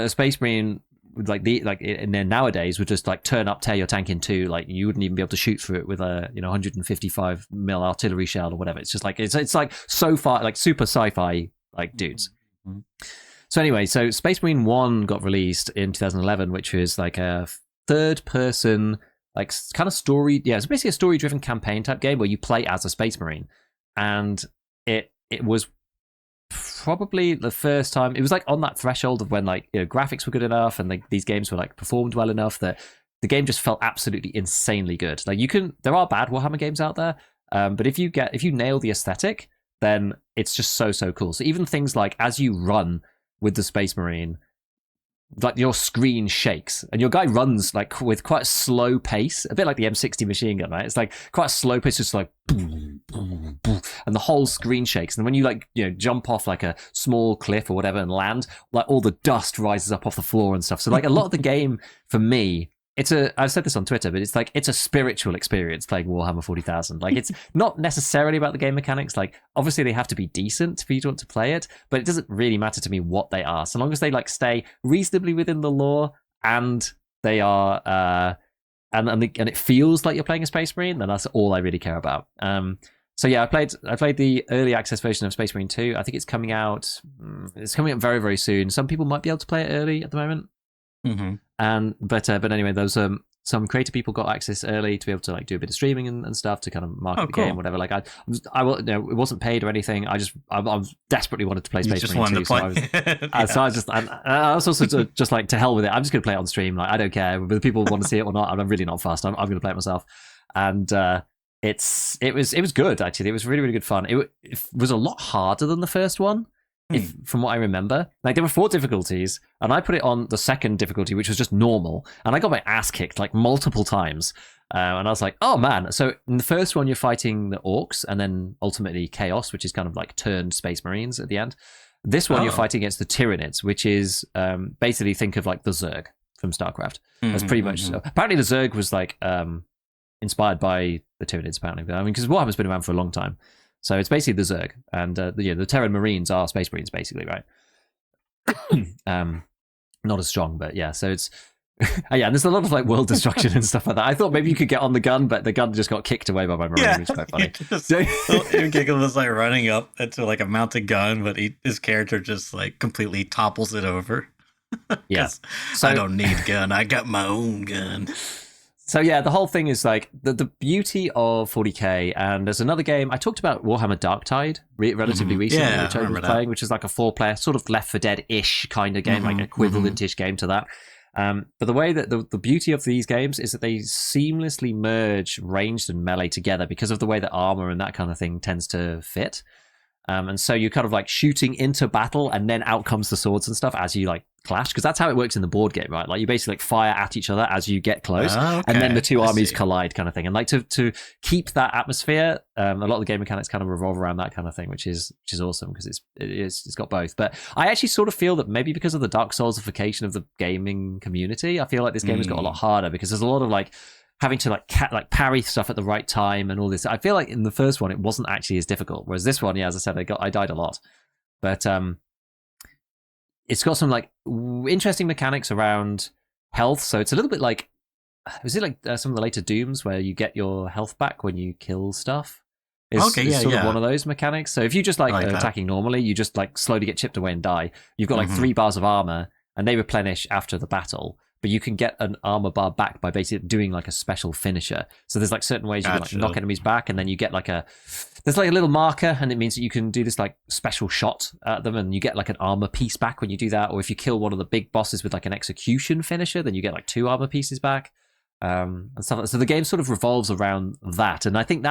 Space Marine in there nowadays would just like turn up, tear your tank in two. Like you wouldn't even be able to shoot through it with a 155 mil artillery shell or whatever. It's just like it's like so far like super sci-fi like dudes. Mm-hmm. So anyway, so Space Marine 1 got released in 2011, which was like a third-person, like kind of story. Yeah, it's basically a story-driven campaign type game where you play as a Space Marine, and it was probably the first time it was like on that threshold of when like graphics were good enough and like these games were like performed well enough that the game just felt absolutely insanely good. Like there are bad Warhammer games out there, but if you nail the aesthetic, then it's just so cool. So even things like as you run with the Space Marine, like your screen shakes and your guy runs like with quite a slow pace, a bit like the M60 machine gun, right? It's like quite a slow pace, just like boom, boom, boom, and the whole screen shakes. And when you like jump off like a small cliff or whatever and land, like all the dust rises up off the floor and stuff. So like a lot of the game for me, I've said this on Twitter, but it's a spiritual experience playing Warhammer 40,000. Like it's not necessarily about the game mechanics. Like obviously they have to be decent for you to want to play it, but it doesn't really matter to me what they are. So long as they like stay reasonably within the lore and they are, and it feels like you're playing a Space Marine, then that's all I really care about. So yeah, I played the early access version of Space Marine 2. I think it's coming out. It's coming out very, very soon. Some people might be able to play it early at the moment. Mm-hmm. But anyway, those some creative people got access early to be able to like do a bit of streaming and stuff to kind of market the game, whatever. Like it wasn't paid or anything. I desperately wanted to play Space Marine 2, so I was also just like to hell with it. I'm just going to play it on stream. Like I don't care whether people want to see it or not. I'm really not fast. I'm going to play it myself, and it was good actually. It was really, really good fun. It was a lot harder than the first one. From what I remember, like there were 4 difficulties, and I put it on the second difficulty, which was just normal, and I got my ass kicked like multiple times, and I was like, oh man. So in the first one, you're fighting the orcs, and then ultimately chaos, which is kind of like turned Space Marines at the end. This one, you're fighting against the Tyranids, which is basically think of like the Zerg from StarCraft. That's pretty much. Apparently, the Zerg was like inspired by the Tyranids. Apparently, I mean, because Warhammer's been around for a long time. So it's basically the Zerg, and the Terran Marines are Space Marines, basically, right? Not as strong, but yeah. So it's yeah, and there's a lot of like world destruction and stuff like that. I thought maybe you could get on the gun, but the gun just got kicked away by my Marine, which is quite funny. Giggle was like running up into like a mounted gun, but his character just like completely topples it over. Yeah, so I don't need gun. I got my own gun. So yeah, the whole thing is like the beauty of 40k, and there's another game I talked about, Warhammer Darktide, relatively recently, which I was playing, which is like a 4-player sort of Left 4 Dead-ish kind of game, like equivalent-ish game to that. But the way that the beauty of these games is that they seamlessly merge ranged and melee together because of the way that armor and that kind of thing tends to fit. And so you're kind of like shooting into battle, and then out comes the swords and stuff as you like clash, because that's how it works in the board game, right? Like you basically like fire at each other as you get close, and then the two armies collide, kind of thing. And like to keep that atmosphere, a lot of the game mechanics kind of revolve around that kind of thing, which is awesome because it's got both. But I actually sort of feel that maybe because of the Dark Soulsification of the gaming community, I feel like this game has got a lot harder because there's a lot of like having to like parry stuff at the right time and all this. I feel like in the first one it wasn't actually as difficult, whereas this one, yeah, as I said, I died a lot, but it's got some like interesting mechanics around health. So it's a little bit like, is it like some of the later Dooms where you get your health back when you kill stuff? It's sort of one of those mechanics. So if you just like attacking normally, you just like slowly get chipped away and die. You've got like 3 bars of armor, and they replenish after the battle. But you can get an armor bar back by basically doing like a special finisher. So there's like certain ways you can like knock enemies back, and then you get like there's like a little marker, and it means that you can do this like special shot at them, and you get like an armor piece back when you do that. Or if you kill one of the big bosses with like an execution finisher, then you get like 2 armor pieces back, and stuff. So the game sort of revolves around that, and I think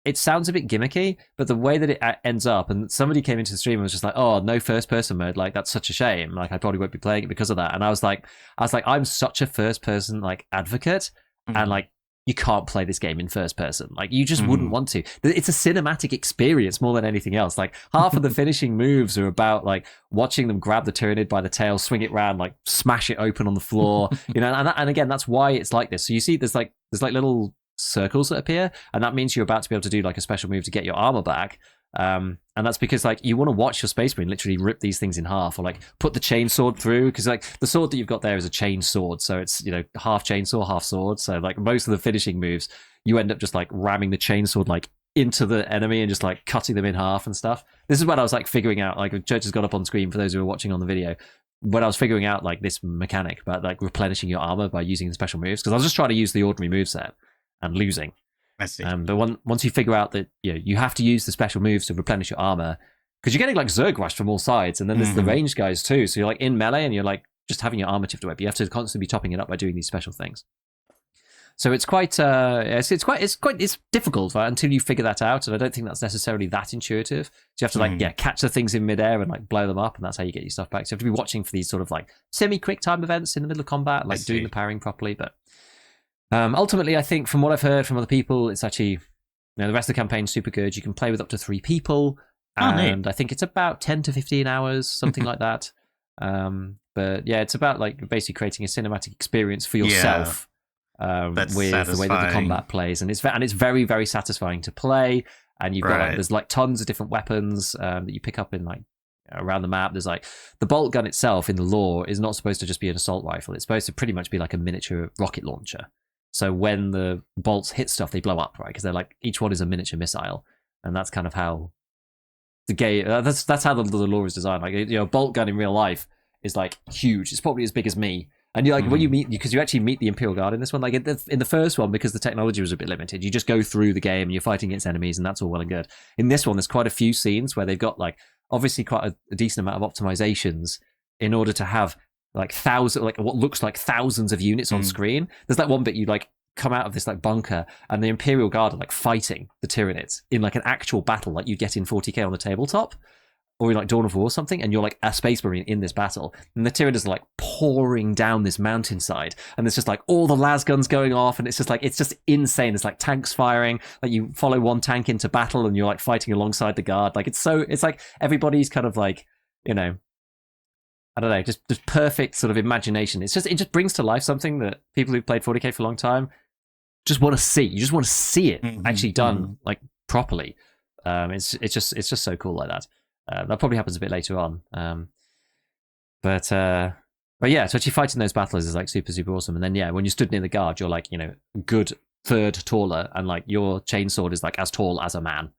it sounds a bit gimmicky, but the way that it ends up, and somebody came into the stream and was just like, "Oh, no first person mode, like that's such a shame. Like I probably won't be playing it because of that." And I was like, I'm such a first person like advocate, and like you can't play this game in first person. Like you just wouldn't want to. It's a cinematic experience more than anything else. Like half of the finishing moves are about like watching them grab the Tyranid by the tail, swing it round, like smash it open on the floor, you know. And again, that's why it's like this. So you see, there's like little circles that appear, and that means you're about to be able to do like a special move to get your armor back, and that's because like you want to watch your Space Marine literally rip these things in half, or like put the chainsword through, because like the sword that you've got there is a chain sword, so it's, you know, half chainsaw half sword. So like most of the finishing moves you end up just like ramming the chainsword like into the enemy and just like cutting them in half and stuff. This is what I was like figuring out, like Church has got up on screen for those who are watching on the video, when I was figuring out like this mechanic about like replenishing your armor by using the special moves, because I was just trying to use the ordinary moveset and losing. I see. But once you figure out that you have to use the special moves to replenish your armor, because you're getting like Zerg rushed from all sides, and then there's the ranged guys too. So you're like in melee, and you're like just having your armor chipped away. But you have to constantly be topping it up by doing these special things. So it's quite it's difficult, right, until you figure that out. And I don't think that's necessarily that intuitive. So you have to like catch the things in midair and like blow them up, and that's how you get your stuff back. So you have to be watching for these sort of like semi-quick time events in the middle of combat, like doing the parrying properly, but. Ultimately, I think from what I've heard from other people, it's actually, you know, the rest of the campaign's super good. You can play with up to 3 people, and I think it's about 10 to 15 hours, something like that. But yeah, it's about like basically creating a cinematic experience for yourself with the way that the combat plays, and it's very, very satisfying to play. And you've got like, there's like tons of different weapons that you pick up in like around the map. There's like the bolt gun itself in the lore is not supposed to just be an assault rifle. It's supposed to pretty much be like a miniature rocket launcher. So when the bolts hit stuff, they blow up, right? Because they're like, each one is a miniature missile, and that's kind of how the game. That's how the lore is designed. Like, you know, a bolt gun in real life is like huge. It's probably as big as me. And you're like, when you meet, because you actually meet the Imperial Guard in this one. Like in the first one, because the technology was a bit limited, you just go through the game and you're fighting against enemies, and that's all well and good. In this one, there's quite a few scenes where they've got like obviously quite a decent amount of optimizations in order to have like what looks like thousands of units on screen. There's like one bit you like come out of this like bunker, and the Imperial Guard are like fighting the Tyranids in like an actual battle, like you get in 40k on the tabletop, or in like Dawn of War or something, and you're like a Space Marine in this battle, and the Tyranids are like pouring down this mountainside, and there's just like all the las guns going off, and it's just insane. There's like tanks firing, like you follow one tank into battle, and you're like fighting alongside the guard. Like it's like everybody's kind of like, you know, I don't know, just perfect sort of imagination. It just brings to life something that people who've played 40k for a long time just want to see. You just want to see it actually done like properly. It's just so cool like that. That probably happens a bit later on. But yeah, so actually fighting those battles is like super, super awesome. And then yeah, when you stood near the guard, you're like, you know, good third taller, and like your chainsword is like as tall as a man.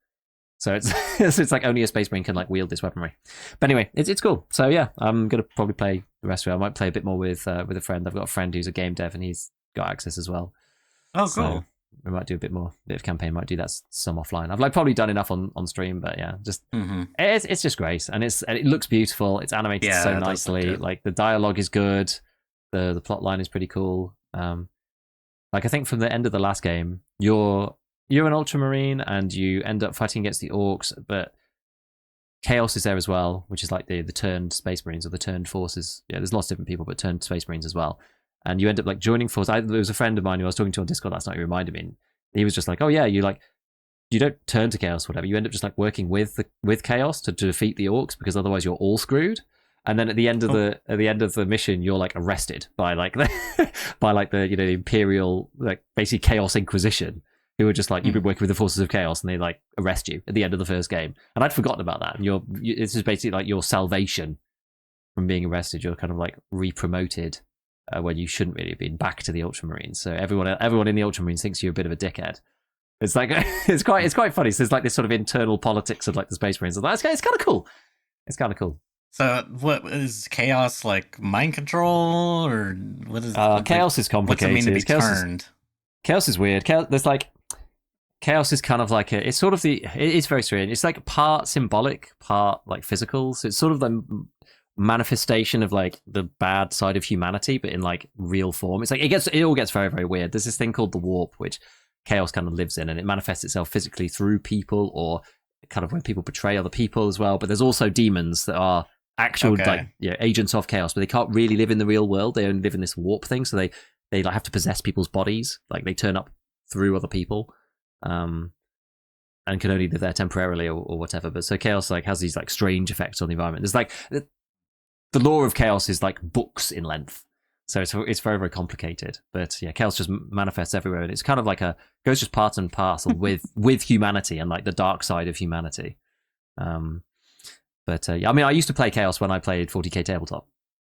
So it's like only a Space Marine can like wield this weaponry. But anyway, it's cool. So yeah, I'm gonna probably play the rest of it. I might play a bit more with a friend. I've got a friend who's a game dev, and he's got access as well. Oh, So cool. we might do a bit of campaign. Might do that some offline. I've like probably done enough on stream, but yeah, just it's just great, and it looks beautiful. It's animated so nicely. Like the dialogue is good. The plot line is pretty cool. Like I think from the end of the last game, you're an ultramarine and you end up fighting against the orcs, but Chaos is there as well, which is like the turned Space Marines or the turned forces. Yeah, there's lots of different people, but turned Space Marines as well. And you end up like joining forces. There was a friend of mine who I was talking to on Discord last night who reminded me. And he was just like, "Oh yeah, you don't turn to Chaos, or whatever. You end up just like working with Chaos to defeat the orcs because otherwise you're all screwed." And then at the end of the mission, you're like arrested by like the Imperial, like basically Chaos Inquisition, who were just like, you've been working with the forces of Chaos, and they like arrest you at the end of the first game. And I'd forgotten about that. And it's just basically like your salvation from being arrested. You're kind of like re-promoted when you shouldn't really have been, back to the Ultramarines. So everyone in the Ultramarines thinks you're a bit of a dickhead. It's like it's quite funny. So there's like this sort of internal politics of like the Space Marines. It's kind of cool. It's kind of cool. So what is Chaos, like mind control, or what is Chaos is complicated. What's it mean to be turned? Chaos is weird. Chaos is kind of like it's very strange. It's like part symbolic, part like physical. So it's sort of the manifestation of like the bad side of humanity, but in like real form. It's like it all gets very, very weird. There's this thing called the warp, which Chaos kind of lives in, and it manifests itself physically through people, or kind of when people betray other people as well. But there's also demons that are actual agents of Chaos, but they can't really live in the real world. They only live in this warp thing, so they like have to possess people's bodies. Like they turn up through other people, and can only live there temporarily or whatever. But so Chaos like has these like strange effects on the environment. There's like the lore of Chaos is like books in length, so it's very, very complicated. But yeah, Chaos just manifests everywhere, and it's kind of like goes just part and parcel with humanity and like the dark side of humanity. But I mean, I used to play Chaos when I played 40k tabletop,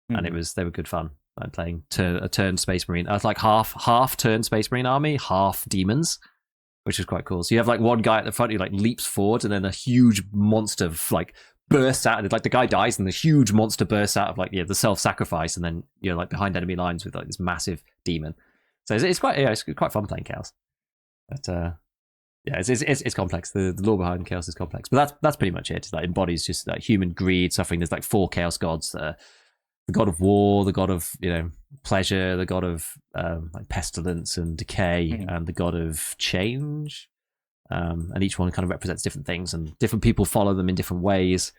and they were good fun. I'm playing a turned Space Marine. I was like half turned Space Marine army, half demons, which is quite cool. So you have like one guy at the front who like leaps forward, and then a huge monster like bursts out. Like the guy dies, and the huge monster bursts out of like the self-sacrifice, and then like behind enemy lines with like this massive demon. So it's quite fun playing Chaos. But yeah, it's complex. The lore behind Chaos is complex, but that's pretty much it. It like embodies just like human greed, suffering. There's like 4 Chaos gods: the god of war, the god of pleasure, the god of like pestilence and decay, and the god of change. And each one kind of represents different things, and different people follow them in different ways.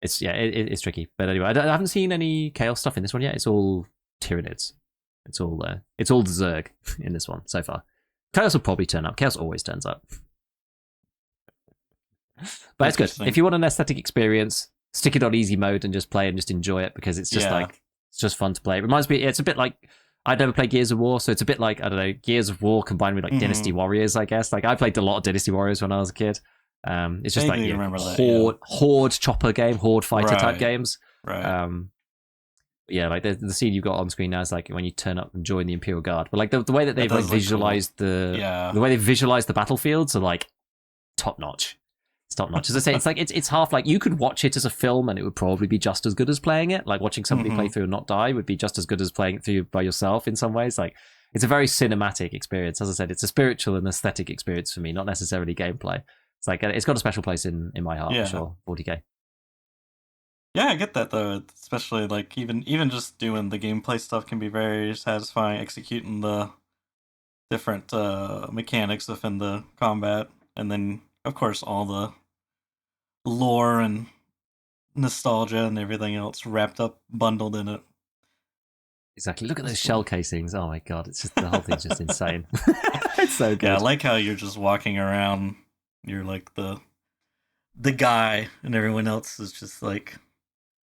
It's tricky, but anyway, I haven't seen any Chaos stuff in this one yet. It's all Tyranids. It's all the Zerg in this one so far. Chaos will probably turn up. Chaos always turns up. But it's good. If you want an aesthetic experience, stick it on easy mode and just play and just enjoy it, because it's just it's just fun to play. It reminds me, it's a bit like, I'd never played Gears of War, so it's a bit like, I don't know, Gears of War combined with like Dynasty Warriors, I guess. Like I played a lot of Dynasty Warriors when I was a kid. It's just like horde chopper game, horde fighter type games. Right. Yeah, like the scene you've got on screen now is like when you turn up and join the Imperial Guard. But like the way that they've like visualized the way they've visualized the battlefields are like top notch. It's top notch. As I say, it's like it's half like you could watch it as a film and it would probably be just as good as playing it. Like watching somebody play through and not die would be just as good as playing it through by yourself in some ways. Like it's a very cinematic experience. As I said, it's a spiritual and aesthetic experience for me, not necessarily gameplay. It's like it's got a special place in my heart for sure. 40k. Yeah, I get that though. Especially like even just doing the gameplay stuff can be very satisfying. Executing the different mechanics within the combat, and then of course all the lore and nostalgia and everything else wrapped up, bundled in it. Exactly. Look at those shell casings. Oh my god, it's just the whole thing's just insane. It's so good. Yeah, I like how you're just walking around. You're like the guy, and everyone else is just like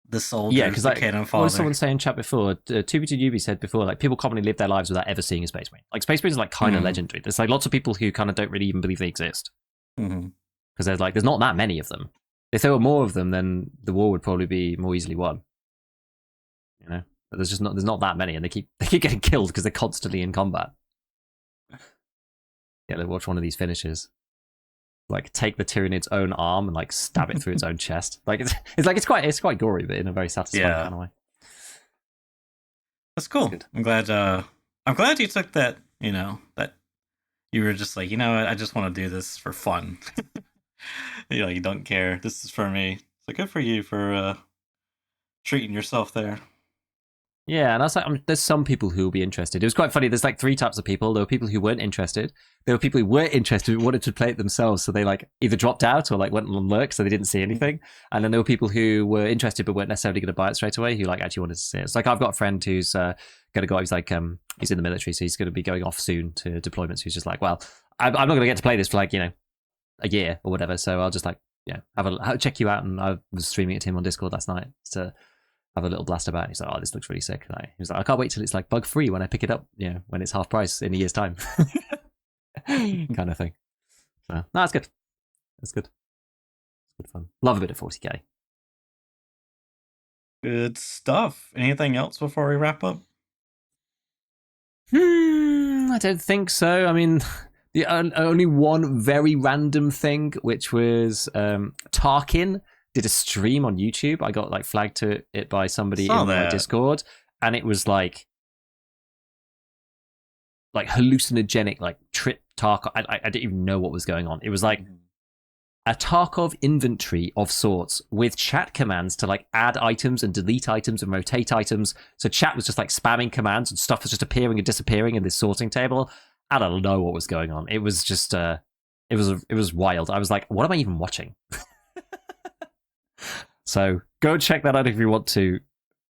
the soldiers. Yeah, because like, cannon fodder. What was someone saying in chat before? 2B2UB said before, like people commonly live their lives without ever seeing a Space Marine. Like Space Marines are like kind of legendary. There's like lots of people who kind of don't really even believe they exist because there's not that many of them. If there were more of them, then the war would probably be more easily won. You know, but there's not that many, and they keep getting killed because they're constantly in combat. Yeah, let's watch one of these finishes. Like take the Tyranid's own arm and like stab it through its own chest. Like it's quite gory, but in a very satisfying kind of way. That's cool. I'm glad I'm glad you took that. That you were just like, I just want to do this for fun. You don't care. This is for me. So good for you for treating yourself there. Yeah, and I was like, there's some people who will be interested. It was quite funny. There's like three types of people. There were people who weren't interested. There were people who were interested who wanted to play it themselves, so they like either dropped out or like went on lurk, so they didn't see anything. And then there were people who were interested but weren't necessarily going to buy it straight away, who like actually wanted to see it. It's like I've got a friend who's going to go. He's like he's in the military, so he's going to be going off soon to deployments. Who's just like, well, I'm not going to get to play this for like a year or whatever. So I'll just like have check you out. And I was streaming it to him on Discord last night to have a little blast about it. He's like, oh, this looks really sick. Like, he was like, I can't wait till it's like bug free when I pick it up, when it's half price in a year's time. Kind of thing. So, no, that's good. That's good. It's good fun. Love a bit of 40k. Good stuff. Anything else before we wrap up? I don't think so. I mean, the only one very random thing, which was Tarkin did a stream on YouTube. I got like flagged to it by somebody in my Discord, and it was like hallucinogenic, like trip Tarkov. I didn't even know what was going on. It was like a Tarkov inventory of sorts with chat commands to like add items and delete items and rotate items. So chat was just like spamming commands and stuff was just appearing and disappearing in this sorting table. I don't know what was going on. It was just it was wild. I was like, what am I even watching? So go check that out if you want to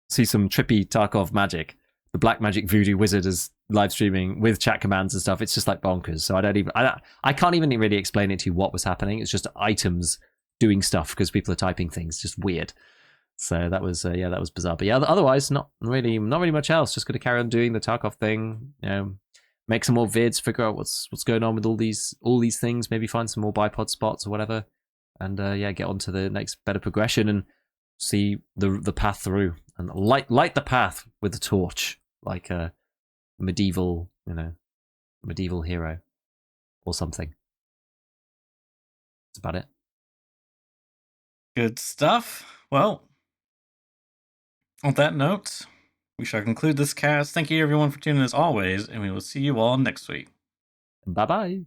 see some trippy Tarkov magic. The Black Magic Voodoo Wizard is live streaming with chat commands and stuff. It's just like bonkers. So I can't even really explain it to you what was happening. It's just items doing stuff because people are typing things. Just weird. So that was that was bizarre. But yeah, otherwise not really much else. Just going to carry on doing the Tarkov thing. Make some more vids. Figure out what's going on with all these things. Maybe find some more bipod spots or whatever. And get on to the next better progression and see the path through and light the path with a torch like a medieval hero or something. That's about it. Good stuff. Well, on that note, we shall conclude this cast. Thank you everyone for tuning in as always, and we will see you all next week. Bye bye.